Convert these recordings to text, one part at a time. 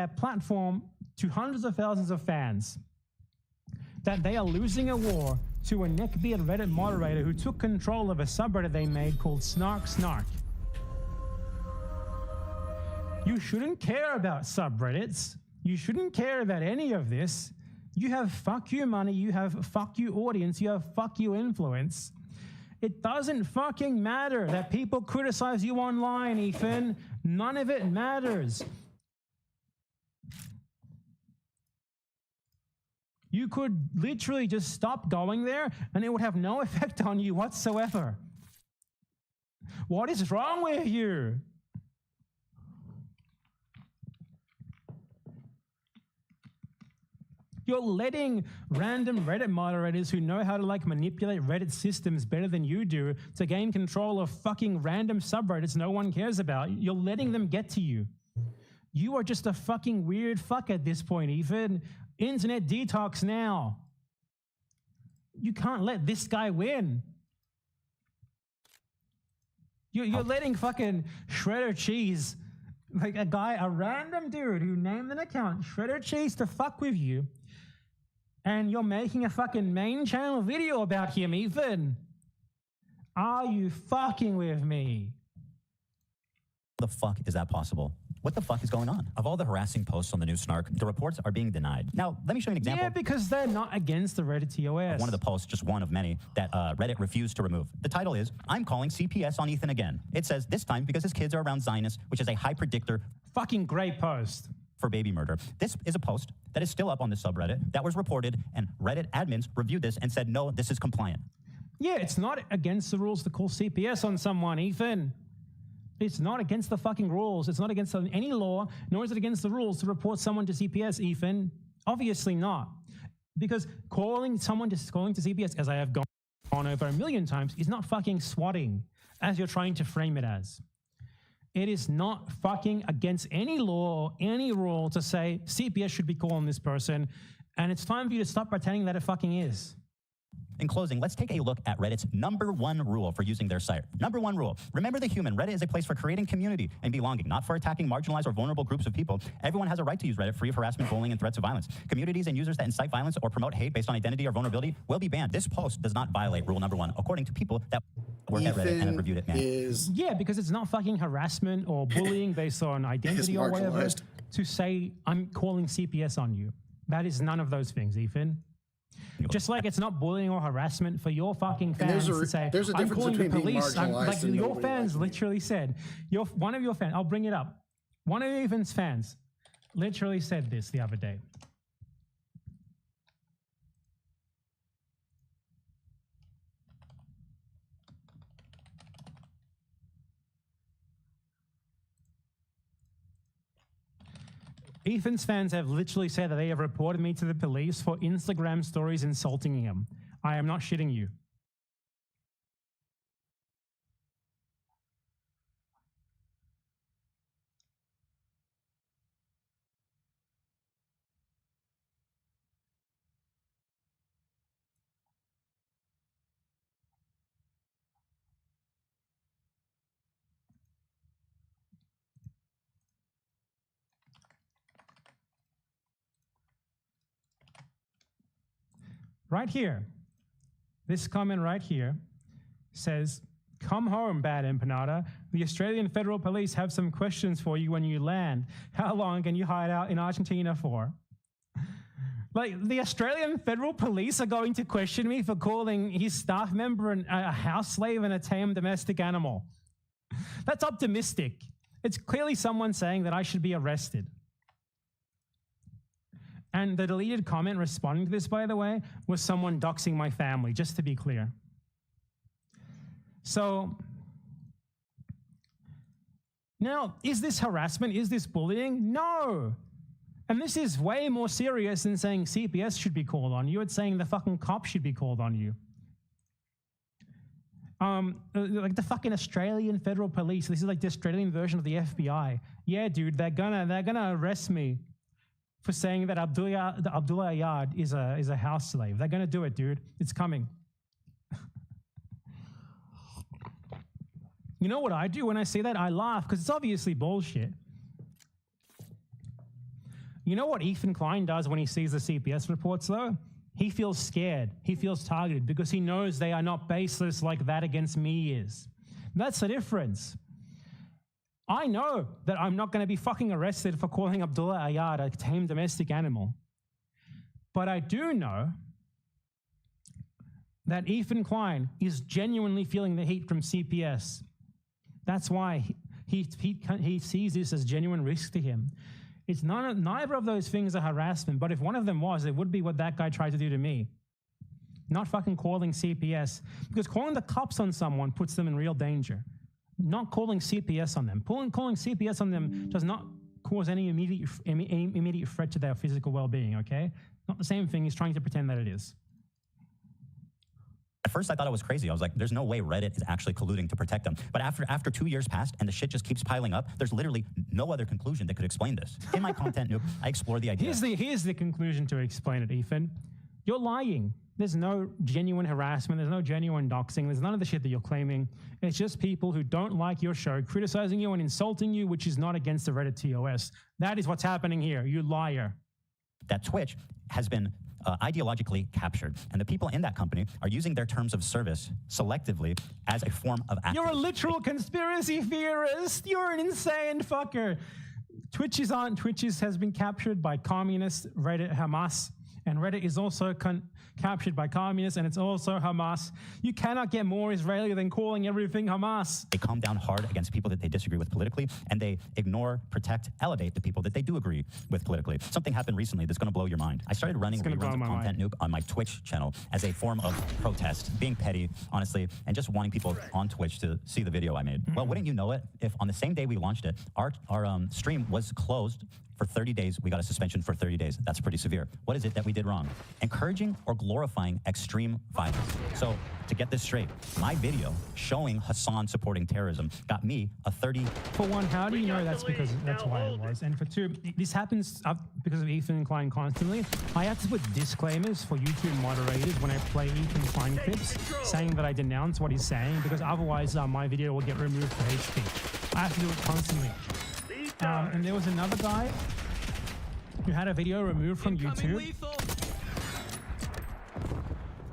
their platform to hundreds of thousands of fans that they are losing a war to a neckbeard Reddit moderator who took control of a subreddit they made called Snark Snark. You shouldn't care about subreddits. You shouldn't care about any of this. You have fuck you money, you have fuck you audience, you have fuck you influence. It doesn't fucking matter that people criticize you online, Ethan. None of it matters. You could literally just stop going there and it would have no effect on you whatsoever. What is wrong with you? You're letting random Reddit moderators who know how to manipulate Reddit systems better than you do to gain control of fucking random subreddits no one cares about. You're letting them get to you. You are just a fucking weird fuck at this point, Ethan. Internet detox now. You can't let this guy win. You're letting fucking Shredder Cheese, a random dude who named an account, Shredder Cheese, to fuck with you. And you're making a fucking main channel video about him, Ethan. Are you fucking with me? The fuck is that possible? What the fuck is going on? Of all the harassing posts on the new Snark, the reports are being denied. Now, let me show you an example. Yeah, because they're not against the Reddit TOS. One of the posts, just one of many, that Reddit refused to remove. The title is, I'm calling CPS on Ethan again. It says, this time because his kids are around Zionists, which is a high predictor. Fucking great post. For baby murder. This is a post that is still up on this subreddit that was reported, and Reddit admins reviewed this and said, no, this is compliant. Yeah, it's not against the rules to call CPS on someone, Ethan. It's not against the fucking rules. It's not against any law, nor is it against the rules to report someone to CPS, Ethan. Obviously not. Because calling someone to CPS, as I have gone on over a million times, is not fucking swatting, as you're trying to frame it as. It is not fucking against any law or any rule to say CPS should be calling this person, and it's time for you to stop pretending that it fucking is. In closing, let's take a look at Reddit's #1 rule for using their site. #1 rule. Remember the human. Reddit is a place for creating community and belonging, not for attacking marginalized or vulnerable groups of people. Everyone has a right to use Reddit free of harassment, bullying, and threats of violence. Communities and users that incite violence or promote hate based on identity or vulnerability will be banned. This post does not violate rule #1, according to people that work at Reddit and have reviewed it. Yeah, because it's not fucking harassment or bullying based on identity or whatever to say I'm calling CPS on you. That is none of those things, Ethan. Just like it's not bullying or harassment for your fucking fans to say, I'm calling the police. Like your fans literally said, one of your fans, I'll bring it up. One of Ethan's fans literally said this the other day. Ethan's fans have literally said that they have reported me to the police for Instagram stories insulting him. I am not shitting you. Right here, this comment right here says, come home, bad empanada. The Australian Federal Police have some questions for you when you land. How long can you hide out in Argentina for? Like, the Australian Federal Police are going to question me for calling his staff member a house slave and a tame domestic animal. That's optimistic. It's clearly someone saying that I should be arrested. And the deleted comment responding to this, by the way, was someone doxing my family, just to be clear. So, now, is this harassment? Is this bullying? No. And this is way more serious than saying CPS should be called on you. It's saying the fucking cops should be called on you. Like the fucking Australian Federal Police. This is like the Australian version of the FBI. Yeah, dude, they're gonna arrest me for saying that Abdullah Ayad is a house slave. They're gonna do it, dude. It's coming. You know what I do when I see that? I laugh because it's obviously bullshit. You know what Ethan Klein does when he sees the CPS reports, though? He feels scared. He feels targeted because he knows they are not baseless like that against me is. That's the difference. I know that I'm not going to be fucking arrested for calling Abdullah Ayad a tame domestic animal. But I do know that Ethan Klein is genuinely feeling the heat from CPS. That's why he sees this as genuine risk to him. It's neither of those things are harassment, but if one of them was, it would be what that guy tried to do to me. Not fucking calling CPS. Because calling the cops on someone puts them in real danger. Not calling CPS on them. Calling CPS on them does not cause any immediate threat to their physical well-being, okay? Not the same thing as trying to pretend that it is. At first, I thought it was crazy. I was like, there's no way Reddit is actually colluding to protect them. But after 2 years passed and the shit just keeps piling up, there's literally no other conclusion that could explain this. In my content noob, I explore the idea. Here's the conclusion to explain it, Ethan. You're lying. There's no genuine harassment. There's no genuine doxing. There's none of the shit that you're claiming. It's just people who don't like your show, criticizing you and insulting you, which is not against the Reddit TOS. That is what's happening here, you liar. That Twitch has been ideologically captured, and the people in that company are using their terms of service selectively as a form of activism. You're a literal conspiracy theorist. You're an insane fucker. Twitch has been captured by communist Reddit Hamas, and Reddit is also captured by communists, and it's also Hamas. You cannot get more Israeli than calling everything Hamas. They come down hard against people that they disagree with politically, and they ignore, protect, elevate the people that they do agree with politically. Something happened recently that's going to blow your mind. I started running reruns of Content Noob on my Twitch channel as a form of protest, being petty, honestly, and just wanting people on Twitch to see the video I made. Well, wouldn't you know it, if on the same day we launched it, our stream was closed for 30 days. We got a suspension for 30 days. That's pretty severe. What is it that we did wrong? Encouraging or glorifying extreme violence. So to get this straight, my video showing Hassan supporting terrorism got me a 30. For one, how do you know that's why it was? And for two, this happens because of Ethan Klein constantly. I have to put disclaimers for YouTube moderators when I play Ethan Klein clips saying that I denounce what he's saying, because otherwise my video will get removed for hate speech. I have to do it constantly. And there was another guy who had a video removed from YouTube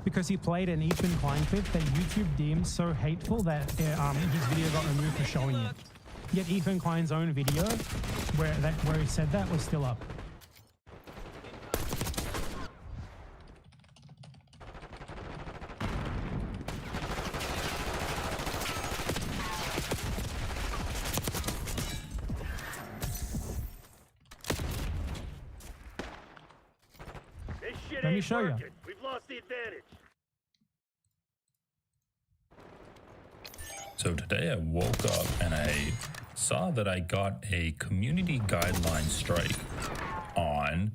because he played an Ethan Klein clip that YouTube deemed so hateful that his video got removed for showing it. Yet Ethan Klein's own video where he said that was still up. Let me show you. We've lost the advantage. So today I woke up and I saw that I got a community guideline strike on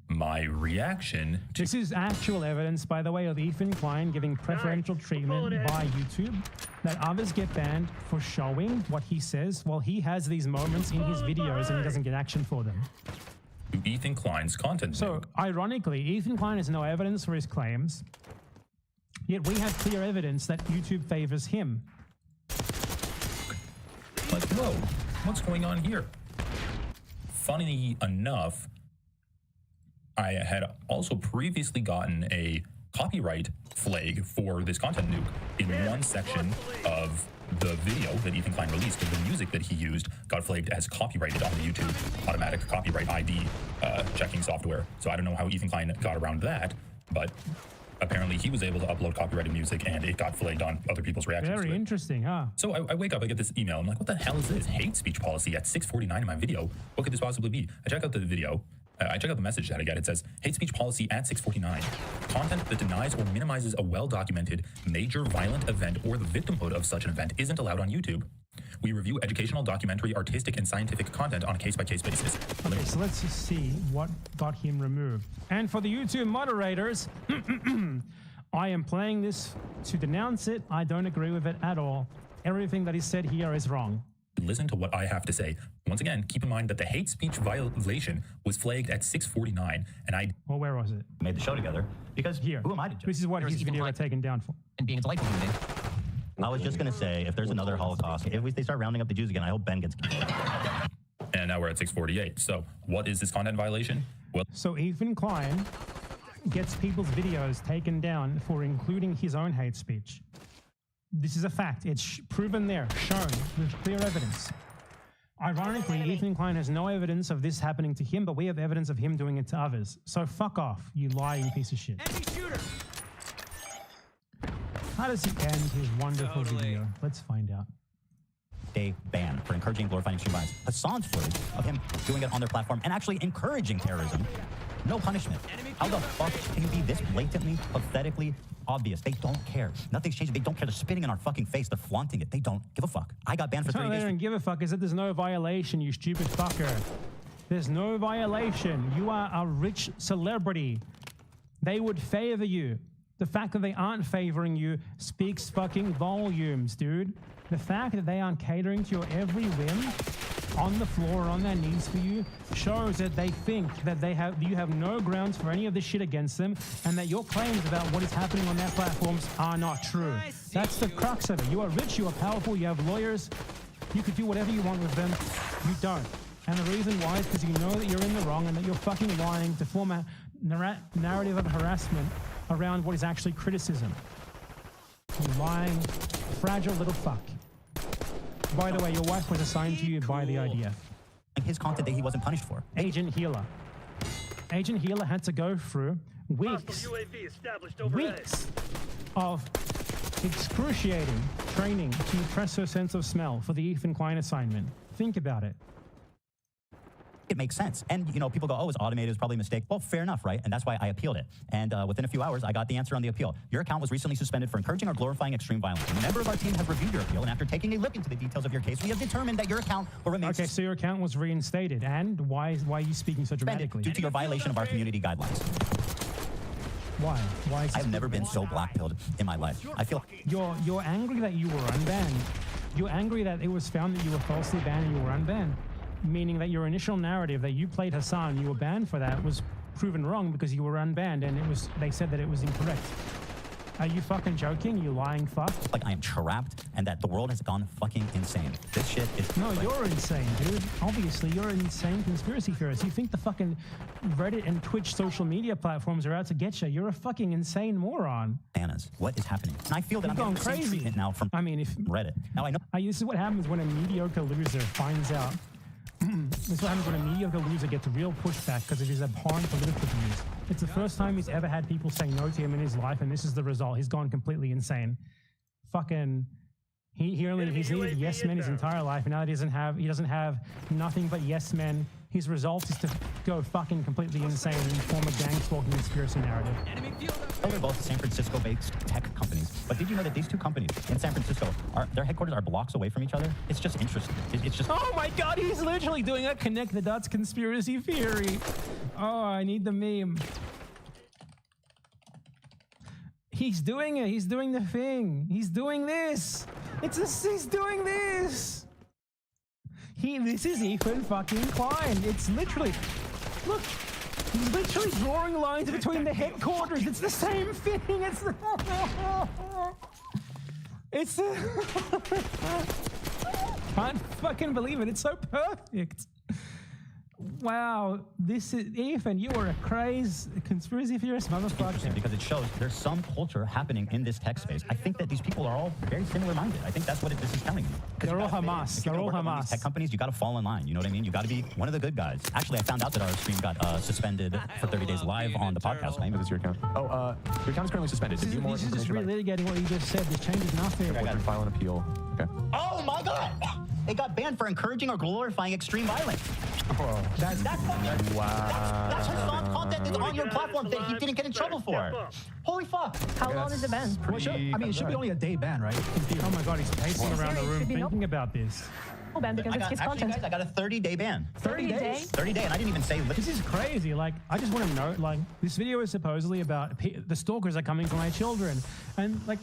my reaction to... This is actual evidence, by the way, of Ethan Klein giving preferential treatment by YouTube, that others get banned for showing what he says while he has these moments in his videos and he doesn't get action for them. Ethan Klein's content. So, ironically, Ethan Klein has no evidence for his claims, yet we have clear evidence that YouTube favors him. Like, whoa, what's going on here? Funny enough, I had also previously gotten a copyright flag for this content nuke in one section of the video that Ethan Klein released, because the music that he used got flagged as copyrighted on the YouTube automatic copyright ID checking software. So I don't know how Ethan Klein got around that, but apparently he was able to upload copyrighted music and it got flagged on other people's reactions. Very interesting, huh? So I wake up, I get this email. I'm like, what the hell is this hate speech policy at 6:49 in my video? What could this possibly be? I check out the video. I check out the message that I get. It says, hate speech policy at 6:49. Content that denies or minimizes a well-documented major violent event or the victimhood of such an event isn't allowed on YouTube. We review educational, documentary, artistic, and scientific content on a case-by-case basis. Okay, so let's just see what got him removed. And for the YouTube moderators, I am playing this to denounce it. I don't agree with it at all. Everything that is said here is wrong. Listen to what I have to say. Once again, keep in mind that the hate speech violation was flagged at 6:49, and Well, where was it? Made the show together because Here. who am I to judge? This is what his video got taken down for. And being a delightful human being. I was just going to say, if there's another Holocaust, if they start rounding up the Jews again, I hope Ben gets... and now we're at 648. So what is this content violation? Well, So Ethan Klein gets people's videos taken down for including his own hate speech. This is a fact. It's proven there, shown with clear evidence. Ironically, Ethan Klein has no evidence of this happening to him, but we have evidence of him doing it to others. So fuck off, you lying piece of shit. How does he end his wonderful video? Let's find out. Day ban for encouraging and glorifying extreme violence. Hassan's footage of him doing it on their platform and actually encouraging terrorism. No punishment. How the fuck can you be this blatantly, pathetically obvious? They don't care. Nothing's changing. They don't care. They're spitting in our fucking face. They're flaunting it. They don't give a fuck. I got banned for 30 They days. don't give a fuck is that there's no violation, you stupid fucker. There's no violation. You are a rich celebrity. They would favor you. The fact that they aren't favoring you speaks fucking volumes, dude. The fact that they aren't catering to your every whim on the floor on their knees for you shows that they think that you have no grounds for any of this shit against them, and that your claims about what is happening on their platforms are not true. That's the crux of it. You are rich, you are powerful, you have lawyers, you could do whatever you want with them. You don't. And the reason why is because you know that you're in the wrong and that you're fucking lying to form a narrative of harassment around what is actually criticism. You lying, fragile little fuck. By the way, your wife was assigned to you by the IDF. His content that he wasn't punished for. Agent Healer. Agent Healer had to go through weeks of excruciating training to impress her sense of smell for the Ethan Klein assignment. Think about it. It makes sense. And, you know, people go, oh, it's automated, it's probably a mistake. Well, fair enough, right? And that's why I appealed it. And within a few hours, I got the answer on the appeal. Your account was recently suspended for encouraging or glorifying extreme violence. A member of our team has reviewed your appeal, and after taking a look into the details of your case, we have determined that your account will remain... Okay, so your account was reinstated. And why are you speaking so dramatically? Due to your violation of our community guidelines. Why? Why is this I've never been so black-pilled in my life. I feel... You're angry that you were unbanned. You're angry that it was found that you were falsely banned and you were unbanned. Meaning that your initial narrative that you played Hassan, you were banned for that, was proven wrong because you were unbanned, and they said that it was incorrect. Are you fucking joking, you lying fuck? Like I am trapped and that the world has gone fucking insane. This shit is... No, you're insane, dude. Obviously, you're an insane conspiracy theorist. You think the fucking Reddit and Twitch social media platforms are out to get you. You're a fucking insane moron. Bananas. What is happening? And I feel that I'm going getting the same crazy treatment now from Reddit. Now I know... This is what happens when a mediocre loser finds out. This is what happens when a mediocre loser gets real pushback because of his abhorrent political views. It's the first time he's ever had people say no to him in his life, and this is the result. He's gone completely insane. Fucking, he's needed yes men his entire life, and now that he doesn't have nothing but yes men. His result is to go fucking completely insane and form a gang-stalking conspiracy narrative. Oh, they're both San Francisco-based tech companies. But did you know that these two companies in San Francisco, their headquarters are blocks away from each other? It's just interesting. It's just... Oh my God, he's literally doing a connect the dots conspiracy theory. Oh, I need the meme. He's doing it. He's doing the thing. He's doing this. He's doing this. This is Ethan fucking Klein. It's literally, look, he's literally drawing lines between the headquarters. It's the same thing. Can't fucking believe it. It's so perfect. Wow, this is Ethan. You are a crazy conspiracy theorist motherfucker. Because it shows there's some culture happening in this tech space. I think that these people are all very similar-minded. I think that's what this is telling me. They're all Hamas. They're all Hamas. Tech companies, you got to fall in line. You know what I mean? You got to be one of the good guys. Actually, I found out that our stream got suspended for 30 days live on the podcast. Is this your account? Oh, your account is currently suspended. This is just relitigating what you just said. This changes nothing. I got to file an appeal. Okay. Oh my God! They got banned for encouraging or glorifying extreme violence. Oh, that's Hassan's content that's on your platform that he didn't get in trouble for. Holy fuck! How long has it been? It should be only a day ban, right? Oh my God, he's pacing around the room thinking about this. Oh, ban because it's his content. Guys, I got a 30-day ban. 30 days? 30 days, and I didn't even say... This is crazy. Like, I just want to know, like, this video is supposedly about the stalkers are coming for my children. And, like,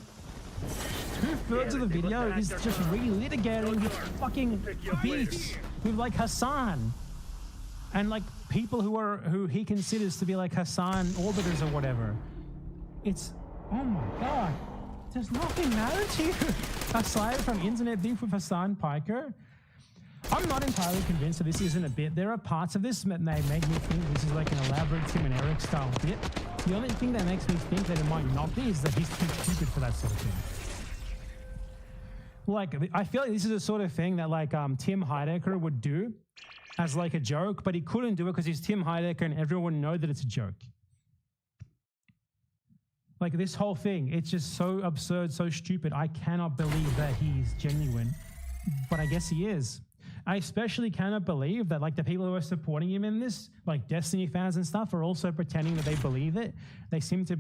2/3 of the video is just relitigating this fucking beefs with, like, Hassan. And, like, people who he considers to be, like, Hassan orbiters or whatever. It's, oh my God. Does nothing matter to you aside from internet beef with Hassan Piker? I'm not entirely convinced that this isn't a bit. There are parts of this that may make me think this is like an elaborate Tim and Eric style bit. The only thing that makes me think that it might not be is that he's too stupid for that sort of thing. Like, I feel like this is the sort of thing that like Tim Heidecker would do as like a joke, but he couldn't do it because he's Tim Heidecker and everyone would know that it's a joke. Like this whole thing, it's just so absurd, so stupid. I cannot believe that he's genuine, but I guess he is. I especially cannot believe that like the people who are supporting him in this, like Destiny fans and stuff, are also pretending that they believe it. They seem to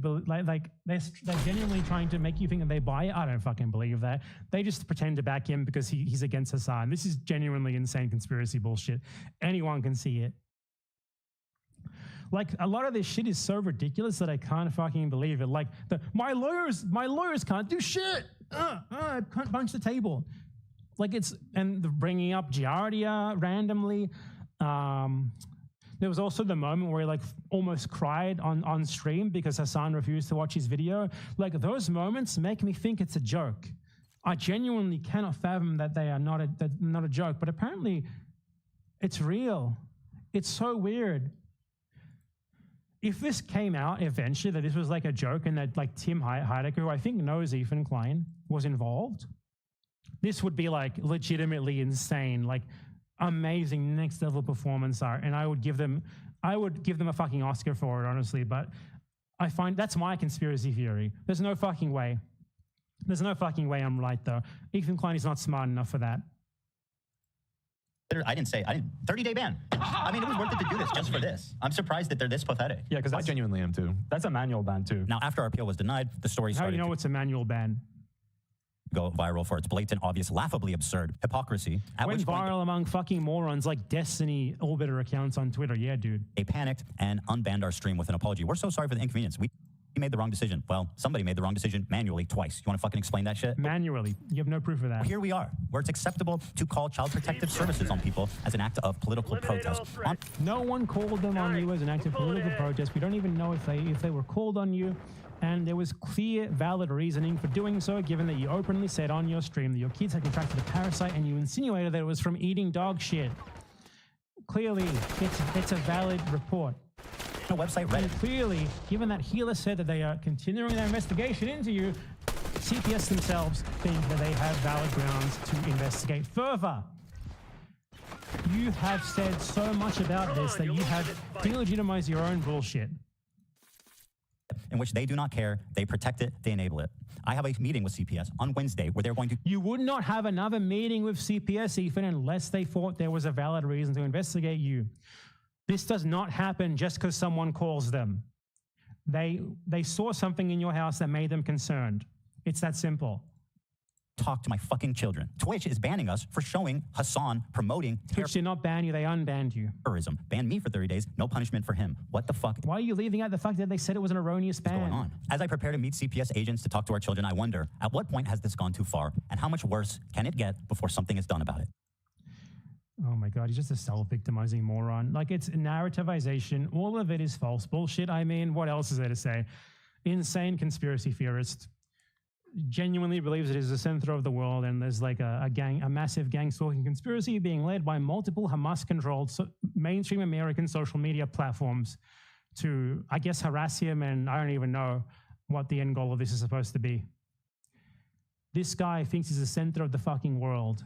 they're genuinely trying to make you think that they buy it. I don't fucking believe that. They just pretend to back him because he's against Hassan. This is genuinely insane conspiracy bullshit. Anyone can see it. Like a lot of this shit is so ridiculous that I can't fucking believe it. Like my lawyers can't do shit. I can't punch the table. Like and bringing up Giardia randomly. There was also the moment where he like almost cried on stream because Hassan refused to watch his video. Like those moments make me think it's a joke. I genuinely cannot fathom that they are not a joke, but apparently it's real. It's so weird. If this came out eventually that this was like a joke and that like Tim Heidecker, who I think knows Ethan Klein, was involved, this would be like legitimately insane, like amazing next level performance art, and I would give them a fucking Oscar for it, honestly. But I find that's my conspiracy theory. There's no fucking way. There's no fucking way I'm right though. Ethan Klein is not smart enough for that. I didn't 30-day ban. I mean, it was worth it to do this just for this. I'm surprised that they're this pathetic. Yeah, because I genuinely am too. That's a manual ban too. Now, after our appeal was denied, the story How started do you know it's a manual ban? go viral for its blatant, obvious, laughably absurd hypocrisy. At Went which point, viral among fucking morons like Destiny Orbiter accounts on Twitter. Yeah, dude. they panicked and unbanned our stream with an apology. We're so sorry for the inconvenience. We made the wrong decision. Well, somebody made the wrong decision manually twice. You want to fucking explain that shit? Manually. You have no proof of that. Here we are, where it's acceptable to call child protective services on people as an act of political protest. No one called them on you as an act of political protest. We don't even know if they were called on you. And there was clear, valid reasoning for doing so, given that you openly said on your stream that your kids had contracted a parasite and you insinuated that it was from eating dog shit. Clearly, it's a valid report. The website Reddit. And clearly, given that Healer said that they are continuing their investigation into you, CPS themselves think that they have valid grounds to investigate further. You have said so much about this that you have delegitimized your own bullshit. In which they do not care, they protect it, they enable it. I have a meeting with CPS on Wednesday where they're going to... You would not have another meeting with CPS, Ethan, unless they thought there was a valid reason to investigate you. This does not happen just because someone calls them. They saw something in your house that made them concerned. It's that simple. talk to my fucking children. Twitch is banning us for showing Hassan promoting Twitch did not ban you, they unbanned you. terrorism. Banned me for 30 days, no punishment for him. What the fuck? Why are you leaving out the fact that they said it was an erroneous ban? What's going on? As I prepare to meet CPS agents to talk to our children, I wonder, at what point has this gone too far? And how much worse can it get before something is done about it? Oh my God, he's just a self-victimizing moron. Like, it's narrativization. All of it is false bullshit. I mean, what else is there to say? Insane conspiracy theorist genuinely believes it is the center of the world, and there's like a massive gang-stalking conspiracy being led by multiple Hamas-controlled mainstream American social media platforms to, I guess, harass him, and I don't even know what the end goal of this is supposed to be. This guy thinks he's the center of the fucking world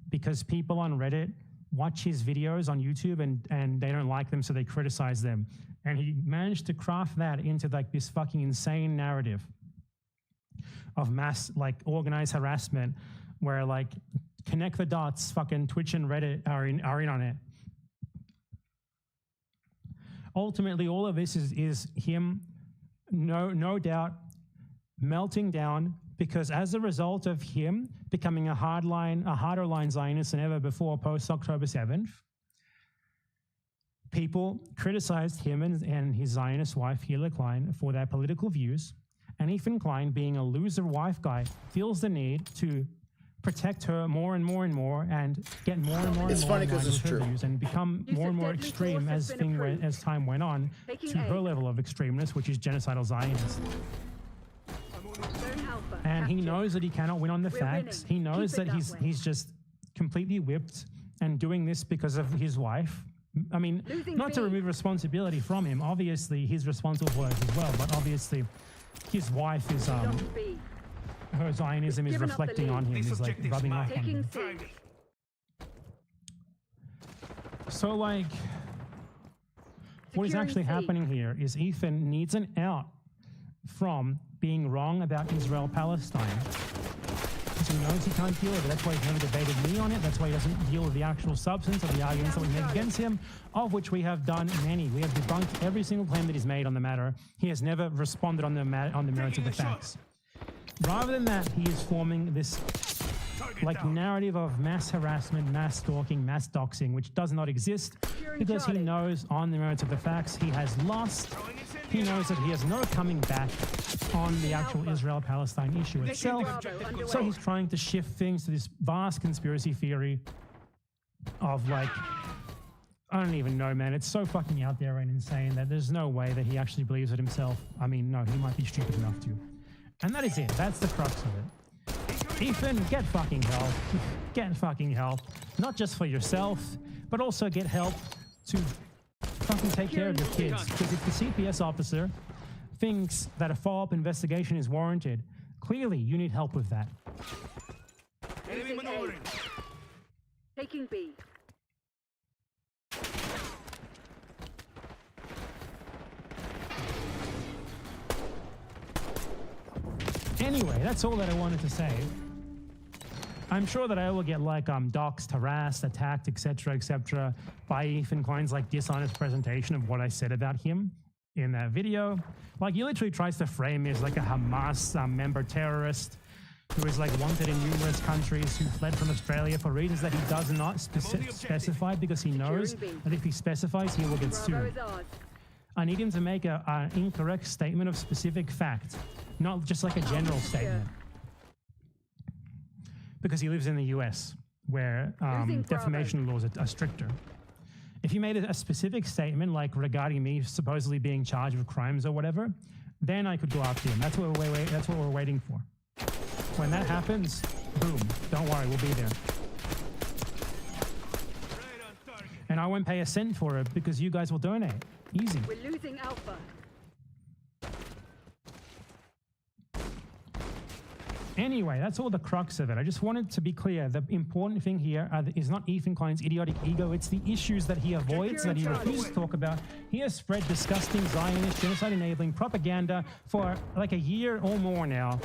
because people on Reddit watch his videos on YouTube and they don't like them, so they criticize them. And he managed to craft that into like this fucking insane narrative of mass, like, organized harassment where, like, connect the dots, fucking Twitch and Reddit are in on it. Ultimately, all of this is him, no doubt, melting down, because as a result of him becoming a harder line Zionist than ever before post-October 7th, people criticized him and his Zionist wife, Hila Klein, for their political views. And Ethan Klein, being a loser wife guy, feels the need to protect her more and more and more and get more and more It's and more funny in line 'cause it's with her true. views and become more and more extreme as time went on to her level of extremeness, which is genocidal Zionist. And he knows that he cannot win on the facts. He knows that he's just completely whipped and doing this because of his wife. I mean, not to remove responsibility from him. Obviously, he's responsible for it as well, but obviously his wife is, her Zionism is reflecting on him, is like rubbing off on him. So like, what is actually happening here is Ethan needs an out from being wrong about Israel-Palestine. Because he knows he can't deal with it. That's why he's never debated me on it. That's why he doesn't deal with the actual substance of the arguments that we make against him, of which we have done many. We have debunked every single claim that he's made on the matter. He has never responded on the merits of the facts. Rather than that, he is forming this like narrative of mass harassment, mass stalking, mass doxing, which does not exist because he knows on the merits of the facts he has lost. He knows that he has no coming back on the actual Israel-Palestine issue itself. So he's trying to shift things to this vast conspiracy theory of like, I don't even know, man. It's so fucking out there and insane that there's no way that he actually believes it himself. I mean, no, he might be stupid enough to. And that is it. That's the crux of it. Ethan, get fucking help. Get fucking help. Not just for yourself, but also get help to fucking take care of your kids. Because if the CPS officer thinks that a follow-up investigation is warranted, clearly you need help with that. Enemy maneuvering. Taking B. Anyway, that's all that I wanted to say. I'm sure that I will get like doxed, harassed, attacked, etc., by Ethan Klein's like dishonest presentation of what I said about him in that video. Like he literally tries to frame me as like a Hamas member terrorist who is like wanted in numerous countries, who fled from Australia for reasons that he does not specify, because he knows that if he specifies, he will get sued. I need him to make an incorrect statement of specific fact, not just like a general statement. Because he lives in the US, where defamation laws are stricter. If he made a specific statement, like regarding me supposedly being charged with crimes or whatever, then I could go after him. That's what we're waiting for. When that happens, boom, don't worry, we'll be there. And I won't pay a cent for it because you guys will donate. Easy. We're losing Alpha. Anyway, that's all the crux of it. I just wanted to be clear. The important thing here is not Ethan Klein's idiotic ego. It's the issues that he avoids, that he refuses to talk about. He has spread disgusting Zionist, genocide-enabling propaganda for like a year or more now,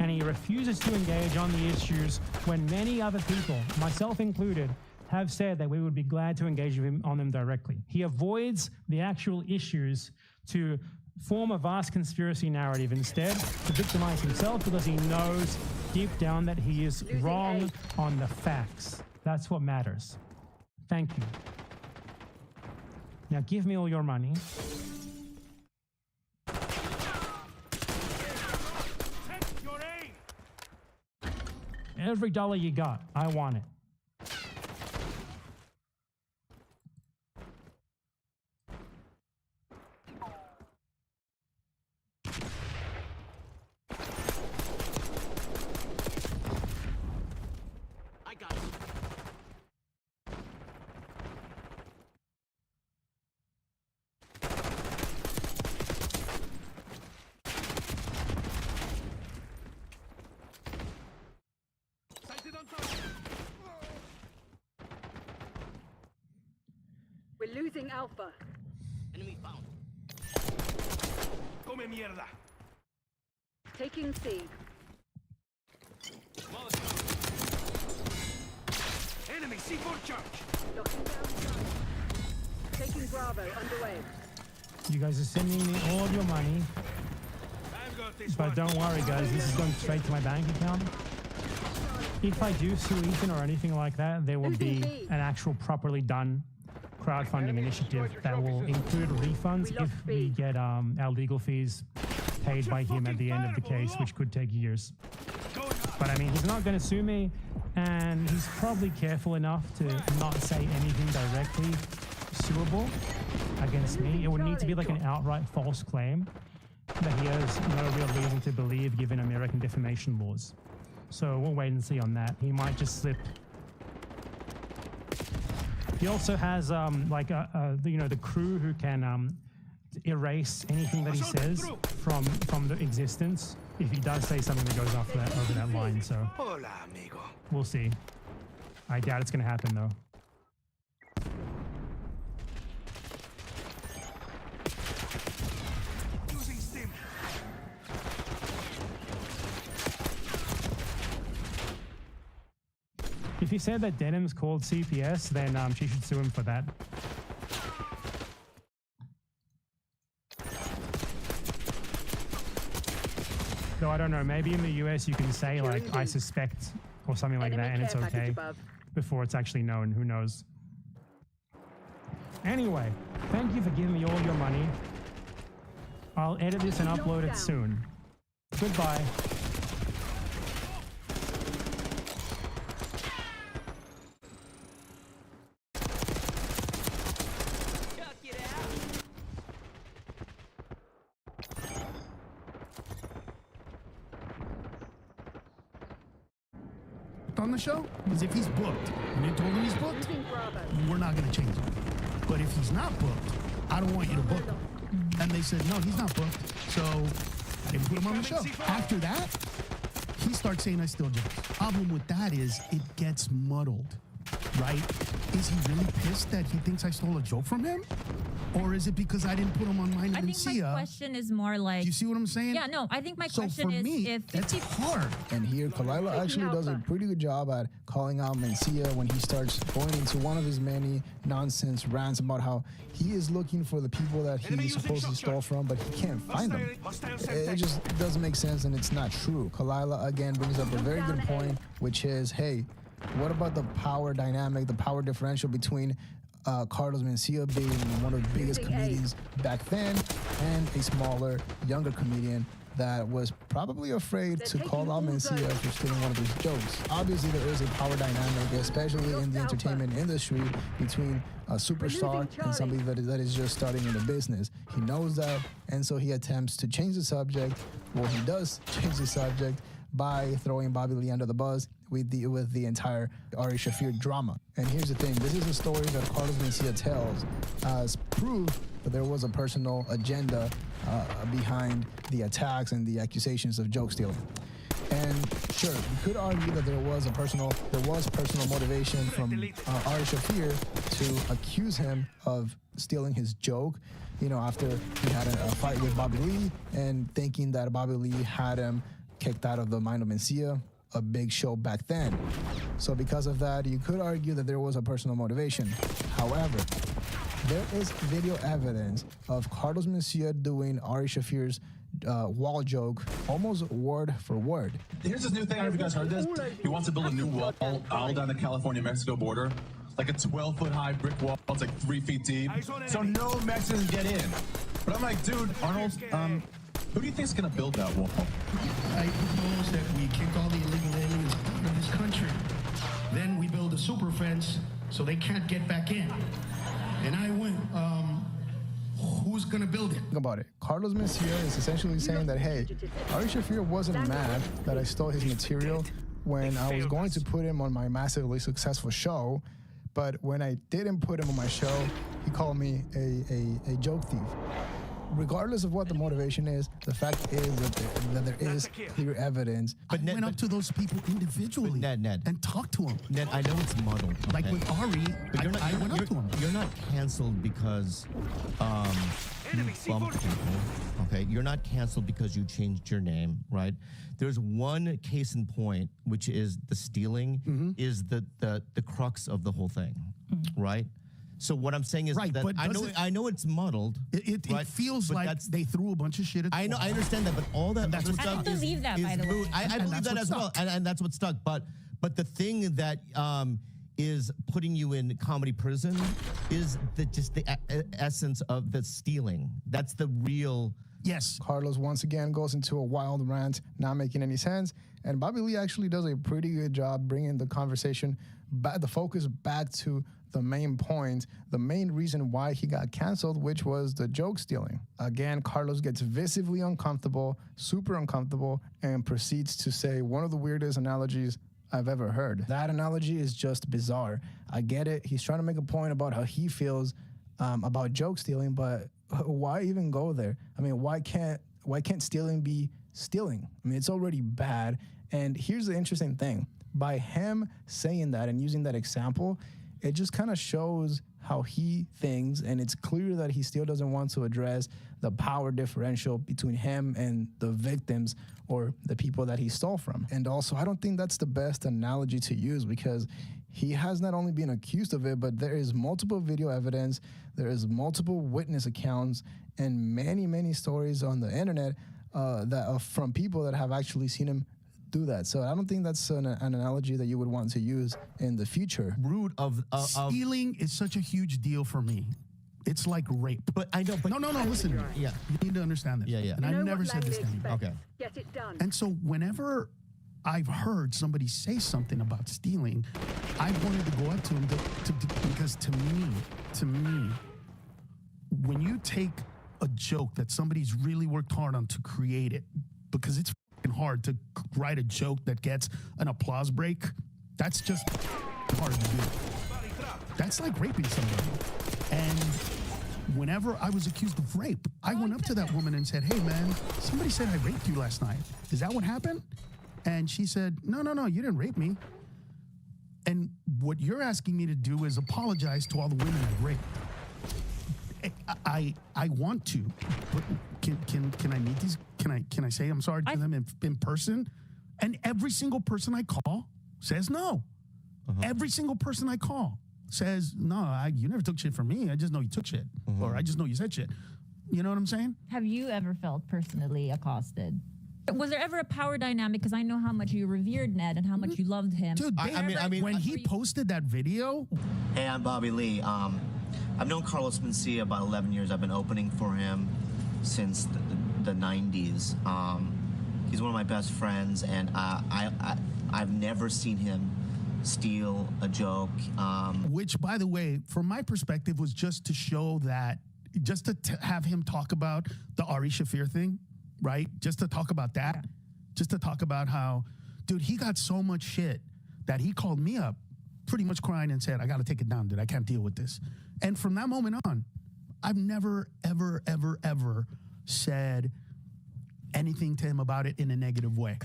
and he refuses to engage on the issues when many other people, myself included, have said that we would be glad to engage with him on them directly. He avoids the actual issues to form a vast conspiracy narrative instead, to victimize himself, because he knows deep down that he is wrong on the facts. That's what matters. Thank you. Now give me all your money. Every dollar you got, I want it. We're losing Alpha. Enemy found. Come mierda. Taking C. Enemy C4 charge. Locking down Charlie. Taking Bravo underway. You guys are sending me all your money. But don't worry, guys, this is going straight to my bank account. If I do sue Ethan or anything like that, there will be an actual properly done crowdfunding initiative that will include refunds if we get our legal fees paid by him at the end of the case, which could take years. But I mean, he's not going to sue me, and he's probably careful enough to not say anything directly suable against me. It would need to be like an outright false claim that he has no real reason to believe given American defamation laws. So we'll wait and see on that. He might just slip He also has like the crew who can erase anything that he says from the existence if he does say something that goes off over that line. So Hola, amigo. we'll see. I doubt it's gonna happen though. Using stim. If he said that Denim's called CPS, then she should sue him for that. Though I don't know, maybe in the US you can say like, I suspect or something like that and it's okay before it's actually known, who knows. Anyway, thank you for giving me all your money. I'll edit this and upload it soon. Goodbye. On the show? Because if he's booked, and they told him he's booked, we're not going to change it. But if he's not booked, I don't want you to book him. And they said, no, he's not booked. So I didn't put him on the show. After that, he starts saying I steal jokes. Problem with that is it gets muddled, right? Is he really pissed that he thinks I stole a joke from him? Or is it because I didn't put him on mine? I think my question is more like... Do you see what I'm saying? Yeah, no, I think my question for is me, if that's 50... hard. And here, Kalila actually does a pretty good job at calling out Mencia when he starts going into one of his many nonsense rants about how he is looking for the people that he supposedly stole from, but he can't find them. It just doesn't make sense, and it's not true. Kalila, again, brings up a very good point, which is, hey, what about the power dynamic, the power differential between Carlos Mencia being one of the biggest comedians back then and a smaller, younger comedian that was probably afraid to call out Mencia for stealing one of his jokes. Obviously, there is a power dynamic, especially in the entertainment industry, between a superstar and somebody that is just starting in the business. He knows that, and so he attempts to change the subject. Well, he does change the subject by throwing Bobby Lee under the bus with the entire Ari Shaffir drama. And here's the thing, this is a story that Carlos Mencia tells as proof that there was a personal agenda behind the attacks and the accusations of joke stealing. And sure, you could argue that there was personal motivation from Ari Shaffir to accuse him of stealing his joke, you know, after he had a fight with Bobby Lee and thinking that Bobby Lee had him kicked out of the Mind of Mencia, a big show back then. So because of that, you could argue that there was a personal motivation. However, there is video evidence of Carlos Mencia doing Ari Shaffir's wall joke almost word for word. Here's this new thing, I don't know if you guys heard this. He wants to build a new wall all down the California-Mexico border. Like a 12-foot high brick wall, it's like 3 feet deep. So no Mexicans get in. But I'm like, dude, Arnold, who do you think is going to build that wall? I propose that we kick all the illegal aliens out of this country. Then we build a super fence so they can't get back in. And I win. Who's going to build it? Think about it. Carlos Mencia is essentially saying that, hey, Ari Shaffir wasn't mad that I stole his material when I was going to put him on my massively successful show, but when I didn't put him on my show, he called me a joke thief. Regardless of what the motivation is, the fact is that there is clear evidence. But I went up to those people individually and talked to them. Ned, I know it's muddled. Okay? Like with Ari, I went up to him. You're not canceled because you bumped people, okay? You're not canceled because you changed your name, right? There's one case in point, which is the stealing, is the crux of the whole thing, right? So what I'm saying is that I know it's muddled. It feels like they threw a bunch of shit at the wall. I understand that, but all that other stuff I don't believe that, by the way. I believe that as well, and that's what stuck. But the thing that is putting you in comedy prison is just the essence of the stealing. That's the real. Yes. Carlos once again goes into a wild rant, not making any sense. And Bobby Lee actually does a pretty good job bringing the conversation back, the focus back to the main point, the main reason why he got canceled, which was the joke stealing. Again, Carlos gets visibly uncomfortable, super uncomfortable, and proceeds to say one of the weirdest analogies I've ever heard. That analogy is just bizarre. I get it. He's trying to make a point about how he feels about joke stealing, but why even go there? I mean, why can't stealing be stealing? I mean, it's already bad. And here's the interesting thing. By him saying that and using that example, it just kind of shows how he thinks, and it's clear that he still doesn't want to address the power differential between him and the victims or the people that he stole from. And also, I don't think that's the best analogy to use, because he has not only been accused of it, but there is multiple video evidence, there is multiple witness accounts, and many, many stories on the internet from people that have actually seen him do that. So I don't think that's an analogy that you would want to use in the future. Root of stealing is such a huge deal for me. It's like rape. But I know. But no. Listen. Yeah, you need to understand this. Yeah. And I've never said this to you. Okay. Get it done. And so whenever I've heard somebody say something about stealing, I wanted to go up to him because to me, when you take a joke that somebody's really worked hard on to create it, because it's hard to write a joke that gets an applause break, that's just hard to do. That's like raping somebody. And whenever I was accused of rape, I went up to that woman and said, hey man, somebody said I raped you last night. Is that what happened? And she said, no, you didn't rape me. And what you're asking me to do is apologize to all the women I've raped. I want to, but can I meet these? Can I say I'm sorry to them in person? And every single person I call says no. Every single person I call says no. You never took shit from me. I just know you took shit, or I just know you said shit. You know what I'm saying? Have you ever felt personally accosted? Was there ever a power dynamic? Because I know how much you revered Ned and how much you loved him. Dude, I mean, when he posted that video. Hey, I'm Bobby Lee. I've known Carlos Mencia about 11 years. I've been opening for him since the 90s. He's one of my best friends, and I've never seen him steal a joke. Which, by the way, from my perspective, was just to show that, just to have him talk about the Ari Shaffir thing, right? Just to talk about that. Yeah. Just to talk about how, dude, he got so much shit that he called me up pretty much crying and said, I got to take it down, dude. I can't deal with this. And from that moment on, I've never, ever, ever, ever said anything to him about it in a negative way.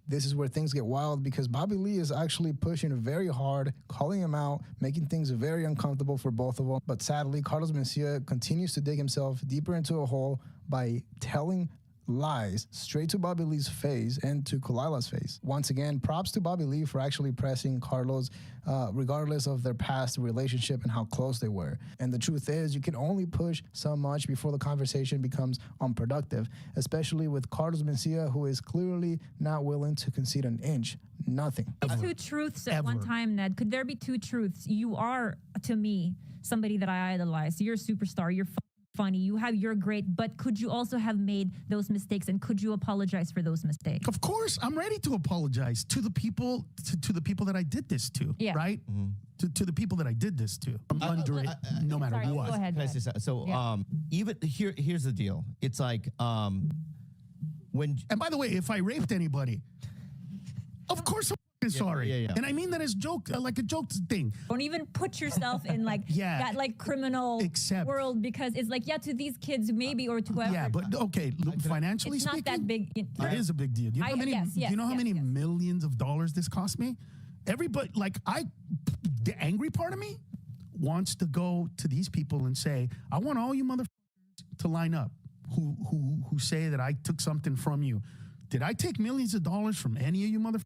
This is where things get wild, because Bobby Lee is actually pushing very hard, calling him out, making things very uncomfortable for both of them. But sadly, Carlos Mencia continues to dig himself deeper into a hole by telling lies straight to Bobby Lee's face and to Kalila's face. Once again, props to Bobby Lee for actually pressing Carlos regardless of their past relationship and how close they were. And the truth is, you can only push so much before the conversation becomes unproductive, especially with Carlos Mencia, who is clearly not willing to concede an inch. Nothing. Two truths at one time, Ned. Could there be two truths? You are, to me, somebody that I idolize. You're a superstar. You're funny, you're great, but could you also have made those mistakes, and could you apologize for those mistakes? Of course, I'm ready to apologize to the people to the people that I did this to, right? To the people that I did this to. I'm under it no matter what. Go ahead. Can I say something? So even here's the deal. It's like when, and by the way, if I raped anybody, of course I'm sorry. Yeah. And I mean that as joke, like a joke thing. Don't even put yourself in like that like criminal world, because it's like, to these kids maybe, or to whoever. Yeah, but okay, look, financially it's speaking, not that big. It is a big deal. Do you know how many millions of dollars this cost me? Everybody, the angry part of me wants to go to these people and say, I want all you motherfuckers to line up who say that I took something from you. Did I take millions of dollars from any of you motherfuckers?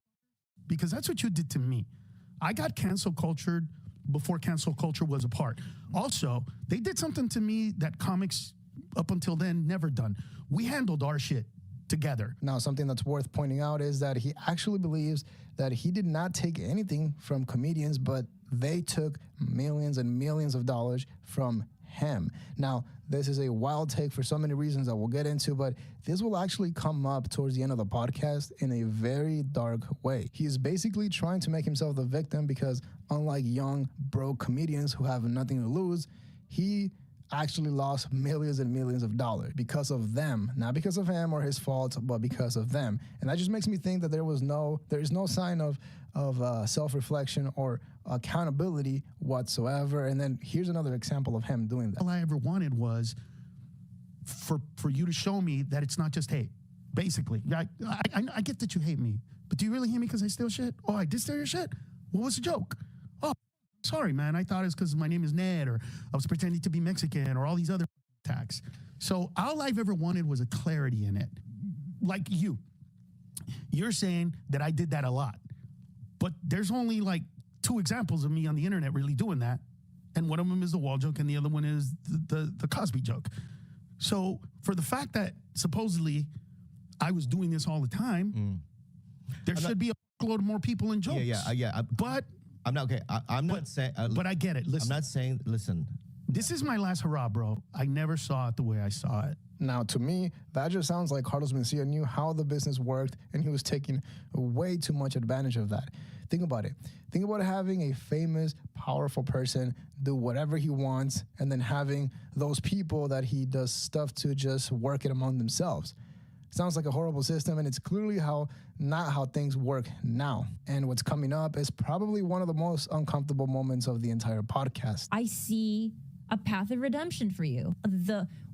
Because that's what you did to me. I got cancel cultured before cancel culture was a part. Also, they did something to me that comics up until then never done. We handled our shit together. Now, something that's worth pointing out is that he actually believes that he did not take anything from comedians, but they took millions and millions of dollars from him. Now, this is a wild take for so many reasons that we'll get into, but this will actually come up towards the end of the podcast in a very dark way. He is basically trying to make himself the victim because, unlike young, broke comedians who have nothing to lose, he actually lost millions and millions of dollars because of them. Not because of him or his fault, but because of them. And that just makes me think that there is no sign of of self-reflection or accountability whatsoever. And then here's another example of him doing that. All I ever wanted was for you to show me that it's not just hate. Basically, I get that you hate me, but do you really hate me because I steal shit? Oh, I did steal your shit? What was the joke? Oh, sorry, man. I thought it's because my name is Ned, or I was pretending to be Mexican, or all these other attacks. So all I've ever wanted was a clarity in it. Like you're saying that I did that a lot, but there's only like 2 examples of me on the internet really doing that. And one of them is the wall joke, and the other one is the Cosby joke. So for the fact that supposedly I was doing this all the time, there should be a load more people in jokes. But I'm not okay. I'm not saying. But I get it. Listen, I'm not saying. Listen, this is my last hurrah, bro. I never saw it the way I saw it. Now, to me, that just sounds like Carlos Mencia knew how the business worked, and he was taking way too much advantage of that. Think about it. Think about having a famous, powerful person do whatever he wants, and then having those people that he does stuff to just work it among themselves. Sounds like a horrible system, and it's clearly not how things work now. And what's coming up is probably one of the most uncomfortable moments of the entire podcast. I see a path of redemption for you.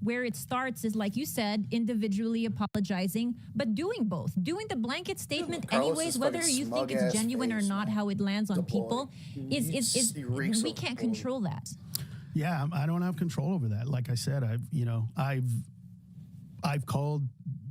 Where it starts is, like you said, individually apologizing, but doing both. Doing the blanket statement anyways, whether you think it's genuine or not, how it lands on people, is we can't control that. Yeah, I don't have control over that. Like I said, I've called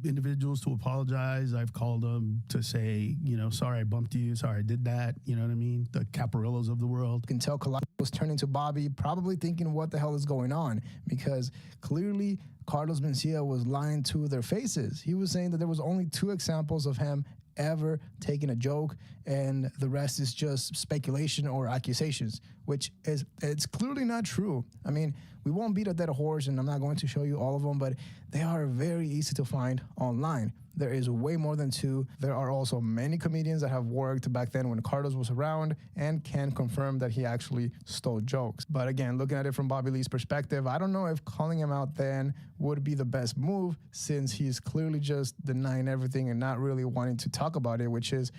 individuals to apologize. I've called them to say, sorry I bumped you, sorry I did that, you know what I mean? The Caparillos of the world. You can tell Colado was turning to Bobby, probably thinking what the hell is going on, because clearly Carlos Mencia was lying to their faces. He was saying that there was only 2 examples of him ever taking a joke, and the rest is just speculation or accusations, which it's clearly not true. I mean, we won't beat a dead horse, and I'm not going to show you all of them, but they are very easy to find online. There is way more than 2. There are also many comedians that have worked back then when Carlos was around and can confirm that he actually stole jokes. But again, looking at it from Bobby Lee's perspective, I don't know if calling him out then would be the best move, since he's clearly just denying everything and not really wanting to talk about it, which is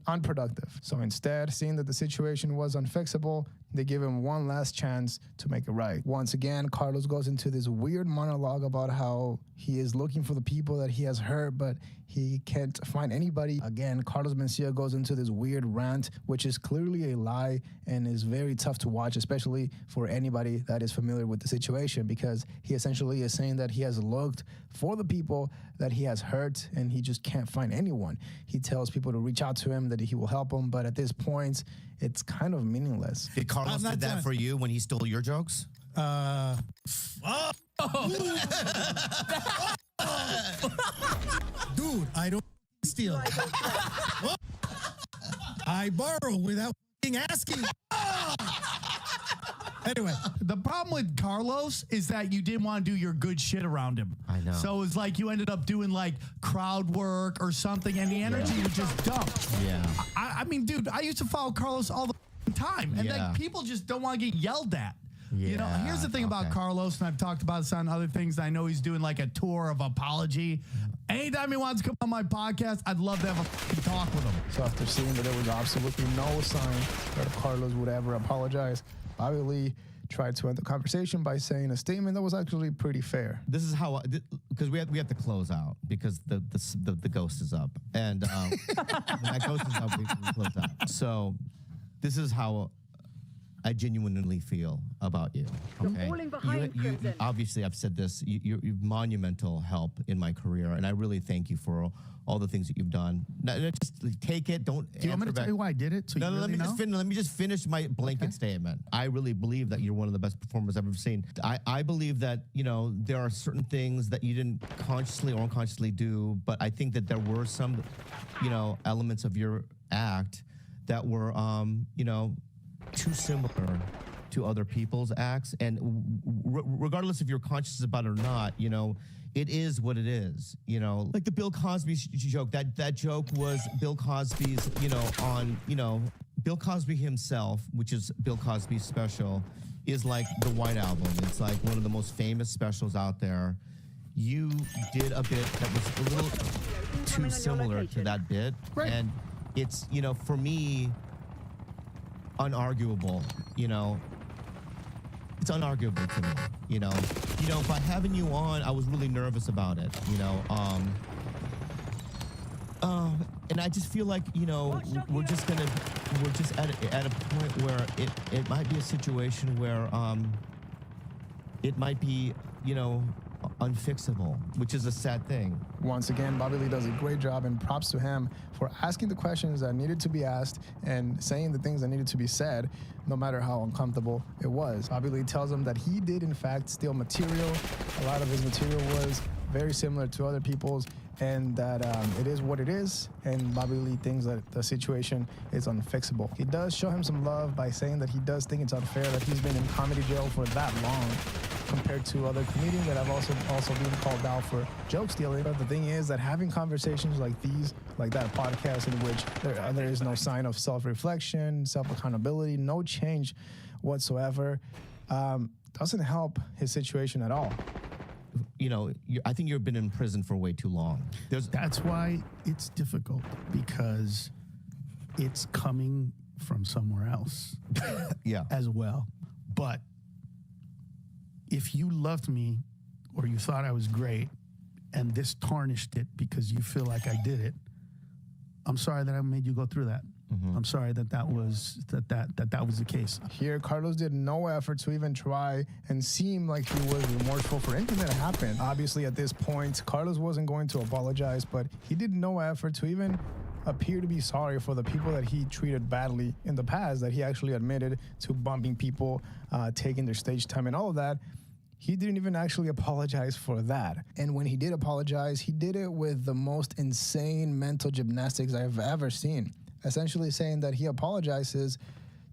unproductive. So instead, seeing that the situation was unfixable, they give him one last chance to make it right. Once again, Carlos goes into this weird monologue about how he is looking for the people that he has hurt, but he can't find anybody. Again, Carlos Mencia goes into this weird rant, which is clearly a lie and is very tough to watch, especially for anybody that is familiar with the situation, because he essentially is saying that he has looked for the people that he has hurt and he just can't find anyone. He tells people to reach out to him, that he will help them, but at this point, it's kind of meaningless. Did Carlos did that for you when he stole your jokes? Dude, I don't steal. I borrow without asking. Anyway, the problem with Carlos is that you didn't want to do your good shit around him. I know. So it's like you ended up doing like crowd work or something, and the energy was just dumb. Yeah. I mean, dude, I used to follow Carlos all the time, and like people just don't want to get yelled at. You know, here's the thing about Carlos, and I've talked about this on other things. I know he's doing like a tour of apology. Anytime he wants to come on my podcast, I'd love to have a fucking talk with him. So after seeing that there was absolutely no sign that Carlos would ever apologize, Bobby Lee tried to end the conversation by saying a statement that was actually pretty fair. This is how, because we have to close out because the ghost is up, and when that ghost is up, we close out. So this is how I genuinely feel about you. Okay, you obviously, I've said this. You're monumental help in my career, and I really thank you for all the things that you've done. Now, just take it. Don't. Do you want me to tell you why I did it? So no, you let me just finish my blanket statement. I really believe that you're one of the best performers I've ever seen. I believe that there are certain things that you didn't consciously or unconsciously do, but I think that there were some, elements of your act that were, too similar to other people's acts, and regardless if you're conscious about it or not, it is what it is. Like the Bill Cosby joke. That joke was Bill Cosby's. Bill Cosby himself, which is Bill Cosby's special, is like the White Album. It's like one of the most famous specials out there. You did a bit that was a little too similar to that bit, and it's, you know, for me, unarguable, you know. It's unarguable to me, you know. You know, by having you on, I was really nervous about it, you know. And I just feel like, you know, we're just at a point where it might be a situation where it might be, you know, unfixable, which is a sad thing. Once again, Bobby Lee does a great job, and props to him for asking the questions that needed to be asked and saying the things that needed to be said, no matter how uncomfortable it was. Bobby Lee tells him that he did, in fact, steal material. A lot of his material was very similar to other people's, and that it is what it is, and Bobby Lee thinks that the situation is unfixable. He does show him some love by saying that he does think it's unfair that he's been in comedy jail for that long compared to other comedians that have also been called out for joke stealing. But the thing is that having conversations like these, like that podcast in which there is no sign of self-reflection, self-accountability, no change whatsoever, doesn't help his situation at all. You know, I think you've been in prison for way too long. That's why it's difficult, because it's coming from somewhere else yeah, as well. But if you loved me or you thought I was great and this tarnished it because you feel like I did it, I'm sorry that I made you go through that. I'm sorry that was the case. Here, Carlos did no effort to even try and seem like he was remorseful for anything that happened. Obviously, at this point, Carlos wasn't going to apologize, but he did no effort to even appear to be sorry for the people that he treated badly in the past, that he actually admitted to bumping people, taking their stage time and all of that. He didn't even actually apologize for that. And when he did apologize, he did it with the most insane mental gymnastics I've ever seen. Essentially saying that he apologizes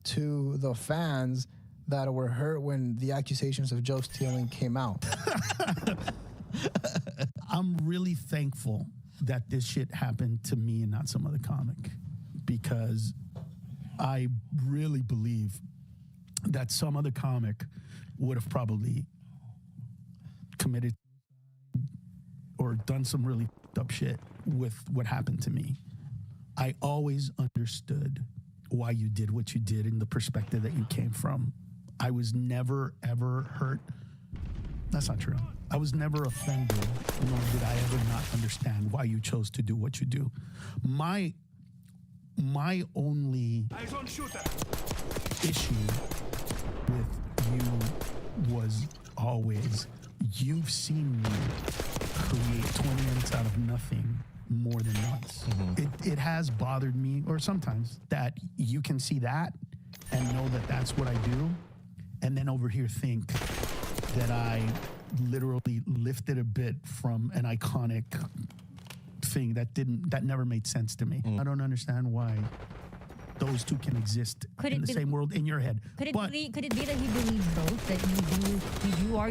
to the fans that were hurt when the accusations of joke stealing came out. I'm really thankful that this shit happened to me and not some other comic, because I really believe that some other comic would have probably committed or done some really up shit with what happened to me. I always understood why you did what you did and the perspective that you came from. I was never, ever hurt. That's not true. I was never offended, nor did I ever not understand why you chose to do what you do. My only issue with you was always, you've seen me create 20 minutes out of nothing more than once. It has bothered me, or sometimes, that you can see that and know that that's what I do, and then over here think that I literally lifted a bit from an iconic thing that never made sense to me. I don't understand why those two can exist in the same world in your head. Could it be that he believes both? That you are.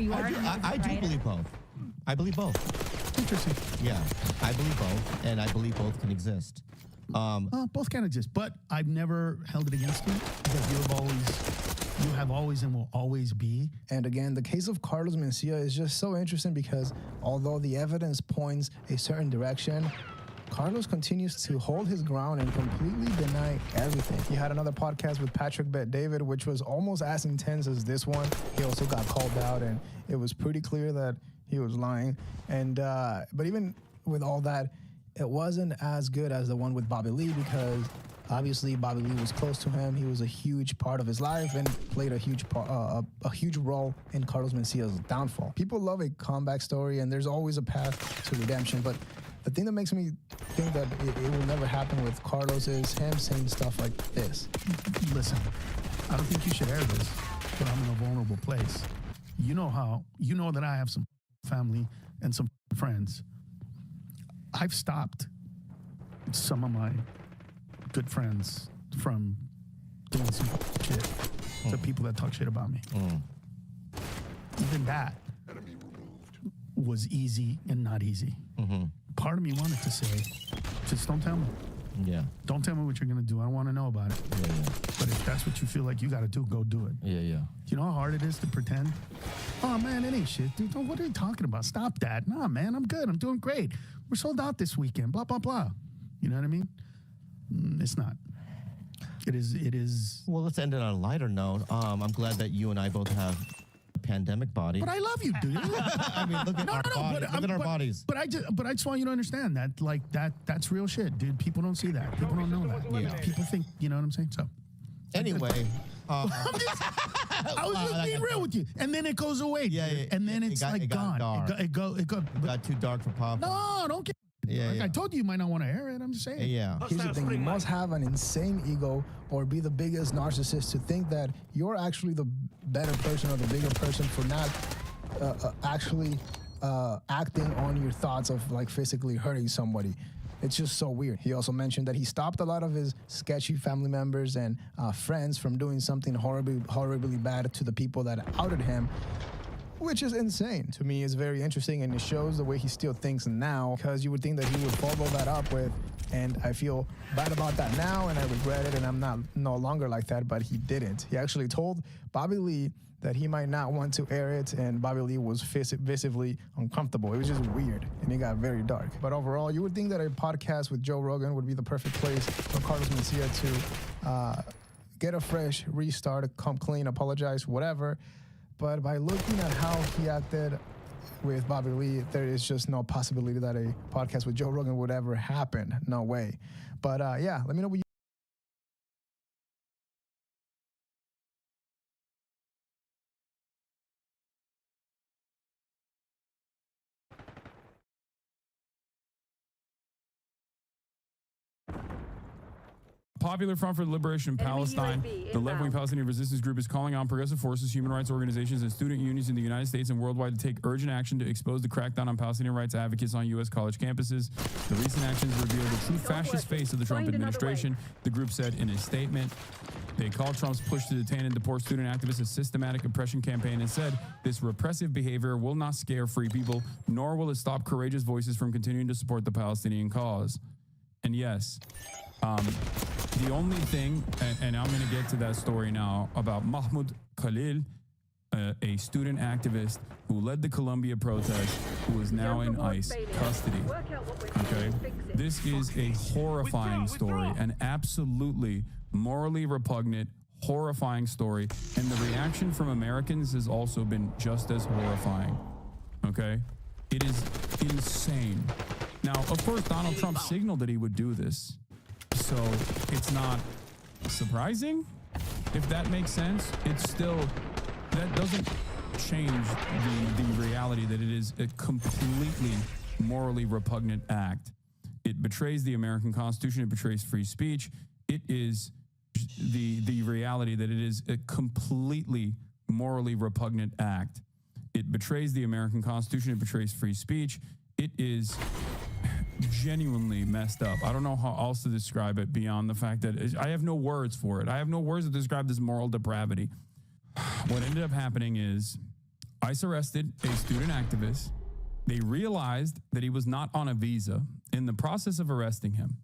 I do believe both. I believe both. Interesting. Yeah, I believe both, and I believe both can exist. Both can exist, but I've never held it against you, because you have always and will always be. And again, the case of Carlos Mencia is just so interesting because although the evidence points a certain direction, Carlos continues to hold his ground and completely deny everything. He had another podcast with Patrick Bet-David, which was almost as intense as this one. He also got called out, and it was pretty clear that he was lying. And but even with all that, it wasn't as good as the one with Bobby Lee, because obviously Bobby Lee was close to him. He was a huge part of his life and played a huge role in Carlos Mencia's downfall. People love a comeback story, and there's always a path to redemption. But the thing that makes me think that it will never happen with Carlos is him saying stuff like this. Listen, I don't think you should air this, but I'm in a vulnerable place. You know that I have some family and some friends. I've stopped some of my good friends from doing some shit to people that talk shit about me. Even that was easy and not easy. Part of me wanted to say, just don't tell me. Yeah. Don't tell me what you're going to do. I don't want to know about it. Yeah. But if that's what you feel like you got to do, go do it. Yeah. You know how hard it is to pretend? Oh, man, it ain't shit, dude. What are you talking about? Stop that. Nah, man, I'm good. I'm doing great. We're sold out this weekend. Blah, blah, blah. You know what I mean? It's not. It is. Well, let's end it on a lighter note. I'm glad that you and I both have a pandemic body. But I love you, dude. I mean, look at our bodies. Look at our bodies. But I just want you to understand that, like, that's real shit, dude. People don't see that. People don't know that. Yeah. People think, you know what I'm saying? So, anyway. I was just being real with you, and then it goes away. Yeah. And then it's gone. It got too dark for Papa. No, don't get. I told you might not want to air it. I'm just saying. Yeah. Here's the thing: you must have an insane ego or be the biggest narcissist to think that you're actually the better person or the bigger person for not actually acting on your thoughts of like physically hurting somebody. It's just so weird. He also mentioned that he stopped a lot of his sketchy family members and friends from doing something horribly bad to the people that outed him, which is insane. To me, it's very interesting, and it shows the way he still thinks now, because you would think that he would follow that up with, and I feel bad about that now, and I regret it, and I'm no longer like that, but he didn't. He actually told Bobby Lee that he might not want to air it, and Bobby Lee was visibly uncomfortable. It was just weird, and it got very dark. But overall, you would think that a podcast with Joe Rogan would be the perfect place for Carlos Mencia to get a fresh restart, come clean, apologize, whatever. But by looking at how he acted with Bobby Lee, there is just no possibility that a podcast with Joe Rogan would ever happen. No way. But yeah, let me know what you Popular Front for the Liberation of Palestine, the left-wing Palestinian resistance group, is calling on progressive forces, human rights organizations, and student unions in the United States and worldwide to take urgent action to expose the crackdown on Palestinian rights advocates on U.S. college campuses. The recent actions reveal the true fascist face of the Trump administration, the group said in a statement. They called Trump's push to detain and deport student activists a systematic oppression campaign and said this repressive behavior will not scare free people, nor will it stop courageous voices from continuing to support the Palestinian cause. And yes, the only thing, and I'm going to get to that story now, about Mahmoud Khalil, a student activist who led the Columbia protest, who is now in ICE custody. Okay? This is a horrifying story, an absolutely morally repugnant, horrifying story. And the reaction from Americans has also been just as horrifying. Okay? It is insane. Now, of course, Donald Trump signaled that he would do this. So it's not surprising, if that makes sense. It's still, that doesn't change the reality that it is a completely morally repugnant act. It betrays the American Constitution. It betrays free speech. It is the reality that it is a completely morally repugnant act. It betrays the American Constitution. It betrays free speech. It is genuinely messed up. I don't know how else to describe it beyond the fact that I have no words for it. I have no words to describe this moral depravity. What ended up happening is ICE arrested a student activist. They realized that he was not on a visa. In the process of arresting him,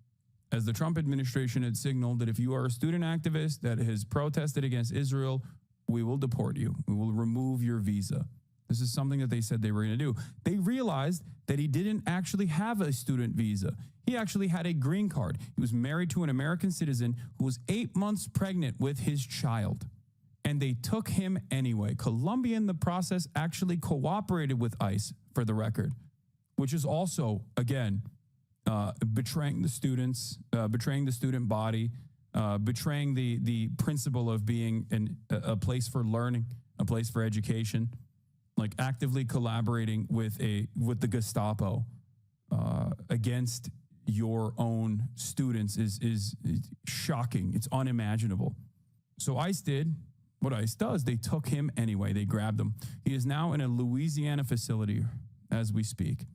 as the Trump administration had signaled that if you are a student activist that has protested against Israel, we will deport you. We will remove your visa. This is something that they said they were going to do. They realized that he didn't actually have a student visa. He actually had a green card. He was married to an American citizen who was 8 months pregnant with his child. And they took him anyway. Colombia, in the process, actually cooperated with ICE, for the record, which is also, again, betraying the students, betraying the student body, betraying the principle of being a place for learning, a place for education. Like actively collaborating with the Gestapo against your own students is shocking. It's unimaginable. So ICE did what ICE does. They took him anyway. They grabbed him. He is now in a Louisiana facility as we speak.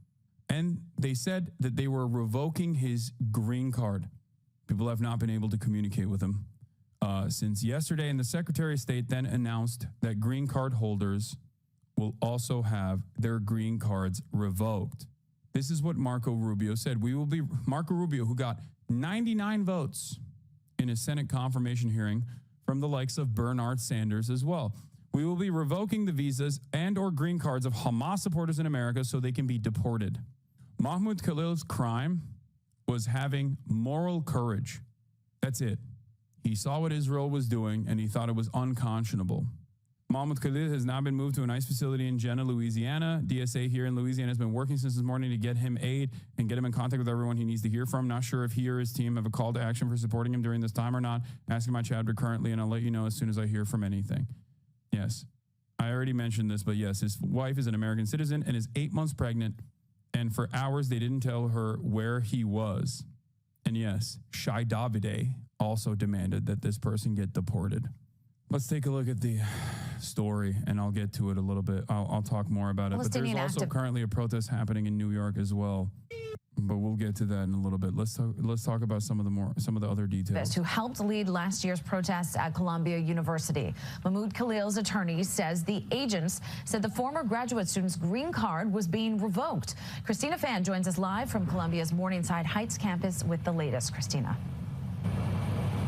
And they said that they were revoking his green card. People have not been able to communicate with him since yesterday. And the Secretary of State then announced that green card holders will also have their green cards revoked. This is what Marco Rubio said. Marco Rubio, who got 99 votes in a Senate confirmation hearing from the likes of Bernard Sanders as well. We will be revoking the visas and or green cards of Hamas supporters in America so they can be deported. Mahmoud Khalil's crime was having moral courage That's it. He saw what Israel was doing and he thought it was unconscionable. Mahmoud Khalil has now been moved to an ICE facility in Jenna, Louisiana. DSA here in Louisiana has been working since this morning to get him aid and get him in contact with everyone he needs to hear from. Not sure if he or his team have a call to action for supporting him during this time or not. Asking my Chadwick currently, and I'll let you know as soon as I hear from anything. Yes, I already mentioned this, but yes, his wife is an American citizen and is 8 months pregnant. And for hours, they didn't tell her where he was. And yes, Shai Davide also demanded that this person get deported. Let's take a look at the story, and I'll get to it a little bit. I'll talk more about it. But there's also currently a protest happening in New York as well. But we'll get to that in a little bit. Let's talk about some of the other details. Who helped lead last year's protests at Columbia University. Mahmoud Khalil's attorney says the agents said the former graduate student's green card was being revoked. Christina Fan joins us live from Columbia's Morningside Heights campus with the latest. Christina.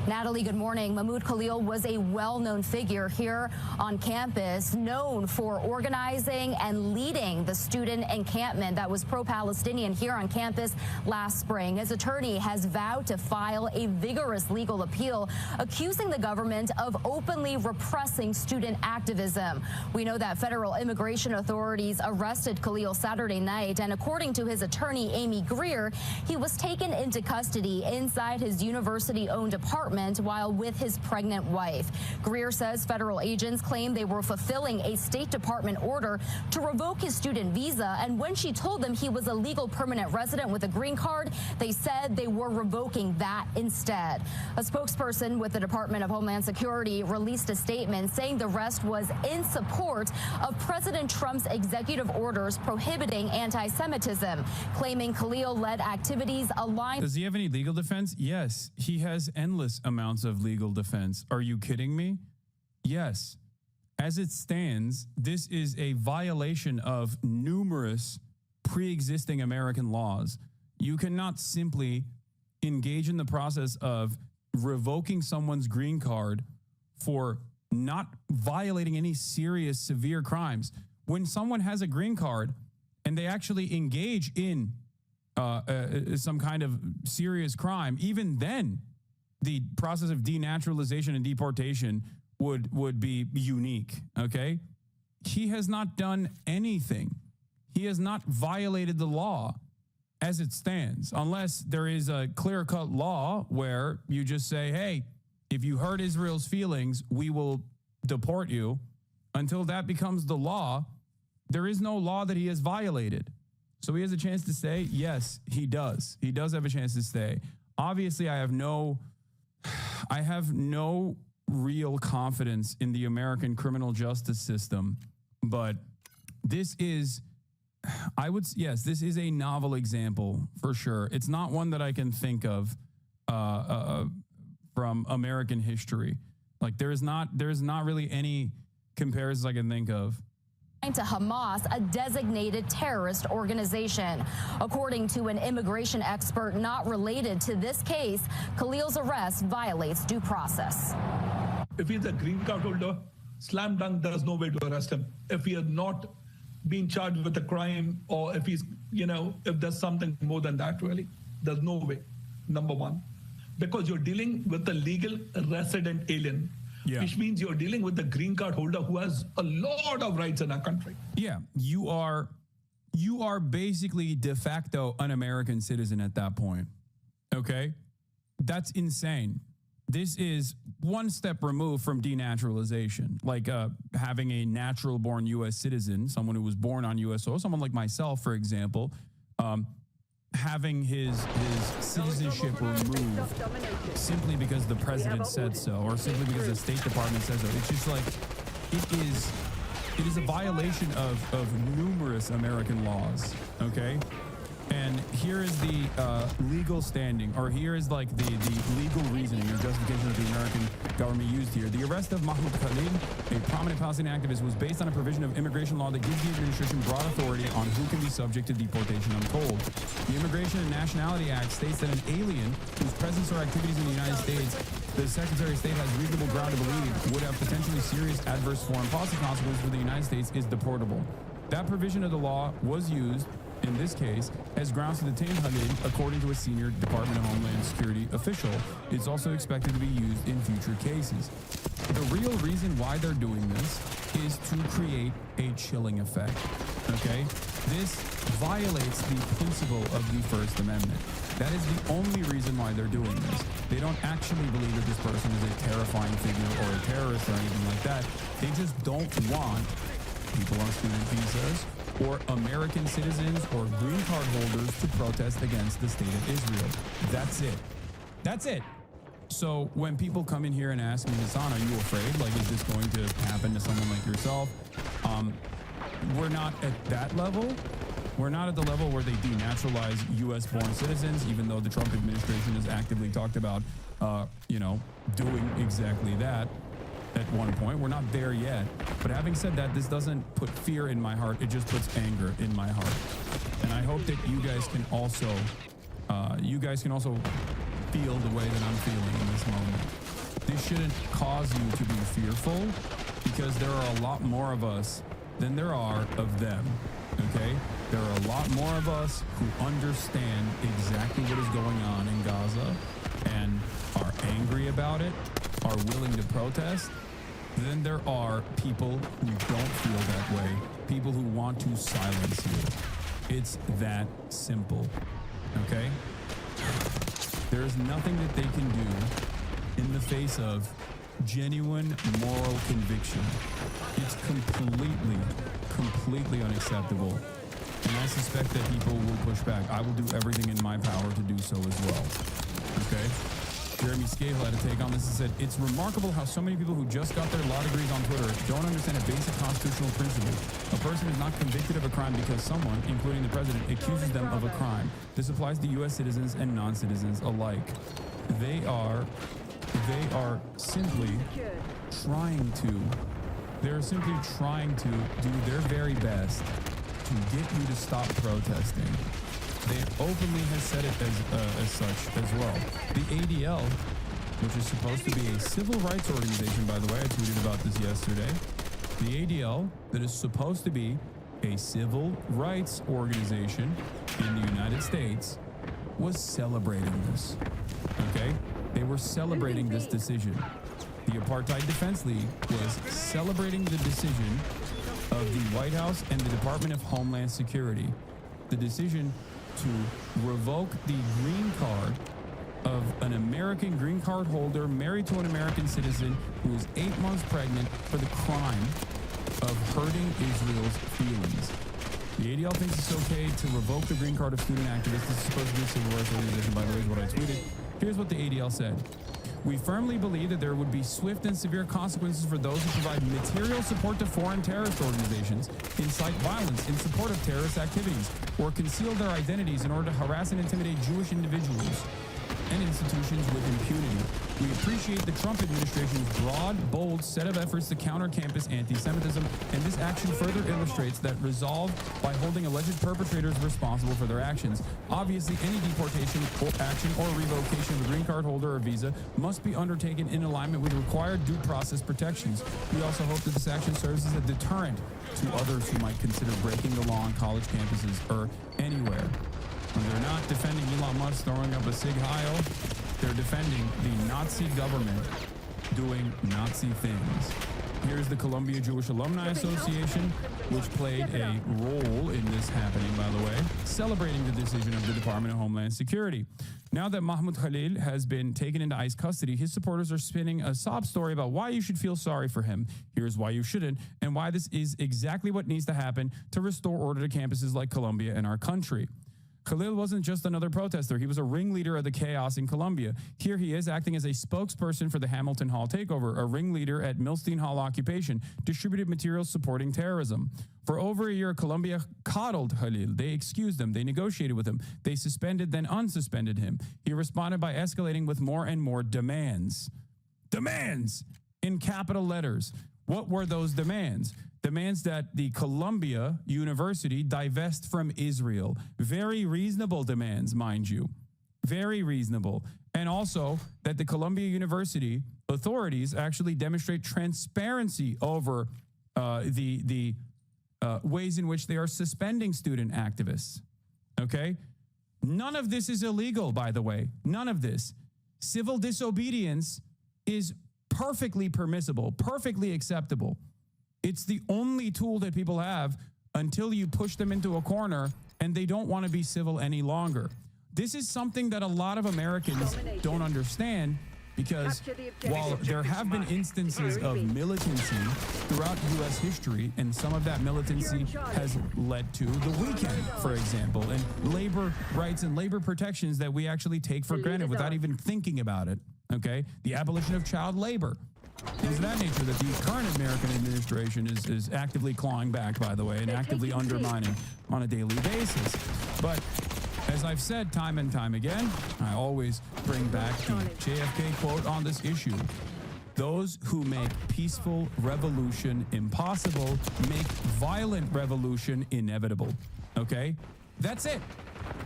Natalie, good morning. Mahmoud Khalil was a well-known figure here on campus, known for organizing and leading the student encampment that was pro-Palestinian here on campus last spring. His attorney has vowed to file a vigorous legal appeal, accusing the government of openly repressing student activism. We know that federal immigration authorities arrested Khalil Saturday night, and according to his attorney, Amy Greer, he was taken into custody inside his university-owned apartment while with his pregnant wife. Greer says federal agents claim they were fulfilling a State Department order to revoke his student visa, and when she told them he was a legal permanent resident with a green card, they said they were revoking that instead. A spokesperson with the Department of Homeland Security released a statement saying the arrest was in support of President Trump's executive orders prohibiting anti-Semitism, claiming Khalil led activities aligned. Does he have any legal defense? Yes, he has endless amounts of legal defense. Are you kidding me? Yes. As it stands, this is a violation of numerous pre-existing American laws. You cannot simply engage in the process of revoking someone's green card for not violating any serious, severe crimes. When someone has a green card and they actually engage in some kind of serious crime, even then, the process of denaturalization and deportation would be unique, okay? He has not done anything. He has not violated the law as it stands, unless there is a clear-cut law where you just say, hey, if you hurt Israel's feelings, we will deport you. Until that becomes the law, there is no law that he has violated. So he has a chance to stay? Yes, he does. He does have a chance to stay. Obviously, I have no real confidence in the American criminal justice system, but this is, this is a novel example for sure. It's not one that I can think of from American history. Like there's not really any comparisons I can think of to Hamas, a designated terrorist organization. According to an immigration expert not related to this case, Khalil's arrest violates due process. If he's a green card holder, slam dunk, there is no way to arrest him. If he has not been charged with a crime, or if he's, if there's something more than that, really, there's no way, number one. Because you're dealing with a legal resident alien. Yeah. Which means you're dealing with the green card holder who has a lot of rights in our country. Yeah, you are basically de facto an American citizen at that point. Okay? That's insane. This is one step removed from denaturalization, like having a natural born U.S. citizen, someone who was born on U.S. soil, someone like myself, for example, having his citizenship removed simply because the president said so, or simply because the State Department says so. It's just like, it is a violation of numerous American laws, okay? And here is the legal standing, or here is like the legal reasoning or justification that the American government used here. The arrest of Mahmoud Khalil, a prominent Palestinian activist, was based on a provision of immigration law that gives the administration broad authority on who can be subject to deportation, I'm told. The Immigration and Nationality Act states that an alien whose presence or activities in the United States the Secretary of State has reasonable ground to believe would have potentially serious adverse foreign policy consequences for the United States is deportable. That provision of the law was used in this case, has grounds to detain Khalil, according to a senior Department of Homeland Security official. It's also expected to be used in future cases. The real reason why they're doing this is to create a chilling effect, okay? This violates the principle of the First Amendment. That is the only reason why they're doing this. They don't actually believe that this person is a terrifying figure or a terrorist or anything like that. They just don't want people on student visas or American citizens or green card holders to protest against the state of Israel. That's it. That's it. So when people come in here and ask me, Hassan, are you afraid? Like, is this going to happen to someone like yourself? We're not at that level. We're not at the level where they denaturalize U.S.-born citizens, even though the Trump administration has actively talked about, doing exactly that at one point. We're not there yet. But having said that, this doesn't put fear in my heart. It just puts anger in my heart. And I hope that you guys can also, feel the way that I'm feeling in this moment. This shouldn't cause you to be fearful, because there are a lot more of us than there are of them, okay? There are a lot more of us who understand exactly what is going on in Gaza and are angry about it, are willing to protest, than there are people who don't feel that way, people who want to silence you. It's that simple, okay? There's nothing that they can do in the face of genuine moral conviction. It's completely unacceptable. And I suspect that people will push back. I will do everything in my power to do so as well. Okay? Jeremy Scahill had a take on this and said, it's remarkable how so many people who just got their law degrees on Twitter don't understand a basic constitutional principle. A person is not convicted of a crime because someone, including the president, accuses them of a crime. This applies to U.S. citizens and non-citizens alike. They are simply trying to do their very best to get you to stop protesting. They openly have said it as such as well. The ADL, which is supposed to be a civil rights organization, by the way, I tweeted about this yesterday. The ADL, that is supposed to be a civil rights organization in the United States, was celebrating this. Okay? They were celebrating this decision. The Apartheid Defense League was celebrating the decision of the White House and the Department of Homeland Security. The decision to revoke the green card of an American green card holder married to an American citizen who is 8 months pregnant for the crime of hurting Israel's feelings. The ADL thinks it's okay to revoke the green card of student activists. This is supposed to be a civil rights organization, by the way, is what I tweeted. Here's what the ADL said. We firmly believe that there would be swift and severe consequences for those who provide material support to foreign terrorist organizations, incite violence in support of terrorist activities, or conceal their identities in order to harass and intimidate Jewish individuals and institutions with impunity. We appreciate the Trump administration's broad, bold set of efforts to counter campus anti-Semitism, and this action further illustrates that resolve by holding alleged perpetrators responsible for their actions. Obviously, any deportation or action or revocation of a green card holder or visa must be undertaken in alignment with required due process protections. We also hope that this action serves as a deterrent to others who might consider breaking the law on college campuses or anywhere. When they're not defending Elon Musk throwing up a Sig Heil, they're defending the Nazi government doing Nazi things. Here's the Columbia Jewish Alumni Association, which played a role in this happening, by the way, celebrating the decision of the Department of Homeland Security. Now that Mahmoud Khalil has been taken into ICE custody, his supporters are spinning a sob story about why you should feel sorry for him. Here's why you shouldn't, and why this is exactly what needs to happen to restore order to campuses like Columbia and our country. Khalil wasn't just another protester. He was a ringleader of the chaos in Columbia. Here he is acting as a spokesperson for the Hamilton Hall takeover, a ringleader at Milstein Hall occupation, distributed materials supporting terrorism. For over a year, Columbia coddled Khalil. They excused him. They negotiated with him. They suspended, then unsuspended him. He responded by escalating with more and more demands. Demands! In capital letters. What were those demands? Demands that the Columbia University divest from Israel. Very reasonable demands, mind you. Very reasonable. And also that the Columbia University authorities actually demonstrate transparency over the ways in which they are suspending student activists. Okay? None of this is illegal, by the way. None of this. Civil disobedience is perfectly permissible, perfectly acceptable. It's the only tool that people have until you push them into a corner and they don't want to be civil any longer. This is something that a lot of Americans don't understand, because while there have been instances of militancy throughout U.S. history, and some of that militancy has led to the weekend, for example, and labor rights and labor protections that we actually take for granted without even thinking about it, okay? The abolition of child labor, things of that nature that the current American administration is actively clawing back, by the way, and actively undermining on a daily basis. But as I've said time and time again, I always bring back the JFK quote on this issue. Those who make peaceful revolution impossible make violent revolution inevitable. Okay? That's it.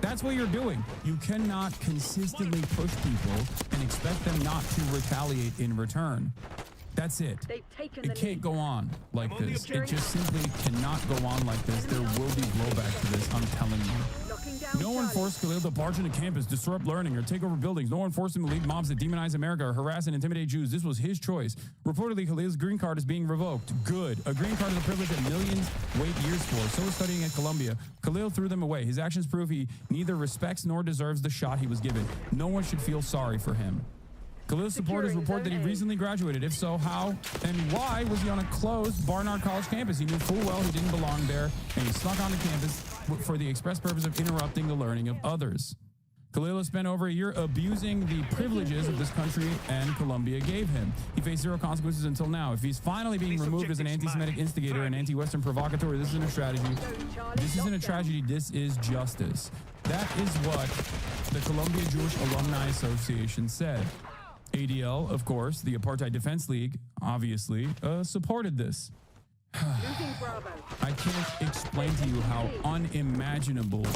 That's what you're doing. You cannot consistently push people and expect them not to retaliate in return. That's it. It can't go on like this. It just simply cannot go on like this. There will be blowback to this, I'm telling you. No one forced Khalil to barge into campus, disrupt learning, or take over buildings. No one forced him to lead mobs that demonize America or harass and intimidate Jews. This was his choice. Reportedly, Khalil's green card is being revoked. Good. A green card is a privilege that millions wait years for. So is studying at Columbia. Khalil threw them away. His actions prove he neither respects nor deserves the shot he was given. No one should feel sorry for him. Khalil's supporters report that he recently graduated. If so, how and why was he on a closed Barnard College campus? He knew full well he didn't belong there, and he snuck onto campus for the express purpose of interrupting the learning of others. Khalil has spent over a year abusing the privileges of this country and Columbia gave him. He faced zero consequences until now. If he's finally being removed as an anti-Semitic instigator and anti-Western provocateur, this isn't a strategy. This isn't a tragedy. This is justice. That is what the Columbia Jewish Alumni Association said. ADL, of course, the Apartheid Defense League, obviously, supported this. I can't explain to you how unimaginable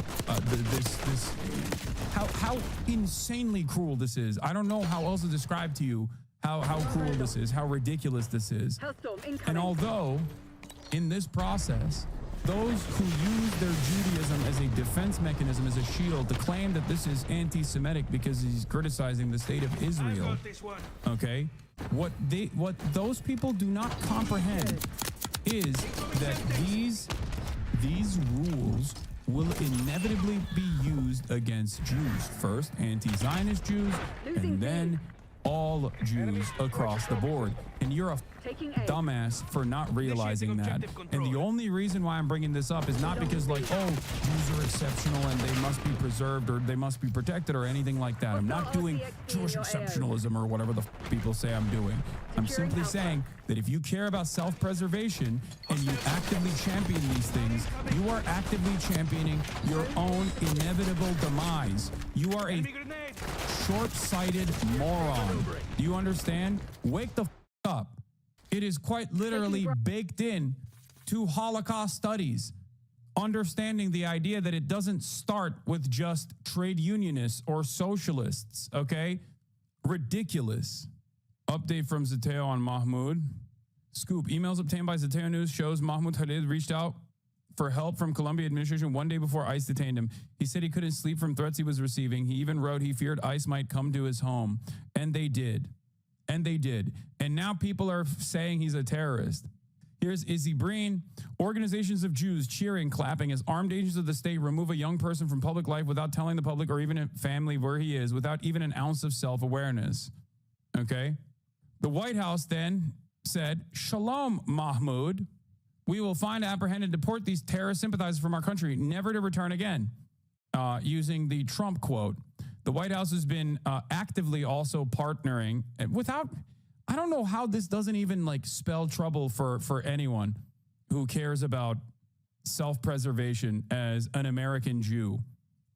how insanely cruel this is. I don't know how else to describe to you how cruel this is, how ridiculous this is. And although in this process, those who use their Judaism as a defense mechanism, as a shield, to claim that this is anti-Semitic because he's criticizing the state of Israel, okay? What those people do not comprehend is that these rules will inevitably be used against Jews. First, anti-Zionist Jews, and then all Jews across the board. And you're a dumbass for not realizing that. And the only reason why I'm bringing this up is not because, like, oh, Jews are exceptional and they must be preserved or they must be protected or anything like that. I'm not doing Jewish exceptionalism or whatever the people say I'm doing. I'm simply saying that if you care about self-preservation and you actively champion these things, you are actively championing your own inevitable demise. You are a short-sighted moron. Do you understand? Wake the up. It is quite literally baked in to Holocaust studies, understanding the idea that it doesn't start with just trade unionists or socialists, okay? Ridiculous. Update from Zateo on Mahmoud. Scoop. Emails obtained by Zateo News shows Mahmoud Khalid reached out for help from Columbia administration one day before ICE detained him. He said he couldn't sleep from threats he was receiving. He even wrote he feared ICE might come to his home. And they did. And they did. And now people are saying he's a terrorist. Here's Izzy Breen. Organizations of Jews cheering, clapping as armed agents of the state remove a young person from public life without telling the public or even a family where he is, without even an ounce of self-awareness. Okay? The White House then said, Shalom, Mahmoud. We will find, apprehend, and deport these terrorist sympathizers from our country, never to return again, using the Trump quote. The White House has been actively also partnering without, I don't know how this doesn't even like spell trouble for anyone who cares about self-preservation as an American Jew,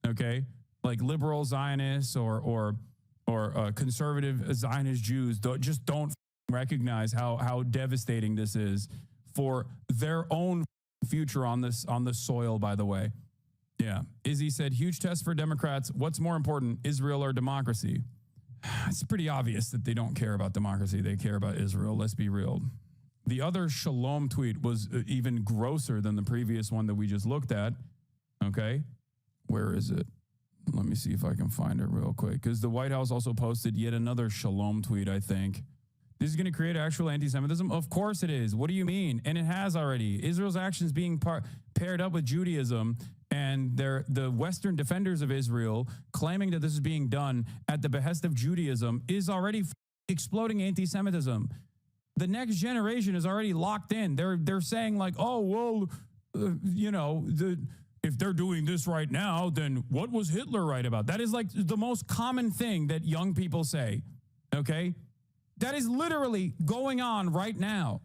okay? Like liberal Zionists or conservative Zionist Jews don't recognize how devastating this is for their own future on this soil, by the way. Yeah. Izzy said, huge test for Democrats. What's more important, Israel or democracy? It's pretty obvious that they don't care about democracy. They care about Israel. Let's be real. The other Shalom tweet was even grosser than the previous one that we just looked at. Okay. Where is it? Let me see if I can find it real quick. Because the White House also posted yet another Shalom tweet, I think. This is going to create actual anti-Semitism? Of course it is. What do you mean? And it has already. Israel's actions being paired up with Judaism and the Western defenders of Israel claiming that this is being done at the behest of Judaism is already exploding anti-Semitism. The next generation is already locked in. They're saying like, oh, well, if they're doing this right now, then what was Hitler right about? That is like the most common thing that young people say, okay? That is literally going on right now.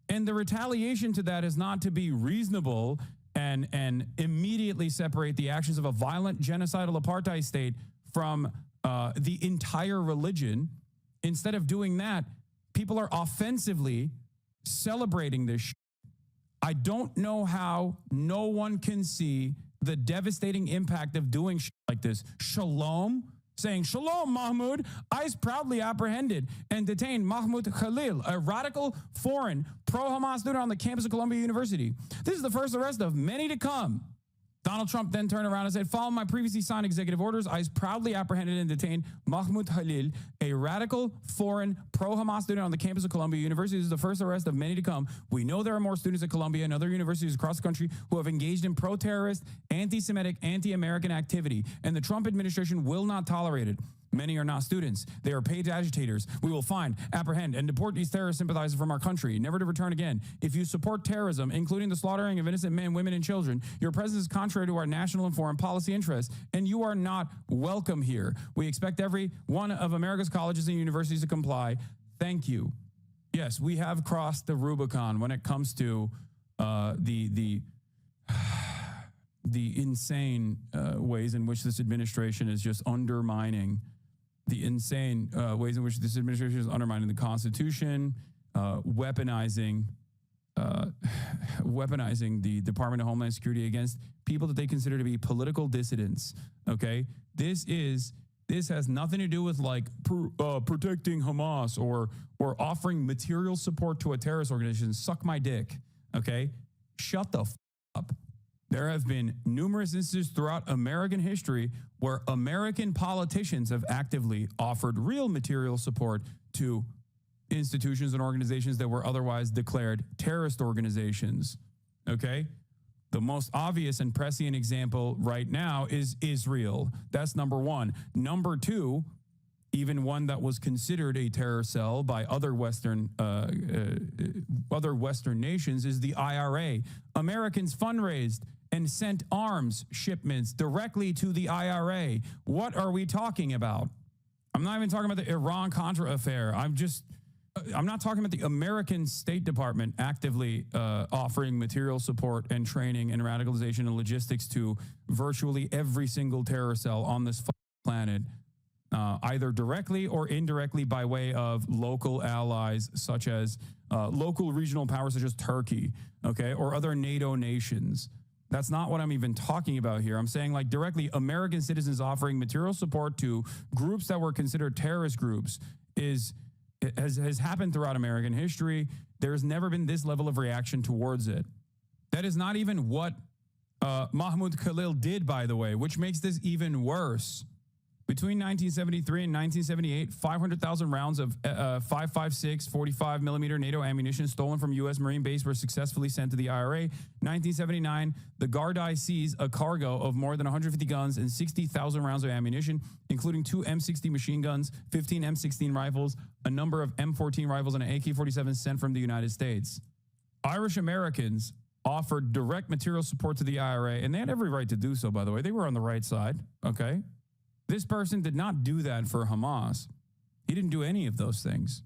And the retaliation to that is not to be reasonable and immediately separate the actions of a violent genocidal apartheid state from the entire religion. Instead of doing that, people are offensively celebrating this. I don't know how no one can see the devastating impact of doing like this. Shalom, saying, Shalom, Mahmoud. ICE proudly apprehended and detained Mahmoud Khalil, a radical foreign pro-Hamas student on the campus of Columbia University. This is the first arrest of many to come. Donald Trump then turned around and said, following my previously signed executive orders, ICE proudly apprehended and detained Mahmoud Khalil, a radical foreign pro-Hamas student on the campus of Columbia University. This is the first arrest of many to come. We know there are more students at Columbia and other universities across the country who have engaged in pro-terrorist, anti-Semitic, anti-American activity, and the Trump administration will not tolerate it. Many are not students. They are paid agitators. We will find, apprehend, and deport these terrorist sympathizers from our country, never to return again. If you support terrorism, including the slaughtering of innocent men, women, and children, your presence is contrary to our national and foreign policy interests, and you are not welcome here. We expect every one of America's colleges and universities to comply. Thank you. Yes, we have crossed the Rubicon when it comes to the insane ways in which this administration is just undermining the insane ways in which this administration is undermining the Constitution, weaponizing the Department of Homeland Security against people that they consider to be political dissidents. Okay, this has nothing to do with like protecting Hamas or offering material support to a terrorist organization. Suck my dick. Okay, shut the up. There have been numerous instances throughout American history where American politicians have actively offered real material support to institutions and organizations that were otherwise declared terrorist organizations. Okay? The most obvious and prescient example right now is Israel. That's number one. Number two, even one that was considered a terror cell by other Western nations, is the IRA. Americans fundraised and sent arms shipments directly to the IRA. What are we talking about? I'm not even talking about the Iran-Contra affair. I'm not talking about the American State Department actively offering material support and training and radicalization and logistics to virtually every single terror cell on this planet, either directly or indirectly by way of local allies such as local regional powers such as Turkey, okay, or other NATO nations. That's not what I'm even talking about here. I'm saying like directly American citizens offering material support to groups that were considered terrorist groups has happened throughout American history. There's never been this level of reaction towards it. That is not even what Mahmoud Khalil did, by the way, which makes this even worse. Between 1973 and 1978, 500,000 rounds of 5.56 45 millimeter NATO ammunition stolen from U.S. Marine base were successfully sent to the IRA. 1979, the Gardaí seized a cargo of more than 150 guns and 60,000 rounds of ammunition, including 2 M60 machine guns, 15 M16 rifles, a number of M14 rifles, and an AK-47 sent from the United States. Irish Americans offered direct material support to the IRA, and they had every right to do so, by the way. They were on the right side, okay? This person did not do that for Hamas. He didn't do any of those things.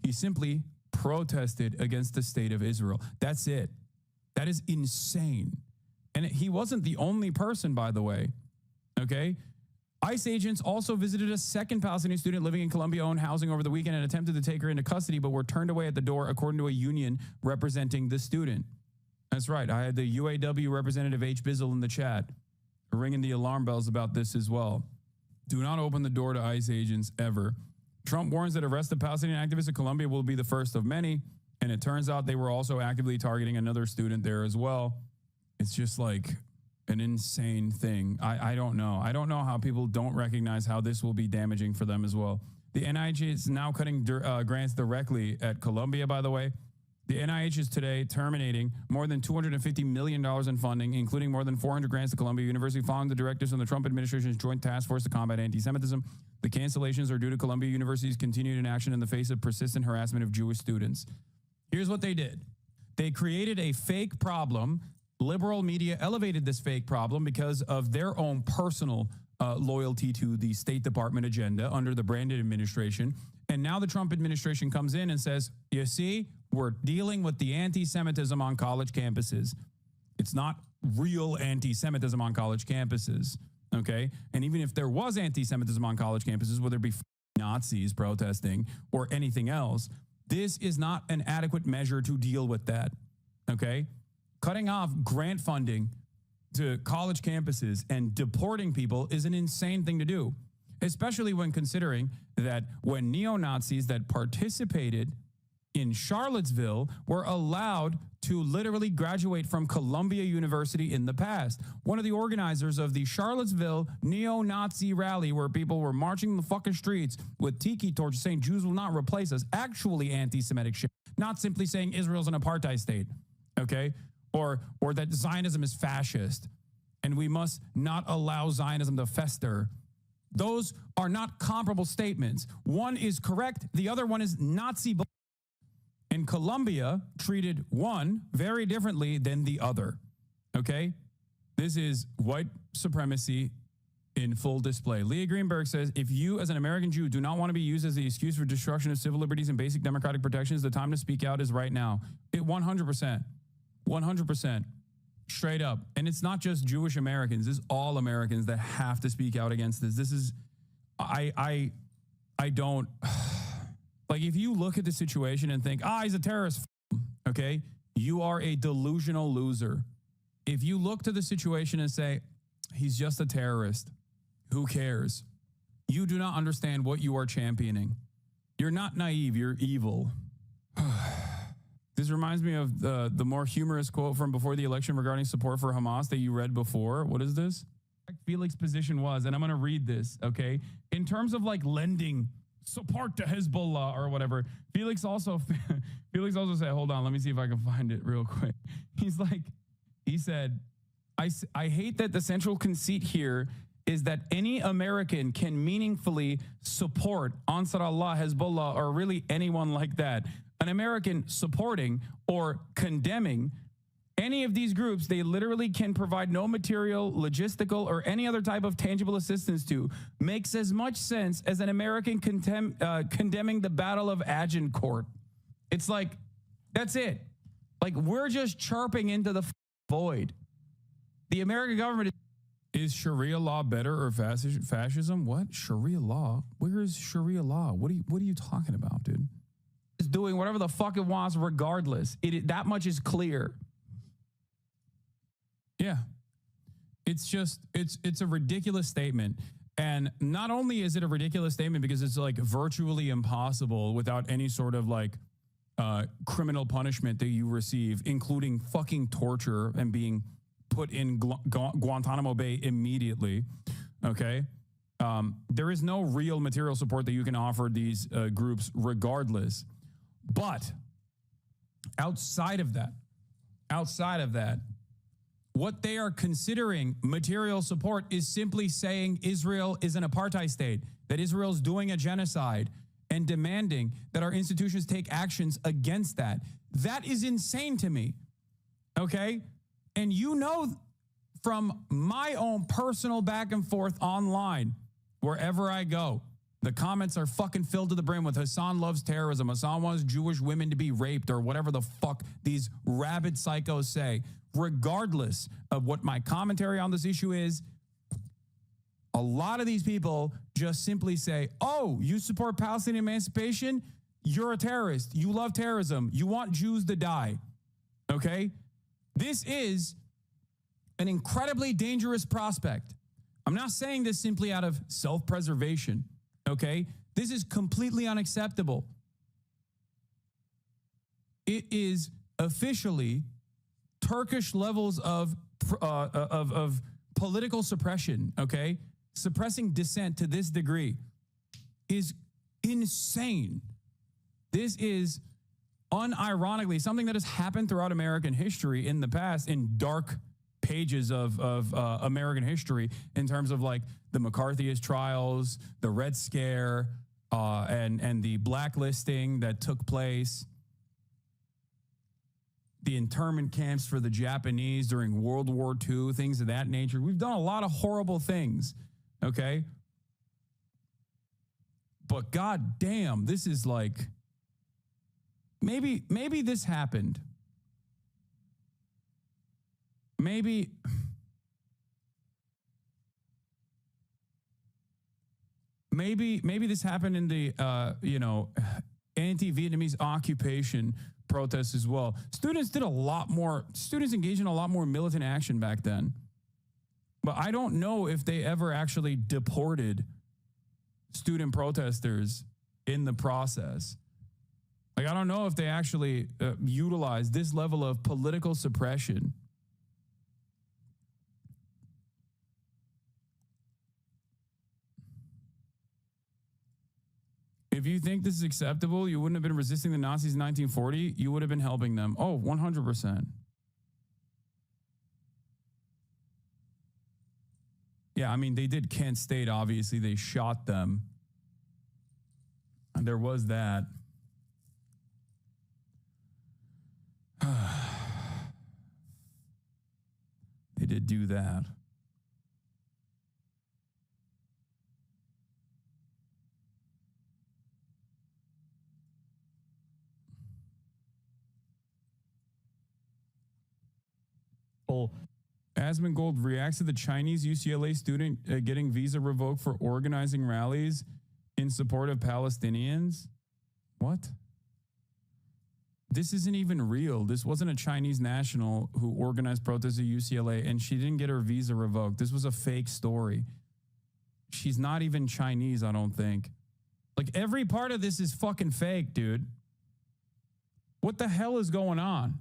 He simply protested against the state of Israel. That's it. That is insane. And he wasn't the only person, by the way. Okay? ICE agents also visited a second Palestinian student living in Columbia-owned housing over the weekend and attempted to take her into custody, but were turned away at the door, according to a union representing the student. That's right. I had the UAW representative H. Bizzle in the chat ringing the alarm bells about this as well. Do not open the door to ICE agents ever. Trump warns that arrested Palestinian activists in Columbia will be the first of many, and it turns out they were also actively targeting another student there as well. It's just like, an insane thing. I don't know. I don't know how people don't recognize how this will be damaging for them as well. The NIH is now cutting grants directly at Columbia, by the way. The NIH is today terminating more than $250 million in funding, including more than 400 grants to Columbia University, following the directives from the Trump administration's Joint Task Force to Combat Anti-Semitism. The cancellations are due to Columbia University's continued inaction in the face of persistent harassment of Jewish students. Here's what they did. They created a fake problem. Liberal media elevated this fake problem because of their own personal loyalty to the State Department agenda under the Brandon administration. And now the Trump administration comes in and says, you see, we're dealing with the anti-Semitism on college campuses. It's not real anti-Semitism on college campuses, okay? And even if there was anti-Semitism on college campuses, whether it be Nazis protesting or anything else, this is not an adequate measure to deal with that, okay? Cutting off grant funding to college campuses and deporting people is an insane thing to do, especially when considering that when neo-Nazis that participated in Charlottesville were allowed to literally graduate from Columbia University in the past. One of the organizers of the Charlottesville neo-Nazi rally, where people were marching in the fucking streets with tiki torches saying Jews will not replace us, actually anti-Semitic shit, not simply saying Israel's an apartheid state, okay? Or that Zionism is fascist and we must not allow Zionism to fester. Those are not comparable statements. One is correct, the other one is Nazi. And Columbia treated one very differently than the other, okay? This is white supremacy in full display. Leah Greenberg says, if you as an American Jew do not want to be used as the excuse for destruction of civil liberties and basic democratic protections, the time to speak out is right now. 100%, straight up. And it's not just Jewish Americans, it's all Americans that have to speak out against this. This is, I don't... Like, if you look at the situation and think, he's a terrorist, okay, you are a delusional loser. If you look to the situation and say, he's just a terrorist, who cares? You do not understand what you are championing. You're not naive, you're evil. This reminds me of the more humorous quote from before the election regarding support for Hamas that you read before. What is this? Felix's position was, and I'm going to read this, okay, in terms of like lending support to Hezbollah or whatever. Felix also said, hold on, let me see if I can find it real quick. He said, I hate that the central conceit here is that any American can meaningfully support Ansar Allah, Hezbollah, or really anyone like that. An American supporting or condemning any of these groups, they literally can provide no material, logistical, or any other type of tangible assistance to, makes as much sense as an American condemning the Battle of Agincourt. It's like, that's it. Like, we're just chirping into the void. The American government is Sharia law better or fascism? What? Sharia law? Where is Sharia law? What are you talking about, dude? It's doing whatever the fuck it wants regardless. That much is clear. Yeah, it's just, it's a ridiculous statement. And not only is it a ridiculous statement because it's like virtually impossible without any sort of like criminal punishment that you receive, including fucking torture and being put in Guantanamo Bay immediately, okay? There is no real material support that you can offer these groups regardless. But outside of that, what they are considering material support is simply saying Israel is an apartheid state, that Israel's doing a genocide, and demanding that our institutions take actions against that. That is insane to me, okay? And you know from my own personal back and forth online, wherever I go, the comments are fucking filled to the brim with Hassan loves terrorism, Hassan wants Jewish women to be raped, or whatever the fuck these rabid psychos say. Regardless of what my commentary on this issue is, a lot of these people just simply say, oh, you support Palestinian emancipation? You're a terrorist. You love terrorism. You want Jews to die. Okay? This is an incredibly dangerous prospect. I'm not saying this simply out of self-preservation. Okay? This is completely unacceptable. It is officially Turkish levels of of political suppression, okay? Suppressing dissent to this degree is insane. This is unironically something that has happened throughout American history in the past, in dark pages of American history, in terms of like the McCarthyist trials, the Red Scare, and the blacklisting that took place, the internment camps for the Japanese during World War II, things of that nature. We've done a lot of horrible things, okay? But god damn, this is like, maybe this happened. Maybe this happened in the anti-Vietnamese occupation protests as well. Students engaged in a lot more militant action back then. But I don't know if they ever actually deported student protesters in the process. Like, I don't know if they actually utilized this level of political suppression. If you think this is acceptable, you wouldn't have been resisting the Nazis in 1940. You would have been helping them. Oh, 100%. Yeah, I mean, they did Kent State, obviously. They shot them. And there was that. They did do that. Asmongold reacts to the Chinese UCLA student getting visa revoked for organizing rallies in support of Palestinians. What? This isn't even real. This wasn't a Chinese national who organized protests at UCLA, and she didn't get her visa revoked. This was a fake story. She's not even Chinese, I don't think. Like, every part of this is fucking fake, dude. What the hell is going on?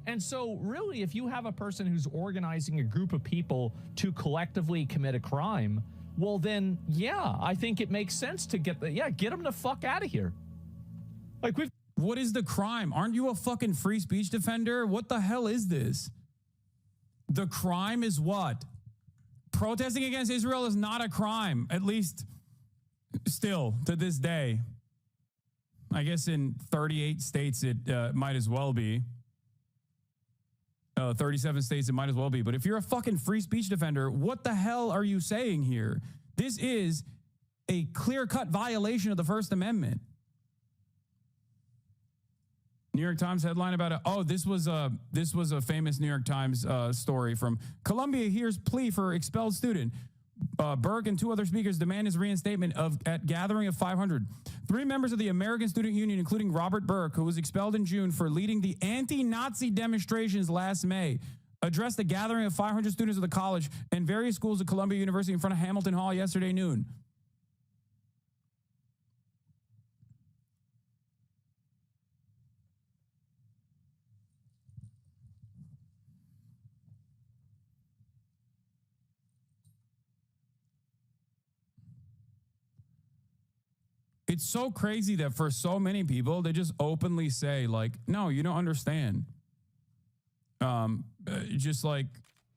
And so really, if you have a person who's organizing a group of people to collectively commit a crime, well then, yeah, I think it makes sense to get them the fuck out of here. Like, what is the crime? Aren't you a fucking free speech defender? What the hell is this? The crime is what? Protesting against Israel is not a crime, at least still to this day. I guess in 38 states it might as well be. 37 states it might as well be. But if you're a fucking free speech defender, what the hell are you saying here? This is a clear-cut violation of the First Amendment. New York Times headline about it. Oh, this was a famous New York Times story from Columbia hears plea for expelled student. Berg and two other speakers demand his reinstatement at gathering of 500. 3 members of the American Student Union, including Robert Burke, who was expelled in June for leading the anti-Nazi demonstrations last May, addressed a gathering of 500 students of the college and various schools at Columbia University in front of Hamilton Hall yesterday noon. It's so crazy that for so many people, they just openly say, like, no, you don't understand. Just like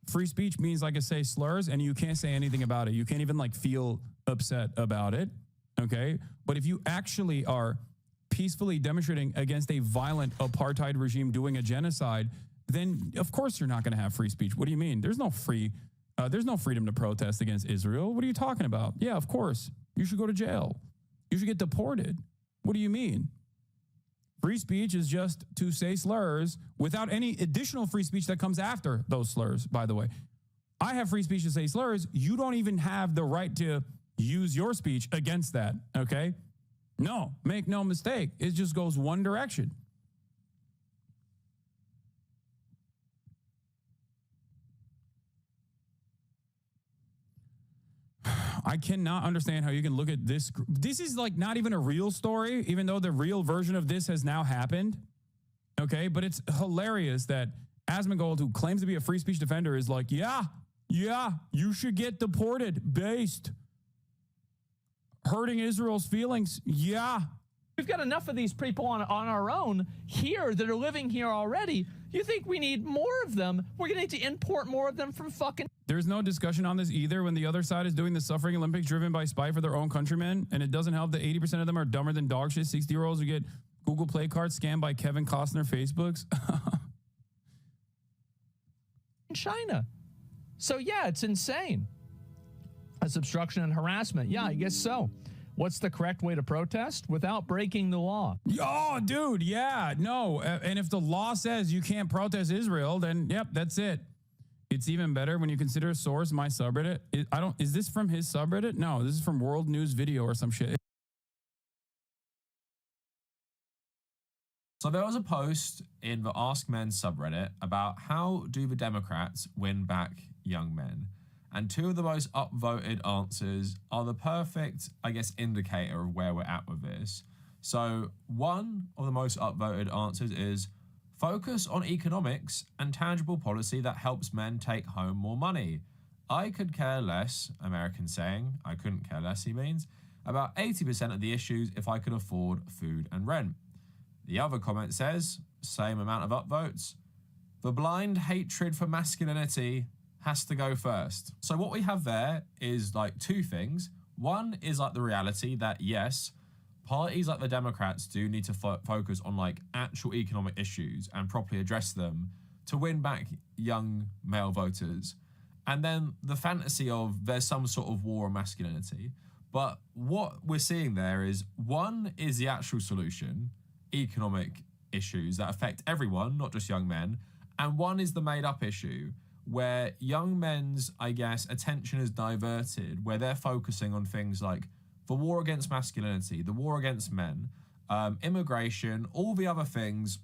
free speech means, like I say, slurs, and you can't say anything about it. You can't even like feel upset about it. Okay. But if you actually are peacefully demonstrating against a violent apartheid regime doing a genocide, then of course you're not going to have free speech. What do you mean? There's no freedom to protest against Israel. What are you talking about? Yeah, of course. You should go to jail. You should get deported. What do you mean? Free speech is just to say slurs without any additional free speech that comes after those slurs, by the way. I have free speech to say slurs. You don't even have the right to use your speech against that, okay? No, make no mistake. It just goes one direction. I cannot understand how you can look at this. This is like not even a real story, even though the real version of this has now happened. Okay, but it's hilarious that Asmongold, who claims to be a free speech defender, is like, yeah, you should get deported based. Hurting Israel's feelings, yeah. We've got enough of these people on our own here that are living here already. You think we need more of them? We're going to need to import more of them from fucking... There's no discussion on this either when the other side is doing the suffering Olympics driven by spite for their own countrymen, and it doesn't help that 80% of them are dumber than dog shit 60-year-olds who get Google Play cards scammed by Kevin Costner Facebooks. in China. So yeah, it's insane. That's obstruction and harassment. Yeah, I guess so. What's the correct way to protest without breaking the law? Oh, dude, yeah, no. And if the law says you can't protest Israel, then yep, that's it. It's even better when you consider a source, my subreddit. Is this from his subreddit? No, this is from World News Video or some shit. So there was a post in the Ask Men subreddit about how do the Democrats win back young men? And two of the most upvoted answers are the perfect, I guess, indicator of where we're at with this. So one of the most upvoted answers is focus on economics and tangible policy that helps men take home more money. I could care less, American saying, I couldn't care less, he means, about 80% of the issues if I could afford food and rent. The other comment says, same amount of upvotes, the blind hatred for masculinity has to go first. So what we have there is like two things. One is like the reality that yes, parties like the Democrats do need to focus on like actual economic issues and properly address them to win back young male voters. And then the fantasy of there's some sort of war on masculinity. But what we're seeing there is one is the actual solution, economic issues that affect everyone, not just young men. And one is the made up issue where young men's, I guess, attention is diverted, where they're focusing on things like the war against masculinity, the war against men, immigration, all the other things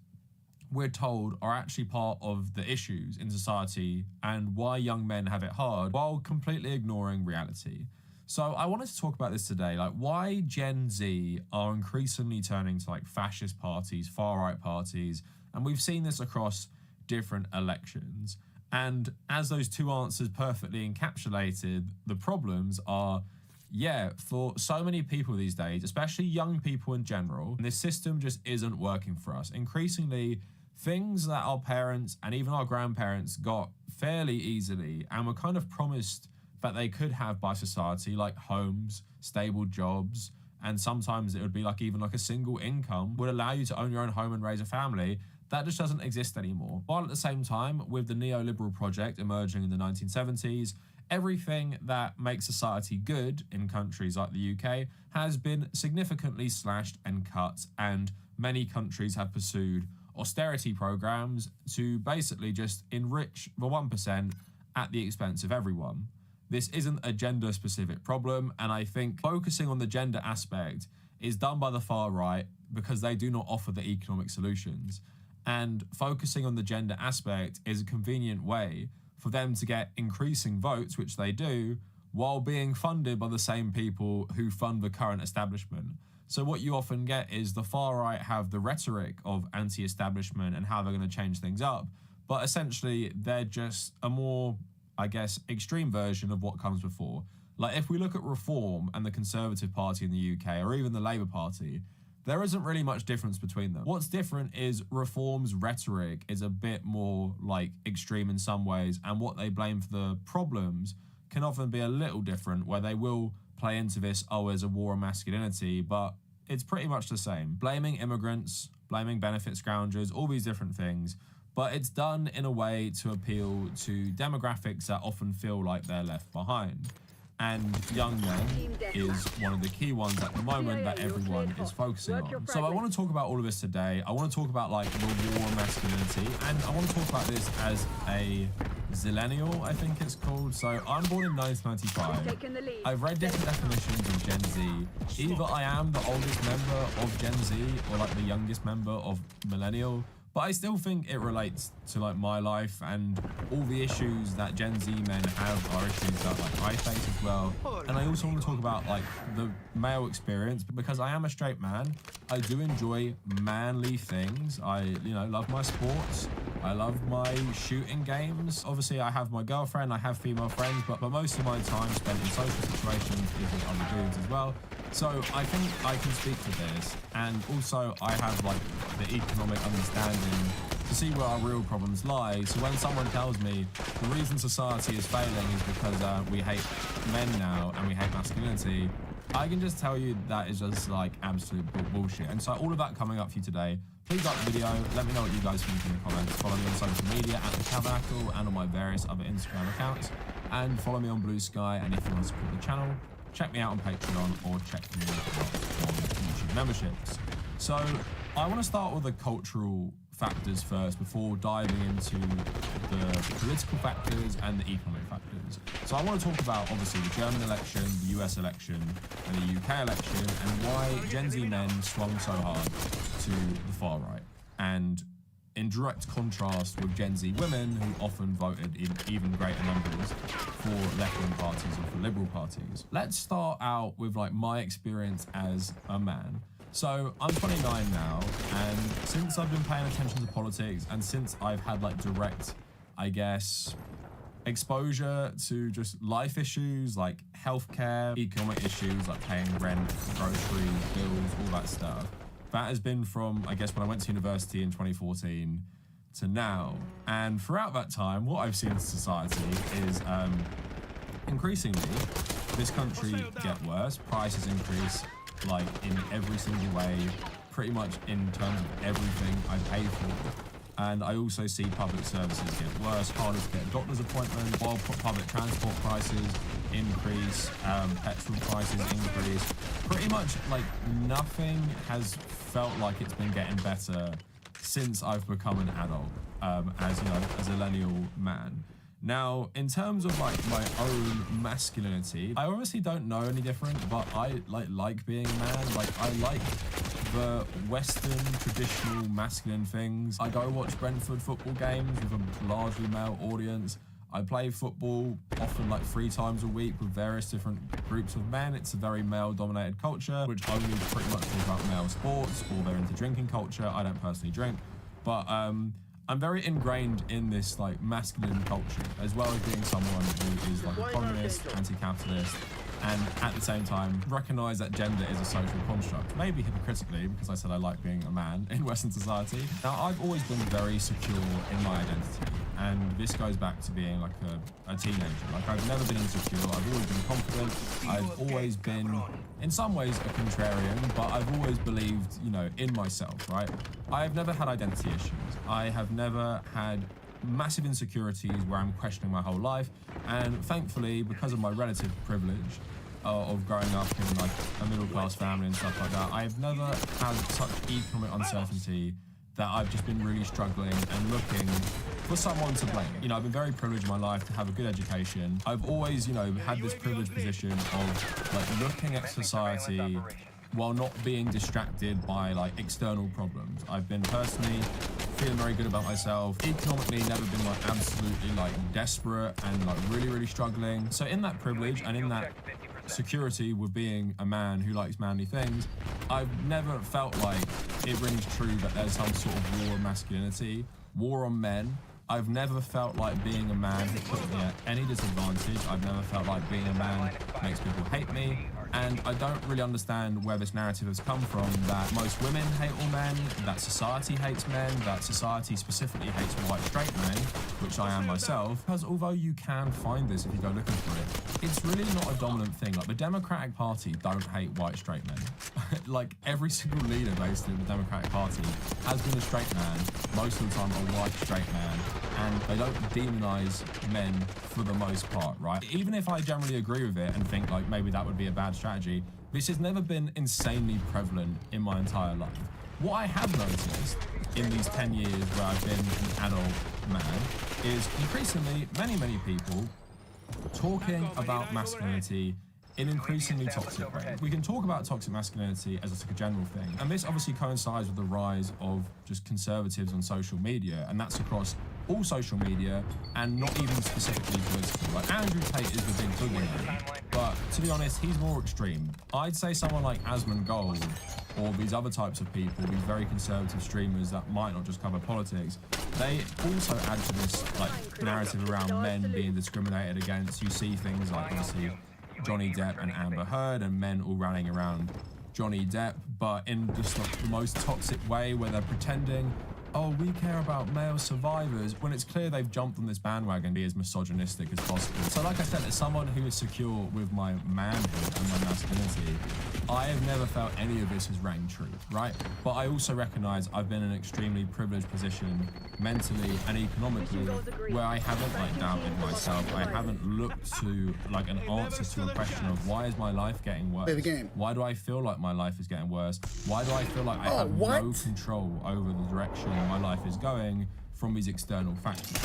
we're told are actually part of the issues in society and why young men have it hard while completely ignoring reality. So I wanted to talk about this today, like why Gen Z are increasingly turning to like fascist parties, far-right parties, and we've seen this across different elections. And as those two answers perfectly encapsulated, the problems are, yeah, for so many people these days, especially young people in general, this system just isn't working for us. Increasingly, things that our parents and even our grandparents got fairly easily and were kind of promised that they could have by society, like homes, stable jobs, and sometimes it would be like even like a single income would allow you to own your own home and raise a family. That just doesn't exist anymore. While at the same time, with the neoliberal project emerging in the 1970s, everything that makes society good in countries like the UK has been significantly slashed and cut, and many countries have pursued austerity programs to basically just enrich the 1% at the expense of everyone. This isn't a gender-specific problem, and I think focusing on the gender aspect is done by the far right because they do not offer the economic solutions. And focusing on the gender aspect is a convenient way for them to get increasing votes, which they do, while being funded by the same people who fund the current establishment. So what you often get is the far right have the rhetoric of anti-establishment and how they're going to change things up, but essentially they're just a more, I guess, extreme version of what comes before. Like if we look at Reform and the Conservative Party in the UK, or even the Labour Party, there isn't really much difference between them. What's different is Reform's rhetoric is a bit more like extreme in some ways, and what they blame for the problems can often be a little different, where they will play into this, oh, there's a war on masculinity, but it's pretty much the same. Blaming immigrants, blaming benefit scroungers, all these different things, but it's done in a way to appeal to demographics that often feel like they're left behind. And young men is one of the key ones at the moment that everyone is focusing on. So I want to talk about all of this today. I want to talk about like the war on masculinity, and I want to talk about this as a zillennial, I think it's called. So I'm born in 1995. I've read different definitions of Gen Z. Either I am the oldest member of Gen Z or like the youngest member of millennial, But I still think it relates to like my life, and all the issues that Gen Z men have are issues that like I face as well. And I also want to talk about like the male experience, because I am a straight man. I do enjoy manly things. I, love my sports. I love my shooting games. Obviously, I have my girlfriend, I have female friends, but most of my time spent in social situations is with other dudes as well. So I think I can speak to this, and also I have like the economic understanding to see where our real problems lie. So when someone tells me the reason society is failing is because we hate men now and we hate masculinity, I can just tell you that is just like absolute bullshit. And so all of that coming up for you today. Please like the video, let me know what you guys think in the comments. Follow me on social media at The Tabernacle and on my various other Instagram accounts. And follow me on BlueSky, and if you want to support the channel, check me out on Patreon or check me out on YouTube memberships. So I want to start with the cultural factors first before diving into the political factors and the economic factors. So I want to talk about obviously the German election, the US election, and the UK election, and why Gen Z men swung so hard to the far right. And in direct contrast with Gen Z women, who often voted in even greater numbers for left-wing parties or for liberal parties. Let's start out with like my experience as a man. So I'm 29 now, and since I've been paying attention to politics, and since I've had like direct, I guess, exposure to just life issues like healthcare, economic issues like paying rent, groceries, bills, all that stuff. That has been from, I guess, when I went to university in 2014 to now. And throughout that time, what I've seen in society is increasingly this country get worse, prices increase like in every single way, pretty much in terms of everything I pay for. And I also see public services get worse, harder to get a doctor's appointment, while public transport prices increase, petrol prices increase. Pretty much like nothing has felt like it's been getting better since I've become an adult, as a millennial man. Now, in terms of like my own masculinity, I obviously don't know any different, but I like being a man. Like I like the Western traditional masculine things. I go watch Brentford football games with a largely male audience. I play football often like 3 times a week with various different groups of men. It's a very male-dominated culture, which only pretty much talk about male sports, or they're into drinking culture. I don't personally drink, but I'm very ingrained in this like masculine culture, as well as being someone who is like a communist, anti-capitalist, and at the same time recognize that gender is a social construct. Maybe hypocritically, because I said I like being a man in Western society. Now, I've always been very secure in my identity, and this goes back to being like a teenager. Like I've never been insecure, I've always been confident, I've always been, in some ways, a contrarian, but I've always believed, in myself, right? I've never had identity issues. I have never had massive insecurities where I'm questioning my whole life, and thankfully, because of my relative privilege of growing up in like a middle-class family and stuff like that, I've never had such economic uncertainty that I've just been really struggling and looking for someone to blame. I've been very privileged in my life to have a good education. I've always, had this privileged position of like looking at society while not being distracted by like external problems. I've been personally feeling very good about myself. Economically, never been like absolutely like desperate and like really struggling. So in that privilege and in that security with being a man who likes manly things, I've never felt like it rings true that there's some sort of war on masculinity, war on men. I've never felt like being a man has put me at any disadvantage. I've never felt like being a man makes people hate me. And I don't really understand where this narrative has come from, that most women hate all men, that society hates men, that society specifically hates white straight men, which I am myself. Because although you can find this if you go looking for it, it's really not a dominant thing. Like the Democratic Party don't hate white straight men. Like every single leader based in the Democratic Party has been a straight man, most of the time a white straight man, and they don't demonize men for the most part, right? Even if I generally agree with it and think like maybe that would be a bad strategy, this has never been insanely prevalent in my entire life. What I have noticed in these 10 years where I've been an adult man is increasingly many people talking about masculinity in increasingly toxic ways. We can talk about toxic masculinity as a general thing, and this obviously coincides with the rise of just conservatives on social media, and that's across all social media and not even specifically political. Like Andrew Tate is the big boogeyman, but to be honest, he's more extreme. I'd say someone like Asmongold or these other types of people, these very conservative streamers that might not just cover politics, they also add to this like narrative around men being discriminated against. You see things like obviously Johnny Depp and Amber Heard and men all rallying around Johnny Depp, but in just like the most toxic way where they're pretending, oh, we care about male survivors, when it's clear they've jumped on this bandwagon to be as misogynistic as possible. So like I said, as someone who is secure with my manhood and my masculinity, I have never felt any of this as rang true, right? But I also recognize I've been in an extremely privileged position mentally and economically where I haven't like doubted myself. I haven't looked to like an answer to a question of why is my life getting worse? Why do I feel like my life is getting worse? Why do I feel like I have no control over the direction my life is going from these external factors?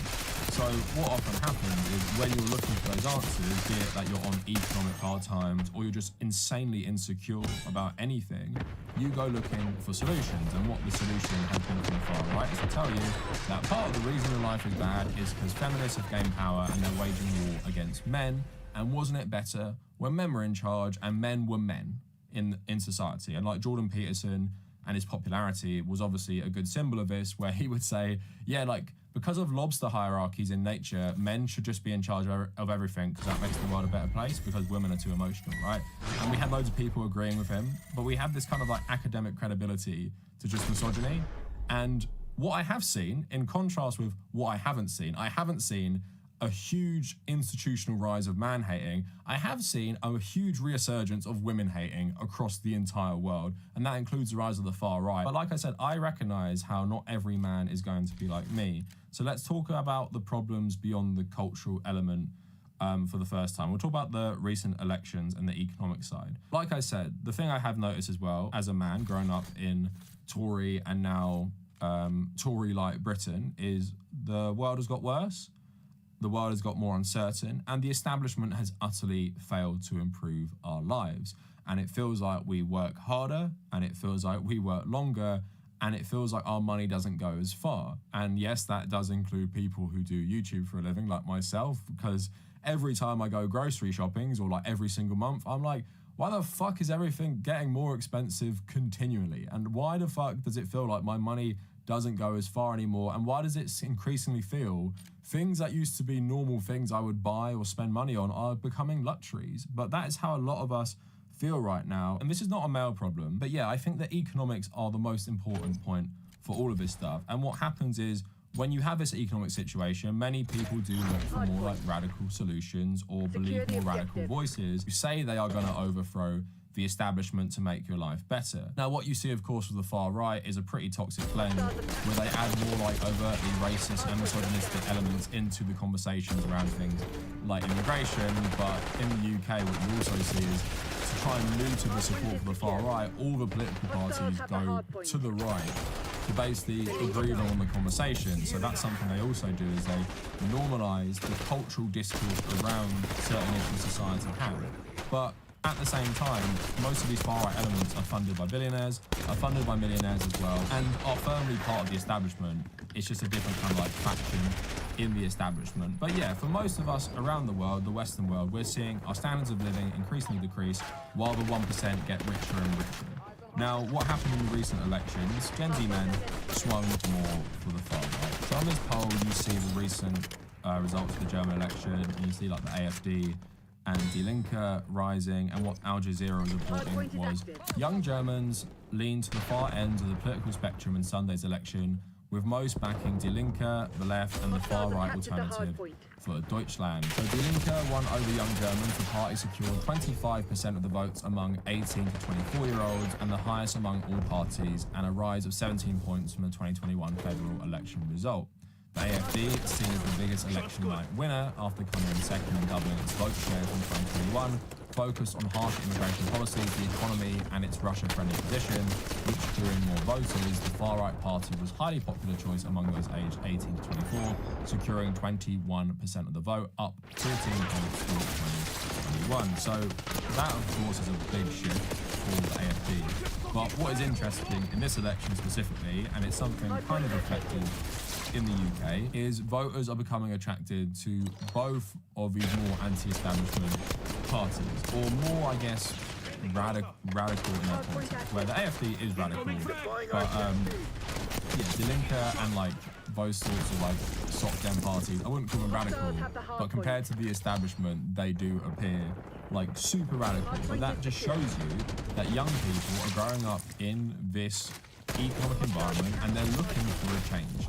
So what often happens is when you're looking for those answers, be it that you're on economic hard times or you're just insanely insecure about anything, you go looking for solutions. And what the solution has been from the far right is to tell you that part of the reason your life is bad is because feminists have gained power and they're waging war against men. And wasn't it better when men were in charge and men were men in society? And like Jordan Peterson and his popularity was obviously a good symbol of this, where he would say, yeah, like, because of lobster hierarchies in nature, men should just be in charge of everything because that makes the world a better place because women are too emotional, right? And we had loads of people agreeing with him, but we have this kind of like academic credibility to just misogyny. And what I have seen, in contrast with what I haven't seen a huge institutional rise of man-hating. I have seen a huge resurgence of women-hating across the entire world, and that includes the rise of the far right. But like I said, I recognize how not every man is going to be like me. So let's talk about the problems beyond the cultural element for the first time. We'll talk about the recent elections and the economic side. Like I said, the thing I have noticed as well, as a man growing up in Tory and now Tory-like Britain, is the world has got worse. The world has got more uncertain, and the establishment has utterly failed to improve our lives. And it feels like we work harder, and it feels like we work longer, and it feels like our money doesn't go as far. And yes, that does include people who do YouTube for a living, like myself, because every time I go grocery shopping, or like every single month, I'm like, why the fuck is everything getting more expensive continually? And why the fuck does it feel like my money doesn't go as far anymore? And why does it increasingly feel things that used to be normal things I would buy or spend money on are becoming luxuries? But that is how a lot of us feel right now. And this is not a male problem, but yeah, I think that economics are the most important point for all of this stuff. And what happens is when you have this economic situation, many people do look for more like radical solutions or believe more radical voices who say they are going to overthrow the establishment to make your life better. Now, what you see, of course, with the far right is a pretty toxic blend where they add more like overtly racist and misogynistic elements into the conversations around things like immigration. But in the UK, what you also see is to try and neuter the support for the far right, all the political parties go to the right to basically agree on the conversation. So that's something they also do, is they normalise the cultural discourse around certain issues society have. But at the same time, most of these far-right elements are funded by billionaires, are funded by millionaires as well, and are firmly part of the establishment. It's just a different kind of like faction in the establishment. But yeah, for most of us around the world, the Western world, we're seeing our standards of living increasingly decrease while the 1% get richer and richer. Now, what happened in the recent elections, Gen Z men swung more for the far right. So on this poll, you see the recent results of the German election, and you see like the AfD and Die Linke rising, and what Al Jazeera was reporting was young Germans lean to the far end of the political spectrum in Sunday's election, with most backing Die Linke, the left, and the far-right alternative for Deutschland. So Die Linke won over Young Germans. The party secured 25% of the votes among 18 to 24-year-olds, and the highest among all parties, and a rise of 17 points from the 2021 federal election result. The AfD, seen as the biggest election night winner after coming in second and doubling its vote share from 2021, focused on harsh immigration policies, the economy, and its Russia-friendly position, which drew in more voters. The far-right party was a highly popular choice among those aged 18 to 24, securing 21% of the vote, up 14 points from 2021. 2021. So that, of course, is a big shift for the AFD. But what is interesting in this election specifically, and it's something kind of reflected in the UK, is voters are becoming attracted to both of these more anti-establishment parties, or more, I guess, radical in their politics, where the AFD is radical, but De Linke and like those sorts of like soft dem parties, I wouldn't call them radical, but compared to the establishment, they do appear like super radical. But that just shows you that young people are growing up in this economic environment and they're looking for a change,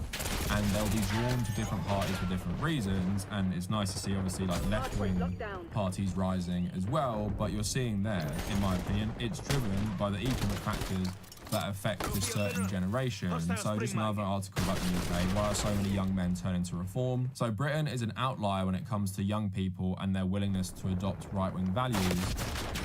and they'll be drawn to different parties for different reasons. And it's nice to see obviously like left-wing parties rising as well, but you're seeing there, in my opinion, it's driven by the economic factors that affect this certain generation. So just another article about the UK, why are so many young men turning to reform? So Britain is an outlier when it comes to young people and their willingness to adopt right-wing values.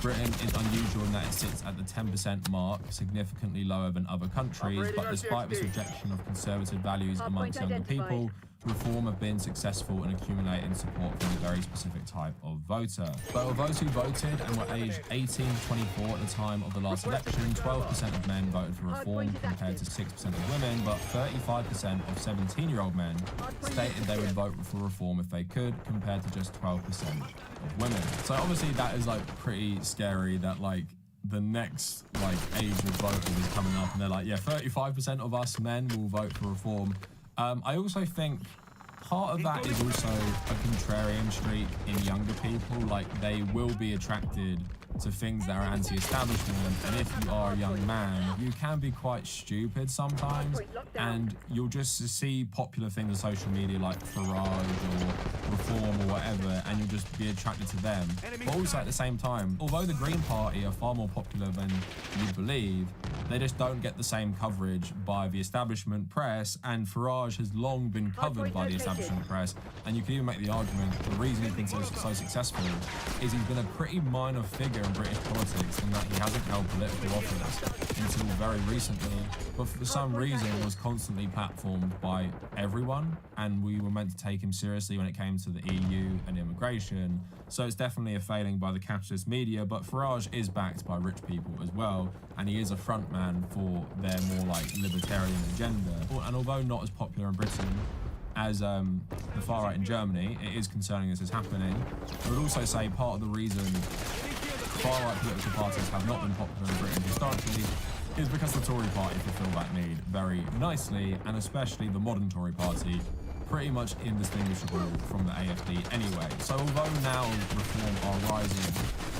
Britain is unusual in that it sits at the 10% mark, significantly lower than other countries, but despite this rejection of conservative values amongst younger people, reform have been successful in accumulating support from a very specific type of voter. But of those who voted and were aged 18 to 24 at the time of the last election, 12% of men voted for reform compared to 6% of women, but 35% of 17-year-old men stated they would vote for reform if they could, compared to just 12% of women. So obviously that is like pretty scary that like the next like age of voters is coming up and they're like, yeah, 35% of us men will vote for reform. I also think part of that is also a contrarian streak in younger people. Like, they will be attracted to things that are anti-establishment, and if you are a young man, you can be quite stupid sometimes, and you'll just see popular things on social media like Farage or Reform or whatever, and you'll just be attracted to them. But also at the same time, although the Green Party are far more popular than you believe, they just don't get the same coverage by the establishment press, and Farage has long been covered by the establishment press, and you can even make the argument the reason he's been so successful is he's been a pretty minor figure in British politics in that he hasn't held political office until very recently, but for some reason was constantly platformed by everyone, and we were meant to take him seriously when it came to the EU and immigration. So it's definitely a failing by the capitalist media, but Farage is backed by rich people as well, and he is a frontman for their more like libertarian agenda. And although not as popular in Britain as the far right in Germany, it is concerning this is happening. I would also say part of the reason far-right political parties have not been popular in Britain historically is because the Tory party fulfill that need very nicely, and especially the modern Tory party, pretty much indistinguishable from the AFD anyway. So although now Reform are rising,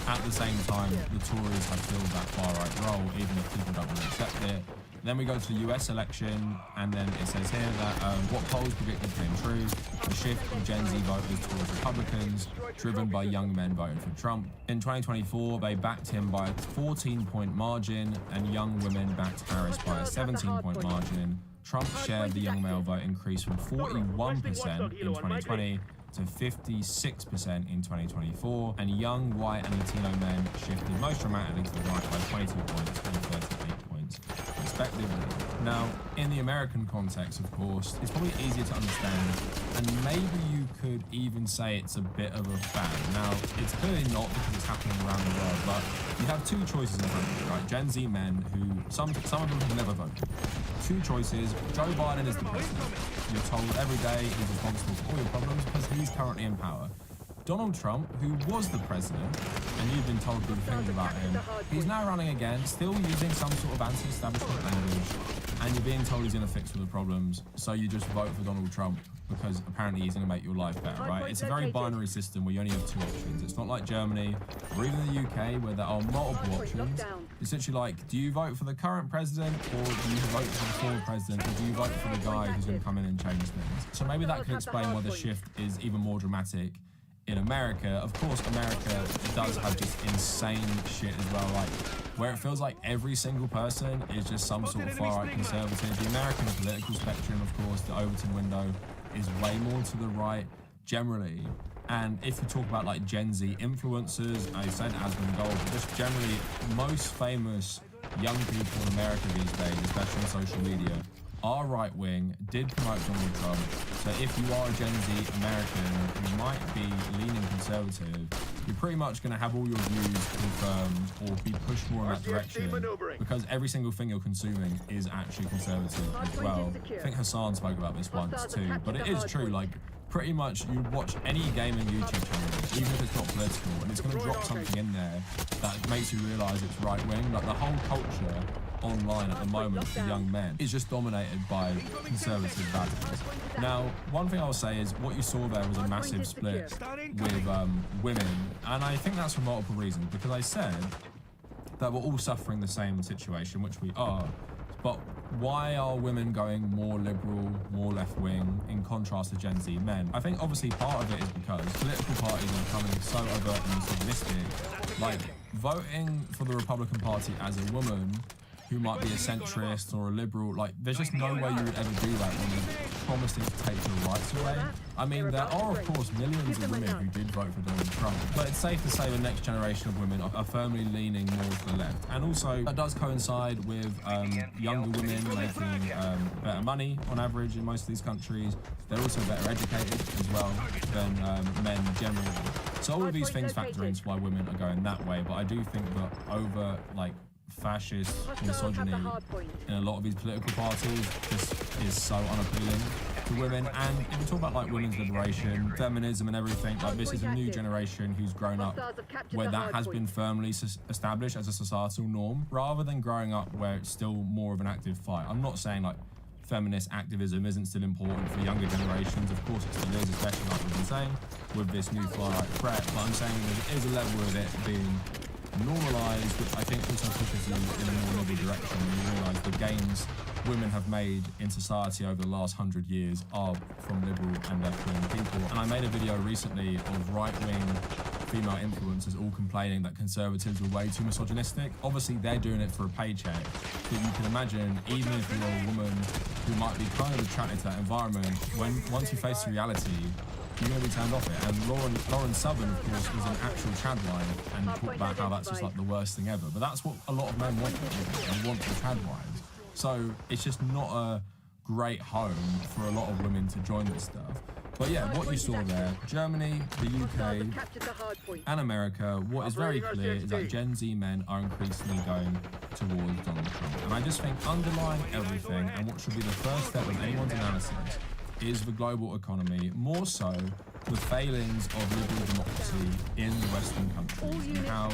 at the same time the Tories have filled that far-right role, even if people don't really accept it. Then we go to the US election, and then it says here that what polls predicted came true. The shift of Gen Z voters towards Republicans, driven by young men voting for Trump. In 2024, they backed him by a 14-point margin, and young women backed Harris by a 17-point margin. Trump's share of the young male vote increased from 41% in 2020 to 56% in 2024, and young white and Latino men shifted most dramatically to the right by 22 points and 38 points respectively. Now, in the American context, of course, it's probably easier to understand, and maybe you could even say it's a bit of a fad. Now, it's clearly not because it's happening around the world, but you have two choices in front of you, right? Gen Z men who, some of them have never voted. Two choices. Joe Biden is the president. You're told every day he's responsible for all your problems because he's currently in power. Donald Trump, who was the president, and you've been told good things about him, he's now running again, still using some sort of anti-establishment language, and you're being told he's going to fix all the problems, so you just vote for Donald Trump because apparently he's going to make your life better, right? It's a very binary system where you only have two options. It's not like Germany or even the UK where there are multiple options. It's literally like, do you vote for the current president, or do you vote for the former president, or do you vote for the guy who's going to come in and change things? So maybe that can explain why the shift is even more dramatic in America. Of course, America does have just insane shit as well, like where it feels like every single person is just some sort of far-right conservative. The American political spectrum, of course, the Overton window is way more to the right generally. And if you talk about like Gen Z influencers, I said Asmongold, but just generally most famous young people in America these days, especially on social media, are right-wing, did promote Donald Trump. So if you are a Gen Z American who might be leaning conservative, you're pretty much going to have all your views confirmed or be pushed more in that direction because every single thing you're consuming is actually conservative as well. I think Hassan spoke about this once too, but it is true. Like, pretty much you watch any gaming YouTube channel, even if it's not political, and it's going to drop something in there that makes you realise it's right-wing. Like, the whole culture online at the moment for young men is just dominated by conservative values. Now, one thing I'll say is what you saw there was a massive split with women, and I think that's for multiple reasons, because I said that we're all suffering the same situation, which we are, but why are women going more liberal, more left-wing, in contrast to Gen Z men? I think obviously part of it is because political parties are becoming so overt and misogynistic. Like, voting for the Republican Party as a woman who might be a centrist or a liberal, like, there's just no way you would ever do that when you're promising to take your rights away. I mean, there are, of course, millions of women who did vote for Donald Trump, but it's safe to say the next generation of women are firmly leaning more to the left. And also, that does coincide with younger women making better money on average in most of these countries. They're also better educated as well than men generally. So all of these things factor into why women are going that way, but I do think that over, like, fascist misogyny in a lot of these political parties just is so unappealing to women. And if you talk about like women's liberation, feminism and everything, like, this is a new generation who's grown up where that has been firmly established as a societal norm, rather than growing up where it's still more of an active fight. I'm not saying like feminist activism isn't still important for younger generations. Of course it still is, especially like we've been saying with this new far-right threat, but I'm saying there is a level of it being normalised, which I think also pushes you in a more liberal direction. You realise the gains women have made in society over the last 100 years are from liberal and left-wing people. And I made a video recently of right-wing female influencers all complaining that conservatives were way too misogynistic. Obviously, they're doing it for a paycheck, but you can imagine, even if you're a woman who might be kind of attracted to that environment, once you face the reality, you're going to be turned off it. And Lauren Southern, of course, was an actual trad wife and talked about how that's just like the worst thing ever. But that's what a lot of men want, and want the trad wives. So it's just not a great home for a lot of women to join this stuff. But yeah, what you saw there, Germany, the UK, and America, what is very clear is that Gen Z men are increasingly going towards Donald Trump. And I just think underlying everything, and what should be the first step of anyone's analysis, is the global economy, more so the failings of liberal democracy in the Western countries, and how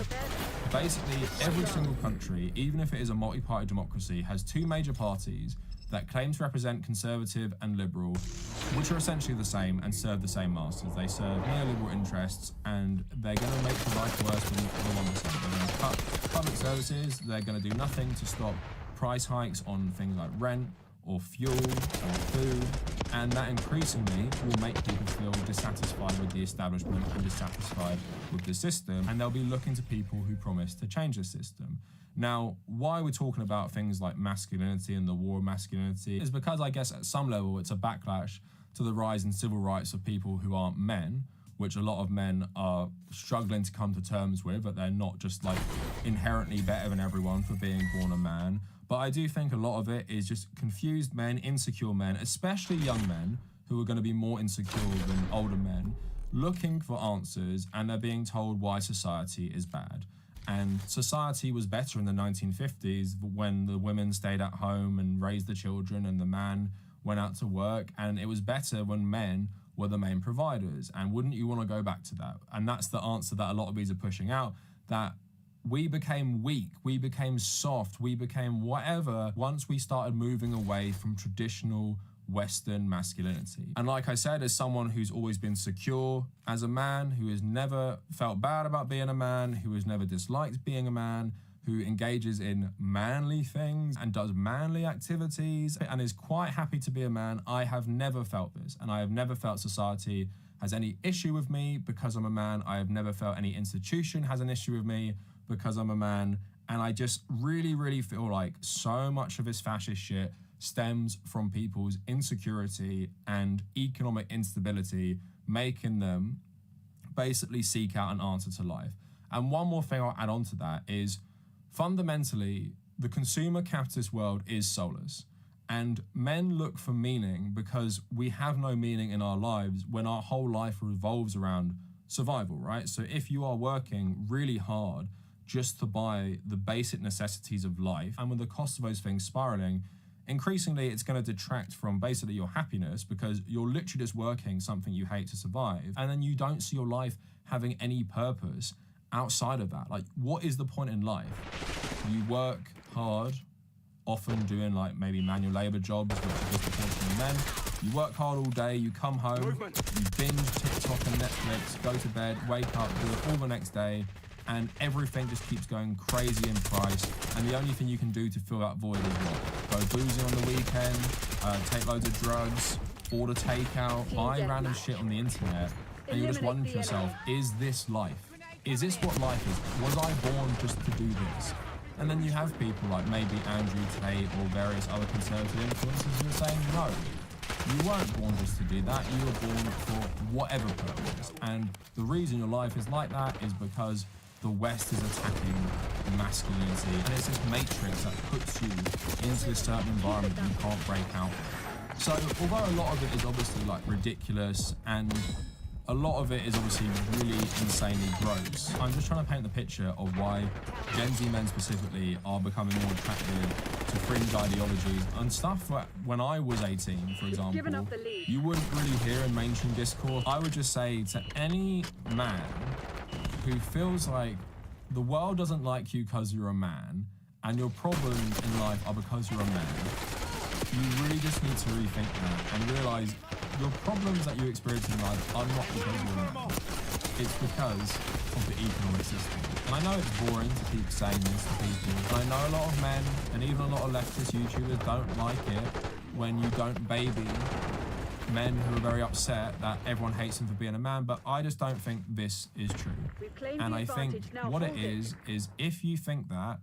basically every single country, even if it is a multi-party democracy, has two major parties that claim to represent conservative and liberal, which are essentially the same and serve the same masters. They serve neoliberal interests, and they're going to make the life worse for the 1%. They're going to cut public services, they're going to do nothing to stop price hikes on things like rent, or fuel, or food, and that increasingly will make people feel dissatisfied with the establishment and dissatisfied with the system, and they'll be looking to people who promise to change the system. Now, why we're talking about things like masculinity and the war of masculinity is because I guess at some level it's a backlash to the rise in civil rights of people who aren't men, which a lot of men are struggling to come to terms with, that they're not just like inherently better than everyone for being born a man. But I do think a lot of it is just confused men, insecure men, especially young men who are going to be more insecure than older men, looking for answers, and they're being told why society is bad. And society was better in the 1950s when the women stayed at home and raised the children and the man went out to work, and it was better when men were the main providers. And wouldn't you want to go back to that? And that's the answer that a lot of these are pushing out, that we became weak, we became soft, we became whatever once we started moving away from traditional Western masculinity. And like I said, as someone who's always been secure as a man, who has never felt bad about being a man, who has never disliked being a man, who engages in manly things and does manly activities and is quite happy to be a man, I have never felt this, and I have never felt society has any issue with me because I'm a man. I have never felt any institution has an issue with me because I'm a man. And I just really, really feel like so much of this fascist shit stems from people's insecurity and economic instability, making them basically seek out an answer to life. And one more thing I'll add on to that is, fundamentally, the consumer capitalist world is soulless. And men look for meaning because we have no meaning in our lives when our whole life revolves around survival, right? So if you are working really hard just to buy the basic necessities of life, and with the cost of those things spiraling, increasingly it's going to detract from basically your happiness, because you're literally just working something you hate to survive, and then you don't see your life having any purpose outside of that. Like, what is the point in life? You work hard, often doing like maybe manual labor jobs, which are disproportionately men. You work hard all day, you come home, you binge TikTok and Netflix, go to bed, wake up, do it all the next day, and everything just keeps going crazy in price, and the only thing you can do to fill that void is what? Go boozing on the weekend, take loads of drugs, order takeout, buy random shit on the internet, and you're just wondering to yourself, is this life? Is this what life is? Was I born just to do this? And then you have people like maybe Andrew Tate or various other conservative influencers who are saying, no, you weren't born just to do that, you were born for whatever purpose. And the reason your life is like that is because the West is attacking masculinity, and it's this matrix that puts you into a certain environment that you can't break out of. So although a lot of it is obviously like ridiculous, and a lot of it is obviously really insanely gross, I'm just trying to paint the picture of why Gen Z men specifically are becoming more attracted to fringe ideologies and stuff that when I was 18, for example, you wouldn't really hear in mainstream discourse. I would just say to any man who feels like the world doesn't like you because you're a man, and your problems in life are because you're a man, you really just need to rethink that and realize your problems that you experience in life are not because you're a man. It's because of the economic system. And I know it's boring to keep saying this to people, and I know a lot of men and even a lot of leftist YouTubers don't like it when you don't baby men who are very upset that everyone hates them for being a man, but I just don't think this is true. And I think what it is if you think that,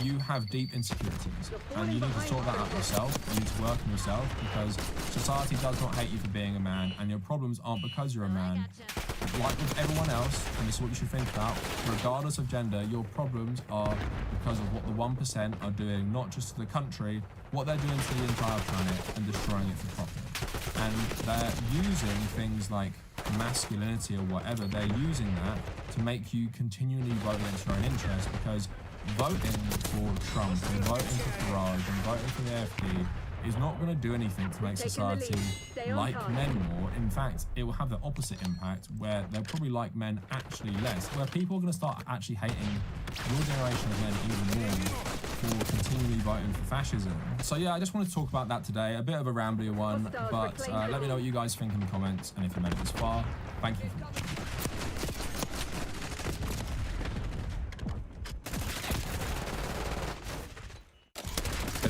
you have deep insecurities, and you need to sort that out yourself. You need to work on yourself, because society does not hate you for being a man, and your problems aren't because you're a man. Like with everyone else, and this is what you should think about, regardless of gender, your problems are because of what the 1% are doing, not just to the country, what they're doing to the entire planet and destroying it for profit. And they're using things like masculinity or whatever, they're using that to make you continually vote against your own interests, because voting for Trump and voting for Farage and voting for the AFD is not going to do anything to make society like men more. In fact, it will have the opposite impact, where they'll probably like men actually less, where people are going to start actually hating your generation of men even more for continually voting for fascism. So yeah, I just wanted to talk about that today. A bit of a rambly one, but let me know what you guys think in the comments, and if you made it this far, thank you for watching.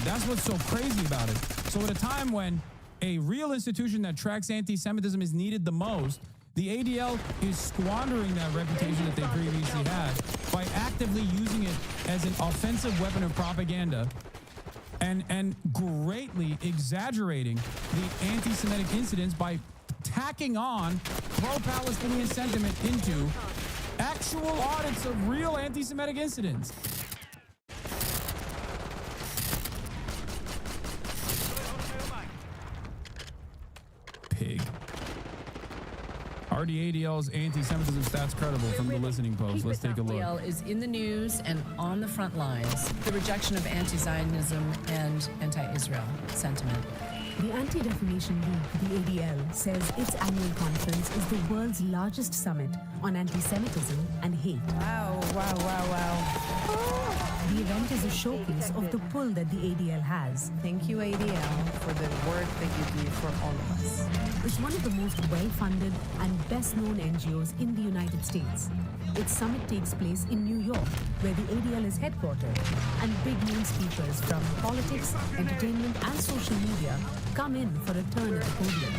That's what's so crazy about it. So at a time when a real institution that tracks anti-Semitism is needed the most, the ADL is squandering that reputation that they previously had by actively using it as an offensive weapon of propaganda and greatly exaggerating the anti-Semitic incidents by tacking on pro-Palestinian sentiment into actual audits of real anti-Semitic incidents. Pig. Are the ADL's anti-Semitism stats credible from the listening post? Let's take a look. ADL is in the news and on the front lines. The rejection of anti-Zionism and anti-Israel sentiment. The Anti-Defamation League, the ADL, says its annual conference is the world's largest summit on anti-Semitism and hate. Wow, wow, wow, wow. The event is a showcase of the pull that the ADL has. Thank you, ADL, for the work that you do for all of us. It's one of the most well-funded and best-known NGOs in the United States. Its summit takes place in New York, where the ADL is headquartered, and big-name speakers from politics, entertainment, and social media come in for a turn at the podium.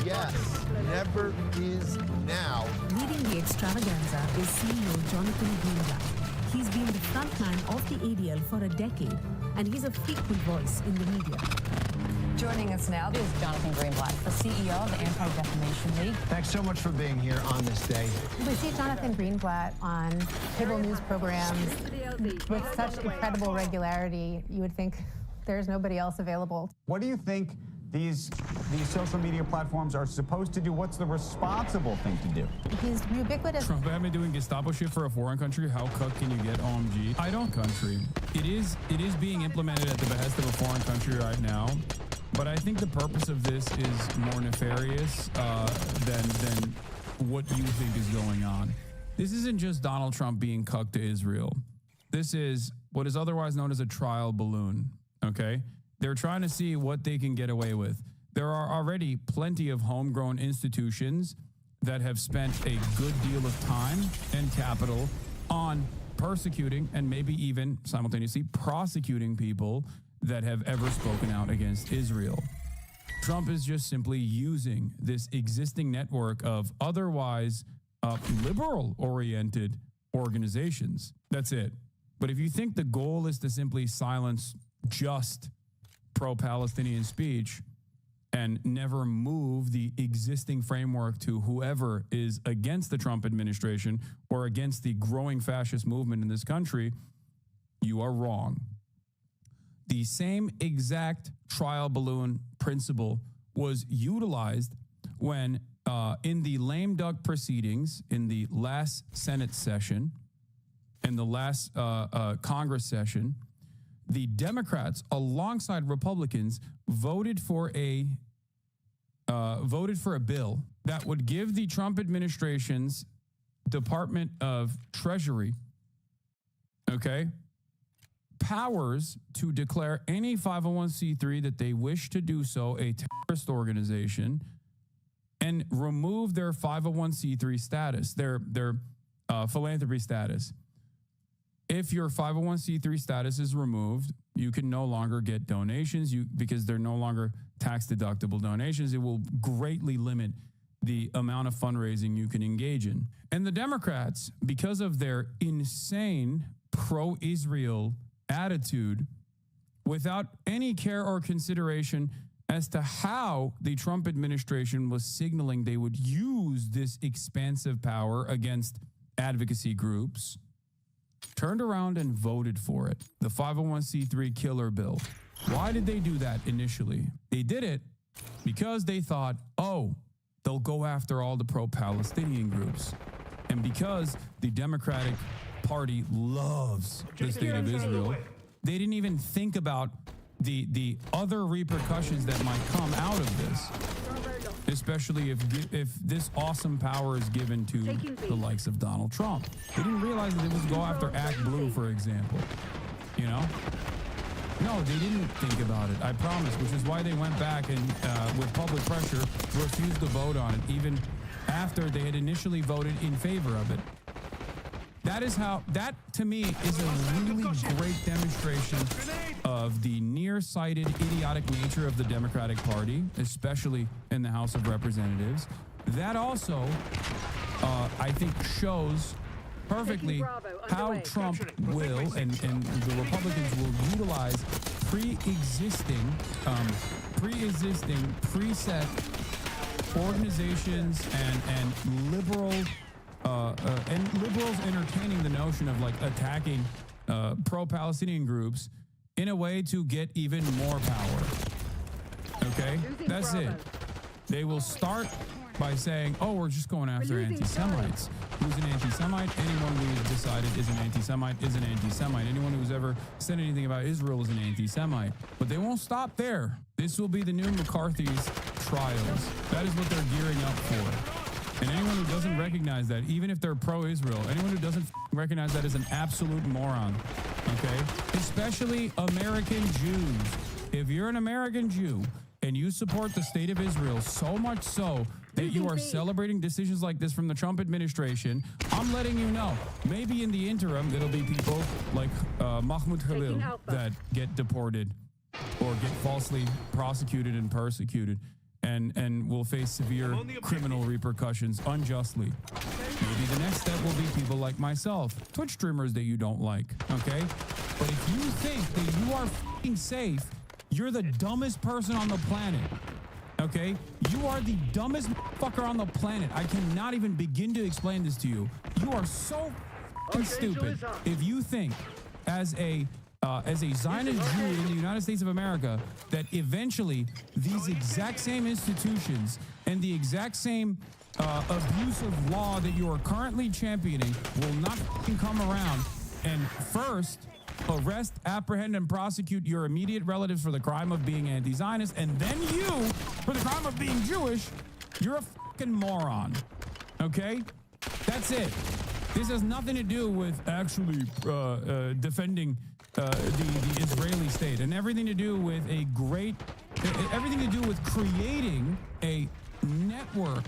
Yes, never is now. Leading the extravaganza is CEO Jonathan Greenblatt. He's been the frontman of the ADL for a decade, and he's a frequent voice in the media. Joining us now is Jonathan Greenblatt, the CEO of the Anti-Defamation League. Thanks so much for being here on this day. We see Jonathan Greenblatt on cable news programs with such incredible regularity, you would think there's nobody else available. What do you think these social media platforms are supposed to do what's the responsible thing to do. He's ubiquitous. Trump had been doing Gestapo shit for a foreign country. How cuck can you get, OMG? I don't country. It is being implemented at the behest of a foreign country right now. But I think the purpose of this is more nefarious than what you think is going on. This isn't just Donald Trump being cucked to Israel. This is what is otherwise known as a trial balloon, okay? They're trying to see what they can get away with. There are already plenty of homegrown institutions that have spent a good deal of time and capital on persecuting and maybe even simultaneously prosecuting people that have ever spoken out against Israel. Trump is just simply using this existing network of otherwise liberal-oriented organizations. That's it. But if you think the goal is to simply silence just pro-Palestinian speech and never move the existing framework to whoever is against the Trump administration or against the growing fascist movement in this country, you are wrong. The same exact trial balloon principle was utilized when in the lame duck proceedings in the last Senate session, in the last Congress session, the Democrats, alongside Republicans, voted for a bill that would give the Trump administration's Department of Treasury, powers to declare any 501c3 that they wish to do so a terrorist organization and remove their 501c3 status, their philanthropy status. If your 501c3 status is removed, you can no longer get donations because they're no longer tax-deductible donations. It will greatly limit the amount of fundraising you can engage in. And the Democrats, because of their insane pro-Israel attitude, without any care or consideration as to how the Trump administration was signaling they would use this expansive power against advocacy groups, turned around and voted for it, the 501c3 killer bill. Why did they do that initially? They did it because they thought, oh, they'll go after all the pro-Palestinian groups. And because the Democratic Party loves the state of Israel, they didn't even think about the other repercussions that might come out of this, especially if this awesome power is given to the likes of Donald Trump. They didn't realize that it was go after Act Blue, for example. You know? No, they didn't think about it, I promise, which is why they went back and, with public pressure, refused to vote on it, even after they had initially voted in favor of it. That to me is a really great demonstration of the nearsighted, idiotic nature of the Democratic Party, especially in the House of Representatives. That also, I think, shows perfectly how Trump will and the Republicans will utilize pre-existing, preset organizations and liberals entertaining the notion of like attacking pro-Palestinian groups in a way to get even more power. Okay? That's it. They will start by saying, oh, we're just going after anti-Semites. Who's an anti-Semite? Anyone we've decided is an anti-Semite is an anti-Semite. Anyone who's ever said anything about Israel is an anti-Semite. But they won't stop there. This will be the new McCarthy's trials. That is what they're gearing up for. And anyone who doesn't recognize that, even if they're pro-Israel, anyone who doesn't recognize that is an absolute moron, okay? Especially American Jews. If you're an American Jew and you support the state of Israel so much so that you are celebrating decisions like this from the Trump administration, I'm letting you know, maybe in the interim, it'll be people like Mahmoud Khalil that get deported or get falsely prosecuted and persecuted and will face severe criminal repercussions unjustly. Maybe the next step will be people like myself, Twitch streamers that you don't like, okay? But if you think that you are f***ing safe, you're the dumbest person on the planet, okay? You are the dumbest fucker on the planet. I cannot even begin to explain this to you. You are so f***ing stupid if you think as a as a Zionist Jew in the United States of America, that eventually these exact same institutions and the exact same abuse of law that you are currently championing will not come around and first arrest, apprehend, and prosecute your immediate relatives for the crime of being anti-Zionist, and then you for the crime of being Jewish, you're a fucking moron. Okay? That's it. This has nothing to do with actually defending the Israeli state, and everything to do with everything to do with creating a network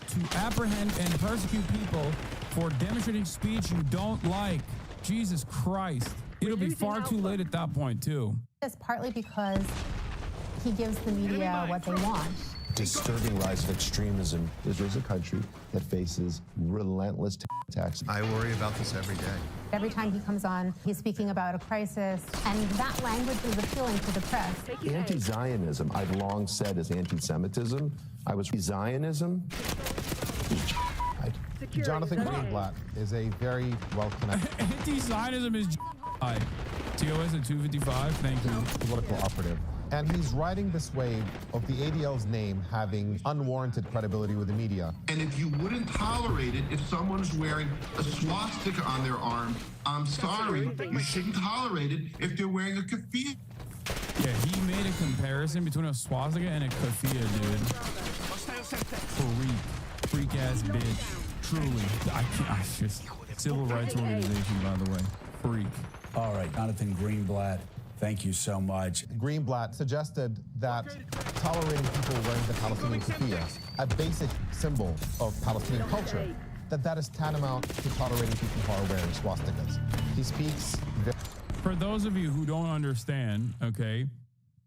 to apprehend and persecute people for demonstrating speech you don't like. Jesus Christ. It'll be far too late at that point, too. It's partly because he gives the media what they want. Disturbing rise of extremism. Israel is a country that faces relentless attacks. I worry about this every day. Every time he comes on, he's speaking about a crisis, and that language is appealing to the press. Anti-Zionism, I've long said, is anti-Semitism. I was Zionism. Jonathan Greenblatt is a very well-connected Anti-Zionism is TOS at 255. Thank you. Political operative. And he's riding this wave of the ADL's name having unwarranted credibility with the media. And if you wouldn't tolerate it if someone's wearing a swastika on their arm, I'm sorry, you shouldn't tolerate it if they're wearing a keffiyeh. Yeah, he made a comparison between a swastika and a keffiyeh, dude. Freak ass bitch. Truly. I just civil rights organization, by the way. Freak. All right, Jonathan Greenblatt. Thank you so much. Greenblatt suggested that tolerating people wearing the Palestinian keffiyeh, a basic symbol of Palestinian culture, that is tantamount to tolerating people who are wearing swastikas. He speaks For those of you who don't understand, okay,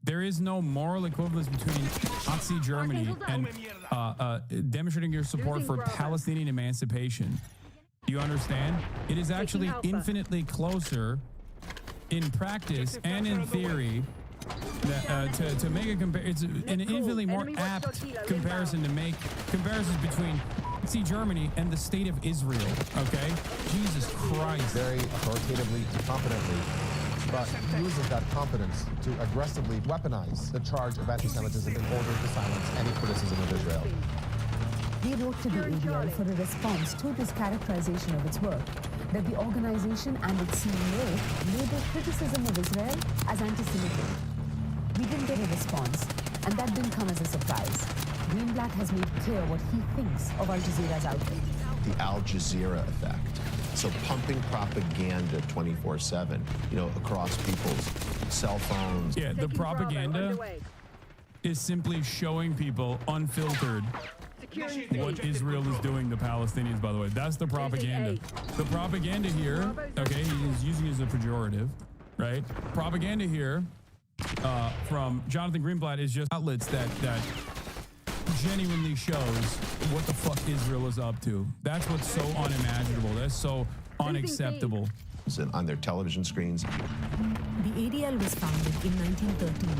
there is no moral equivalence between Nazi Germany and demonstrating your support for Palestinian emancipation. Do you understand? It is actually infinitely closer in practice and in theory that, to make a it's an infinitely more apt comparison to make comparisons between Nazi Germany and the state of Israel. Okay, Jesus Christ. Very authoritatively and competently, but uses that competence to aggressively weaponize the charge of anti-Semitism in order to silence any criticism of Israel. He wrote to the ADL for a response to this characterization of its work, that the organization and its CEO labeled criticism of Israel as anti-Semitic. We didn't get a response, and that didn't come as a surprise. Greenblatt has made clear what he thinks of Al Jazeera's outreach. The Al Jazeera effect. So pumping propaganda 24/7, across people's cell phones. Yeah, the propaganda is simply showing people unfiltered what Israel is doing to Palestinians, by the way. That's the propaganda. The propaganda here, okay, he's using it as a pejorative, right? Propaganda here from Jonathan Greenblatt is just outlets that genuinely shows what the fuck Israel is up to. That's what's so unimaginable. That's so unacceptable. On their television screens. The ADL was founded in 1913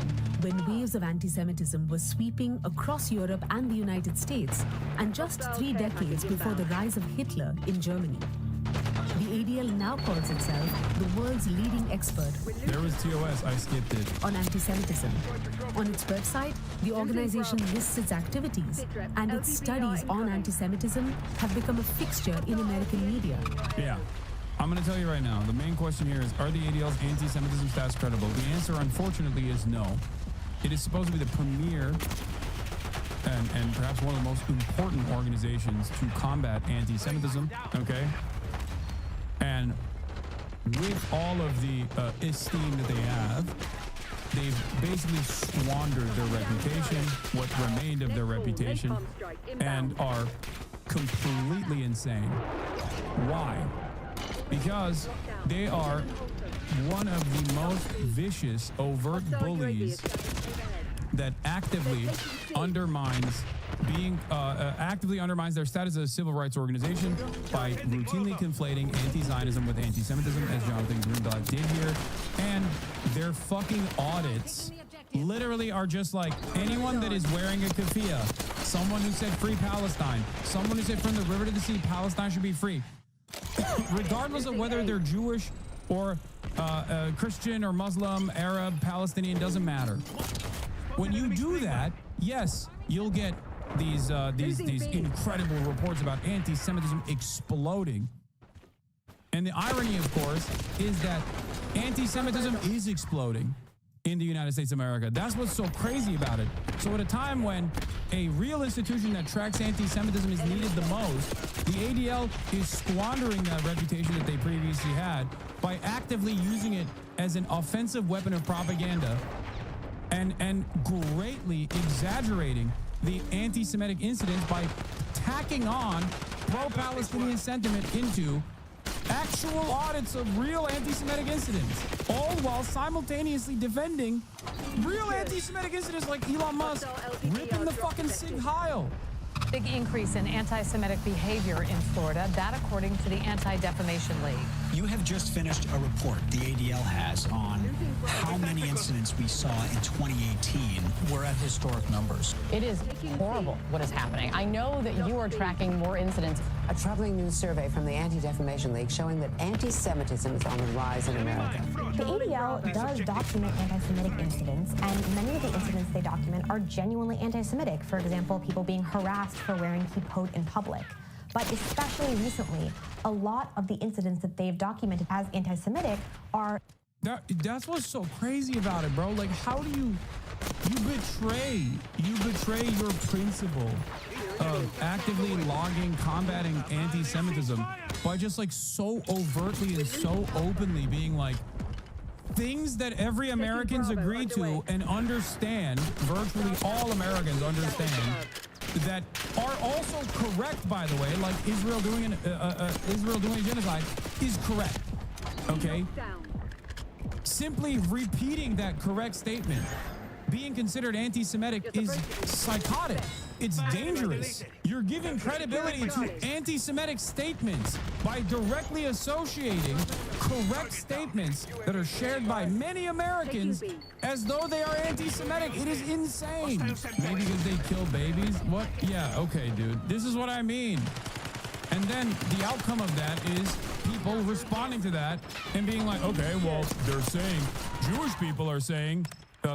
when waves of anti-Semitism were sweeping across Europe and the United States, and just 3 decades before the rise of Hitler in Germany. The ADL now calls itself the world's leading expert. There was TOS, I skipped it. On anti-Semitism. On its website, the organization lists its activities, and its studies on anti-Semitism have become a fixture in American media. Yeah. I'm going to tell you right now, the main question here is, are the ADL's anti-Semitism stats credible? The answer, unfortunately, is no. It is supposed to be the premier and perhaps one of the most important organizations to combat anti-Semitism, okay? And with all of the esteem that they have, they've basically squandered their reputation, what remained of their reputation, and are completely insane. Why? Because they are one of the most vicious, overt bullies that actively undermines their status as a civil rights organization by routinely conflating anti-Zionism with anti-Semitism, as Jonathan Greenblatt did here. And their fucking audits literally are just like anyone that is wearing a keffiyeh, someone who said free Palestine, someone who said from the river to the sea, Palestine should be free. Regardless of whether they're Jewish or Christian or Muslim, Arab, Palestinian, doesn't matter. When you do that, yes, you'll get these incredible reports about anti-Semitism exploding. And the irony, of course, is that anti-Semitism is exploding in the United States of America. That's what's so crazy about it. So at a time when a real institution that tracks anti-Semitism is needed the most, the ADL is squandering that reputation that they previously had by actively using it as an offensive weapon of propaganda and greatly exaggerating the anti-Semitic incidents by tacking on pro-Palestinian sentiment into actual audits of real anti-Semitic incidents, all while simultaneously defending real anti-Semitic incidents like Elon Musk ripping the fucking Sig Heil. Big increase in anti-Semitic behavior in Florida, that according to the Anti-Defamation League. You have just finished a report the ADL has on how many incidents we saw in 2018. We're at historic numbers. It is horrible what is happening. I know that you are tracking more incidents. A troubling new survey from the Anti-Defamation League showing that anti-Semitism is on the rise in America. The ADL does document anti-Semitic incidents, and many of the incidents they document are genuinely anti-Semitic. For example, people being harassed for wearing kippot in public. But especially recently, a lot of the incidents that they've documented as anti-Semitic are... That's what's so crazy about it, bro. Like, how do you betray your principle of actively logging, combating anti-Semitism by just like so overtly and so openly being like, things that every Americans agree to and understand, virtually all Americans understand, that are also correct, by the way, like Israel doing a genocide is correct, okay? Simply repeating that correct statement, being considered anti-Semitic, is psychotic. It's dangerous. You're giving credibility to anti-Semitic statements by directly associating correct statements that are shared by many Americans as though they are anti-Semitic. It is insane. Maybe because they kill babies? What? Yeah, okay, dude. This is what I mean. And then the outcome of that is people responding to that and being like, okay, well, they're saying, Jewish people are saying,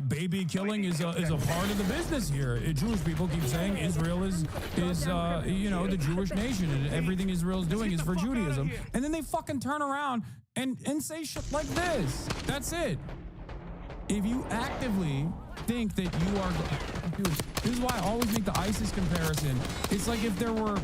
baby killing is a part of the business here. Jewish people keep saying Israel is the Jewish nation and everything Israel is doing is for Judaism. And then they fucking turn around and say shit like this. That's it. If you actively think that you are... Dude, this is why I always make the ISIS comparison. It's like if there were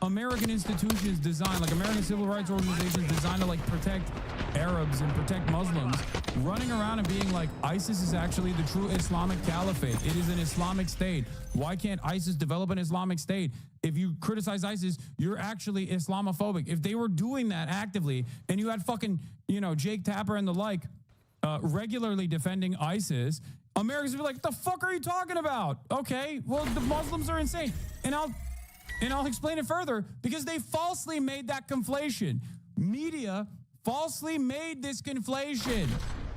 American institutions designed, like American civil rights organizations designed to like protect Arabs and protect Muslims, running around and being like, ISIS is actually the true Islamic caliphate. It is an Islamic state. Why can't ISIS develop an Islamic state? If you criticize ISIS, you're actually Islamophobic. If they were doing that actively and you had fucking, Jake Tapper and the like regularly defending ISIS, Americans would be like, the fuck are you talking about? Okay, well, the Muslims are insane. And I'll explain it further because they falsely made that conflation. Media falsely made this conflation,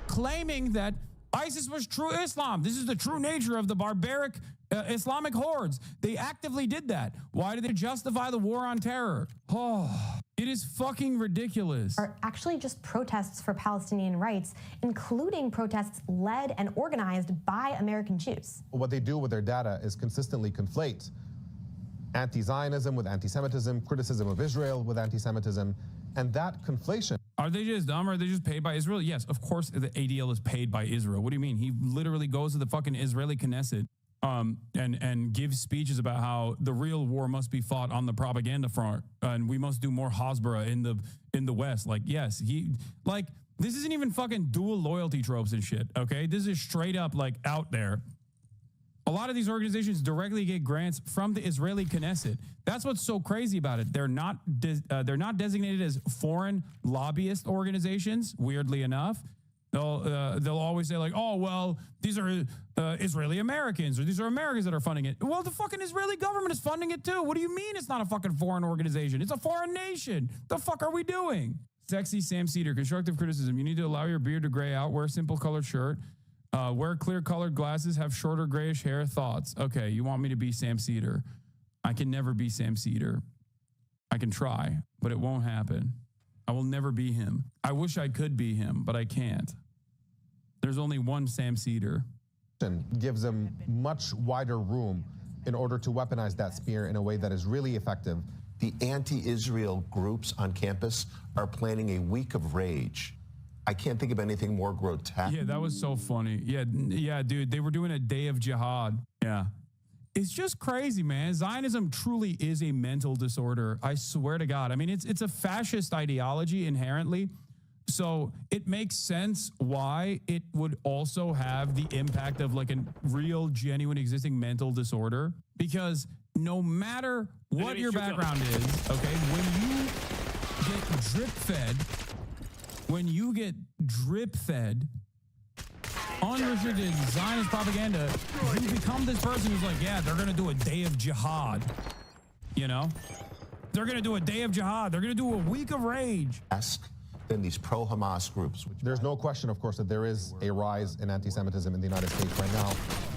claiming that ISIS was true Islam. This is the true nature of the barbaric Islamic hordes. They actively did that. Why did they justify the war on terror? Oh, it is fucking ridiculous. Are actually just protests for Palestinian rights, including protests led and organized by American Jews. What they do with their data is consistently conflate anti-Zionism with anti-Semitism, criticism of Israel with anti-Semitism, and that conflation. Are they just dumb or are they just paid by Israel? Yes, of course the ADL is paid by Israel. What do you mean? He literally goes to the fucking Israeli Knesset and gives speeches about how the real war must be fought on the propaganda front and we must do more Hasbara in the West. Like, yes, this isn't even fucking dual loyalty tropes and shit, okay? This is straight up like out there. A lot of these organizations directly get grants from the Israeli Knesset. That's what's so crazy about it. They're not designated as foreign lobbyist organizations. Weirdly enough, they'll always say like, oh well, these are Israeli Americans or these are Americans that are funding it. Well, the fucking Israeli government is funding it too. What do you mean it's not a fucking foreign organization? It's a foreign nation. The fuck are we doing? Sexy Sam Cedar, constructive criticism. You need to allow your beard to gray out. Wear a simple colored shirt. Wear clear colored glasses, have shorter grayish hair. Thoughts? Okay, you want me to be Sam Cedar. I can never be Sam Cedar. I can try, but it won't happen. I will never be him. I wish I could be him, but I can't. There's only one Sam Cedar. Gives them much wider room in order to weaponize that spear in a way that is really effective. The anti-Israel groups on campus are planning a week of rage. I can't think of anything more grotesque. Yeah, that was so funny. Yeah, dude, they were doing a day of jihad. Yeah. It's just crazy, man. Zionism truly is a mental disorder. I swear to God. I mean, it's a fascist ideology inherently. So it makes sense why it would also have the impact of like a real, genuine, existing mental disorder. Because no matter what your background is, okay, when you get drip fed unrestricted Zionist propaganda, you become this person who's like, yeah, they're going to do a day of jihad. You know? They're going to do a day of jihad. They're going to do a week of rage. Than these pro-Hamas groups. There's no question, of course, that there is a rise in anti-Semitism in the United States right now.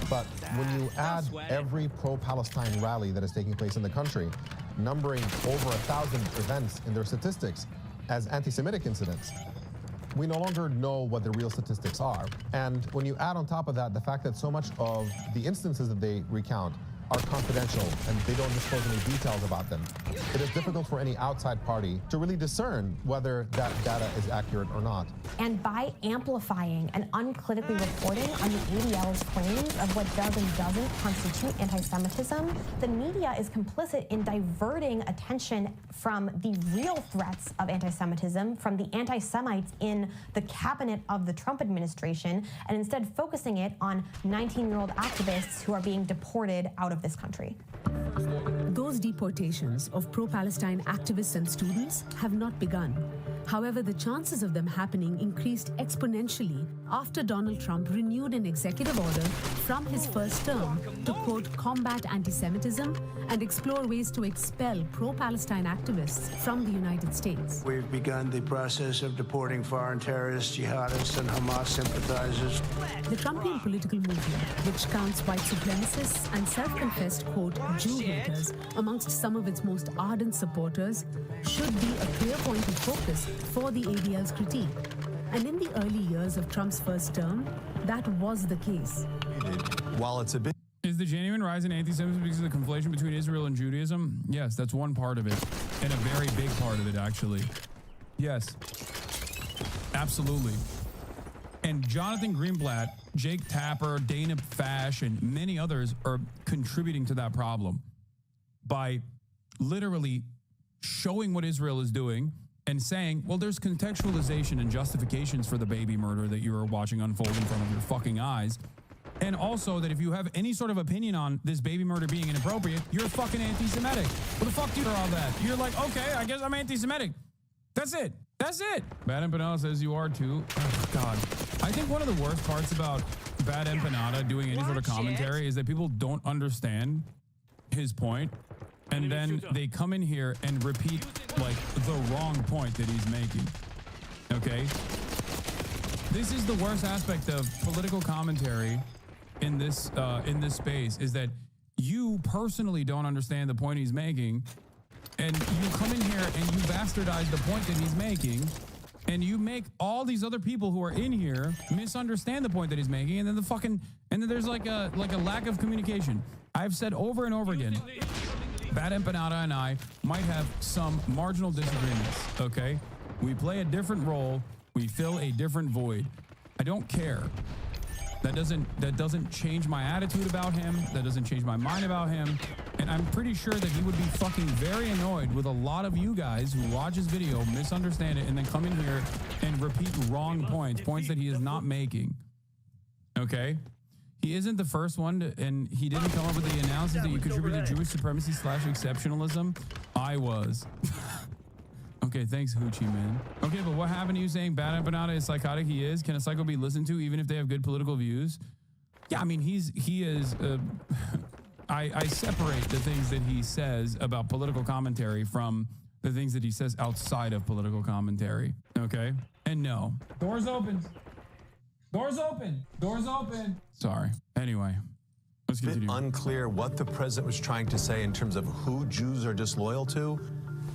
But when you add every pro-Palestine rally that is taking place in the country, numbering over 1,000 events in their statistics as anti-Semitic incidents, we no longer know what the real statistics are. And when you add on top of that the fact that so much of the instances that they recount are confidential and they don't disclose any details about them, it is difficult for any outside party to really discern whether that data is accurate or not. And by amplifying and uncritically reporting on the ADL's claims of what does and doesn't constitute anti-Semitism, the media is complicit in diverting attention from the real threats of anti-Semitism, from the anti-Semites in the cabinet of the Trump administration, and instead focusing it on 19-year-old activists who are being deported out of this country. Those deportations of pro-Palestine activists and students have not begun. However, the chances of them happening increased exponentially after Donald Trump renewed an executive order from his first term to, quote, combat anti-Semitism and explore ways to expel pro-Palestine activists from the United States. We've begun the process of deporting foreign terrorists, jihadists, and Hamas sympathizers. The Trumpian political movement, which counts white supremacists and self-confessed, quote, Jew haters amongst some of its most ardent supporters, should be a clear point of focus for the ADL's critique. And in the early years of Trump's first term, that was the case. While it's a bit... Is the genuine rise in anti-Semitism because of the conflation between Israel and Judaism? Yes, that's one part of it, and a very big part of it, actually. Yes, absolutely. And Jonathan Greenblatt, Jake Tapper, Dana Fash, and many others are contributing to that problem by literally showing what Israel is doing and saying, well, there's contextualization and justifications for the baby murder that you are watching unfold in front of your fucking eyes. And also that if you have any sort of opinion on this baby murder being inappropriate, you're fucking anti-Semitic. What the fuck do you do all that? You're like, okay, I guess I'm anti-Semitic. That's it. That's it. Bad Empanada says you are too. Oh, God. I think one of the worst parts about Bad Empanada doing any sort of commentary is that people don't understand his point. And then they come in here and repeat like the wrong point that he's making. Okay? This is the worst aspect of political commentary in this space, is that you personally don't understand the point he's making, and you come in here and you bastardize the point that he's making, and you make all these other people who are in here misunderstand the point that he's making, and then there's like a lack of communication. I've said over and over again, Bad Empanada and I might have some marginal disagreements, okay? We play a different role. We fill a different void. I don't care. That doesn't change my attitude about him. That doesn't change my mind about him. And I'm pretty sure that he would be fucking very annoyed with a lot of you guys who watch his video, misunderstand it, and then come in here and repeat wrong points that he is not making. Okay? He isn't the first one to, and he didn't come up with the analysis that you contributed to Jewish supremacy / exceptionalism. I was. Okay, thanks, Hoochie, man. Okay, but what happened to you saying Bad Empanada is psychotic? He is. Can a psycho be listened to even if they have good political views? Yeah, I mean, he is. I separate the things that he says about political commentary from the things that he says outside of political commentary. Okay, and no. Doors open. Doors open. Doors open. Sorry. Anyway, let's continue. Unclear what the president was trying to say in terms of who Jews are disloyal to.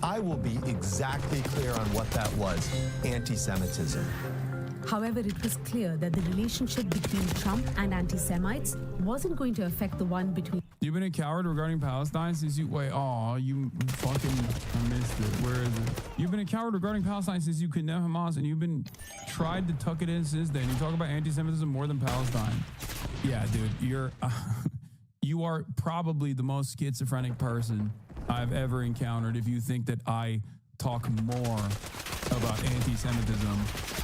I will be exactly clear on what that was: anti-Semitism. However, it was clear that the relationship between Trump and anti-Semites wasn't going to affect the one between... You've been a coward regarding Palestine since you... Wait, you fucking... I missed it. Where is it? You've been a coward regarding Palestine since you condemned Hamas, and you've been tried to tuck it in since then. You talk about anti-Semitism more than Palestine. Yeah, dude, you're... you are probably the most schizophrenic person I've ever encountered if you think that I talk more about anti-Semitism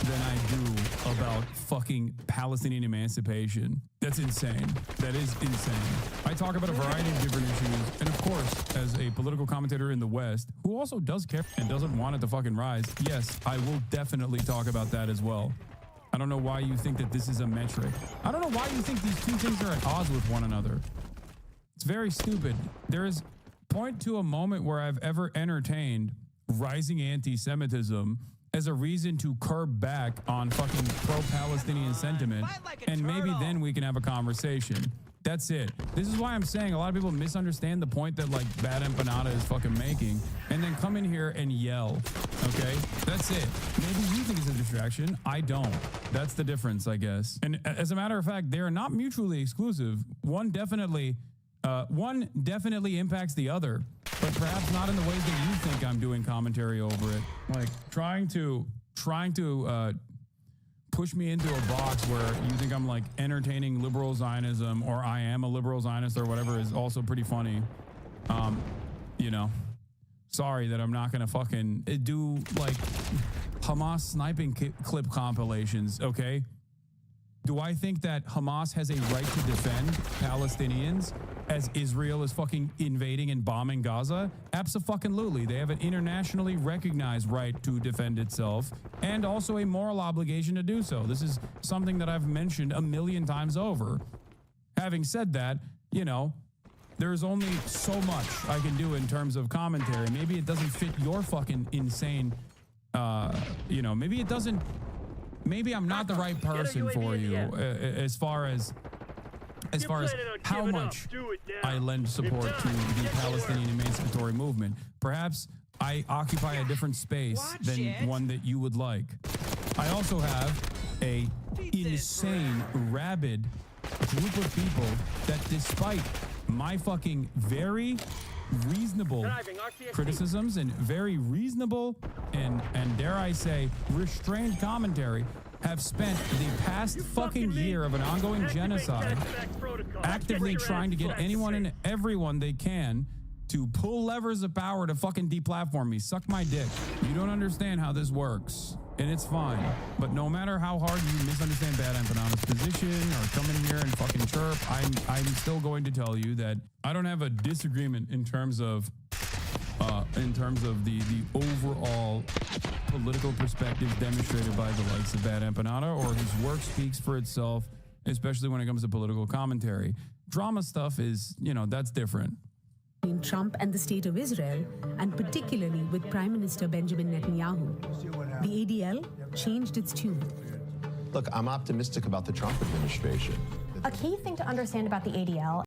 than I do about fucking Palestinian emancipation. That's insane. That is insane. I talk about a variety of different issues, and of course, as a political commentator in the West, who also does care and doesn't want it to fucking rise, yes, I will definitely talk about that as well. I don't know why you think that this is a metric. I don't know why you think these two things are at odds with one another. It's very stupid. There is point to a moment where I've ever entertained rising anti-Semitism as a reason to curb back on fucking pro-Palestinian sentiment, and maybe then we can have a conversation. That's it. This is why I'm saying a lot of people misunderstand the point that like Bad Empanada is fucking making, and then come in here and yell. Okay, that's it. Maybe you think it's a distraction. I don't. That's the difference, I guess. And as a matter of fact, they are not mutually exclusive. One definitely impacts the other, but perhaps not in the ways that you think I'm doing commentary over it. Like trying to push me into a box where you think I'm like entertaining liberal Zionism, or I am a liberal Zionist or whatever, is also pretty funny. You know, sorry that I'm not gonna fucking do like Hamas sniping clip compilations, okay? Do I think that Hamas has a right to defend Palestinians as Israel is fucking invading and bombing Gaza? Abso-fucking-lutely. They have an internationally recognized right to defend itself, and also a moral obligation to do so. This is something that I've mentioned a million times over. Having said that, you know, there's only so much I can do in terms of commentary. Maybe it doesn't fit your fucking insane, you know, maybe it doesn't... Maybe I'm not the right person for you as far as how much I lend support to the Palestinian emancipatory movement. Perhaps I occupy a different space than one that you would like. I also have a insane, rabid group of people that, despite my fucking very reasonable criticisms and very reasonable and dare I say restrained commentary, have spent the past fucking year of an ongoing genocide actively trying to get anyone and everyone they can to pull levers of power to fucking deplatform me. Suck my dick. You don't understand how this works, and it's fine. But no matter how hard you misunderstand Bad Empanada's position or come in here and fucking chirp, I'm still going to tell you that I don't have a disagreement in terms of the overall political perspective demonstrated by the likes of Bad Empanada, or whose work speaks for itself, especially when it comes to political commentary. Drama stuff is, you know, that's different. Between Trump and the state of Israel, and particularly with Prime Minister Benjamin Netanyahu. The ADL changed its tune. Look, I'm optimistic about the Trump administration. A key thing to understand about the ADL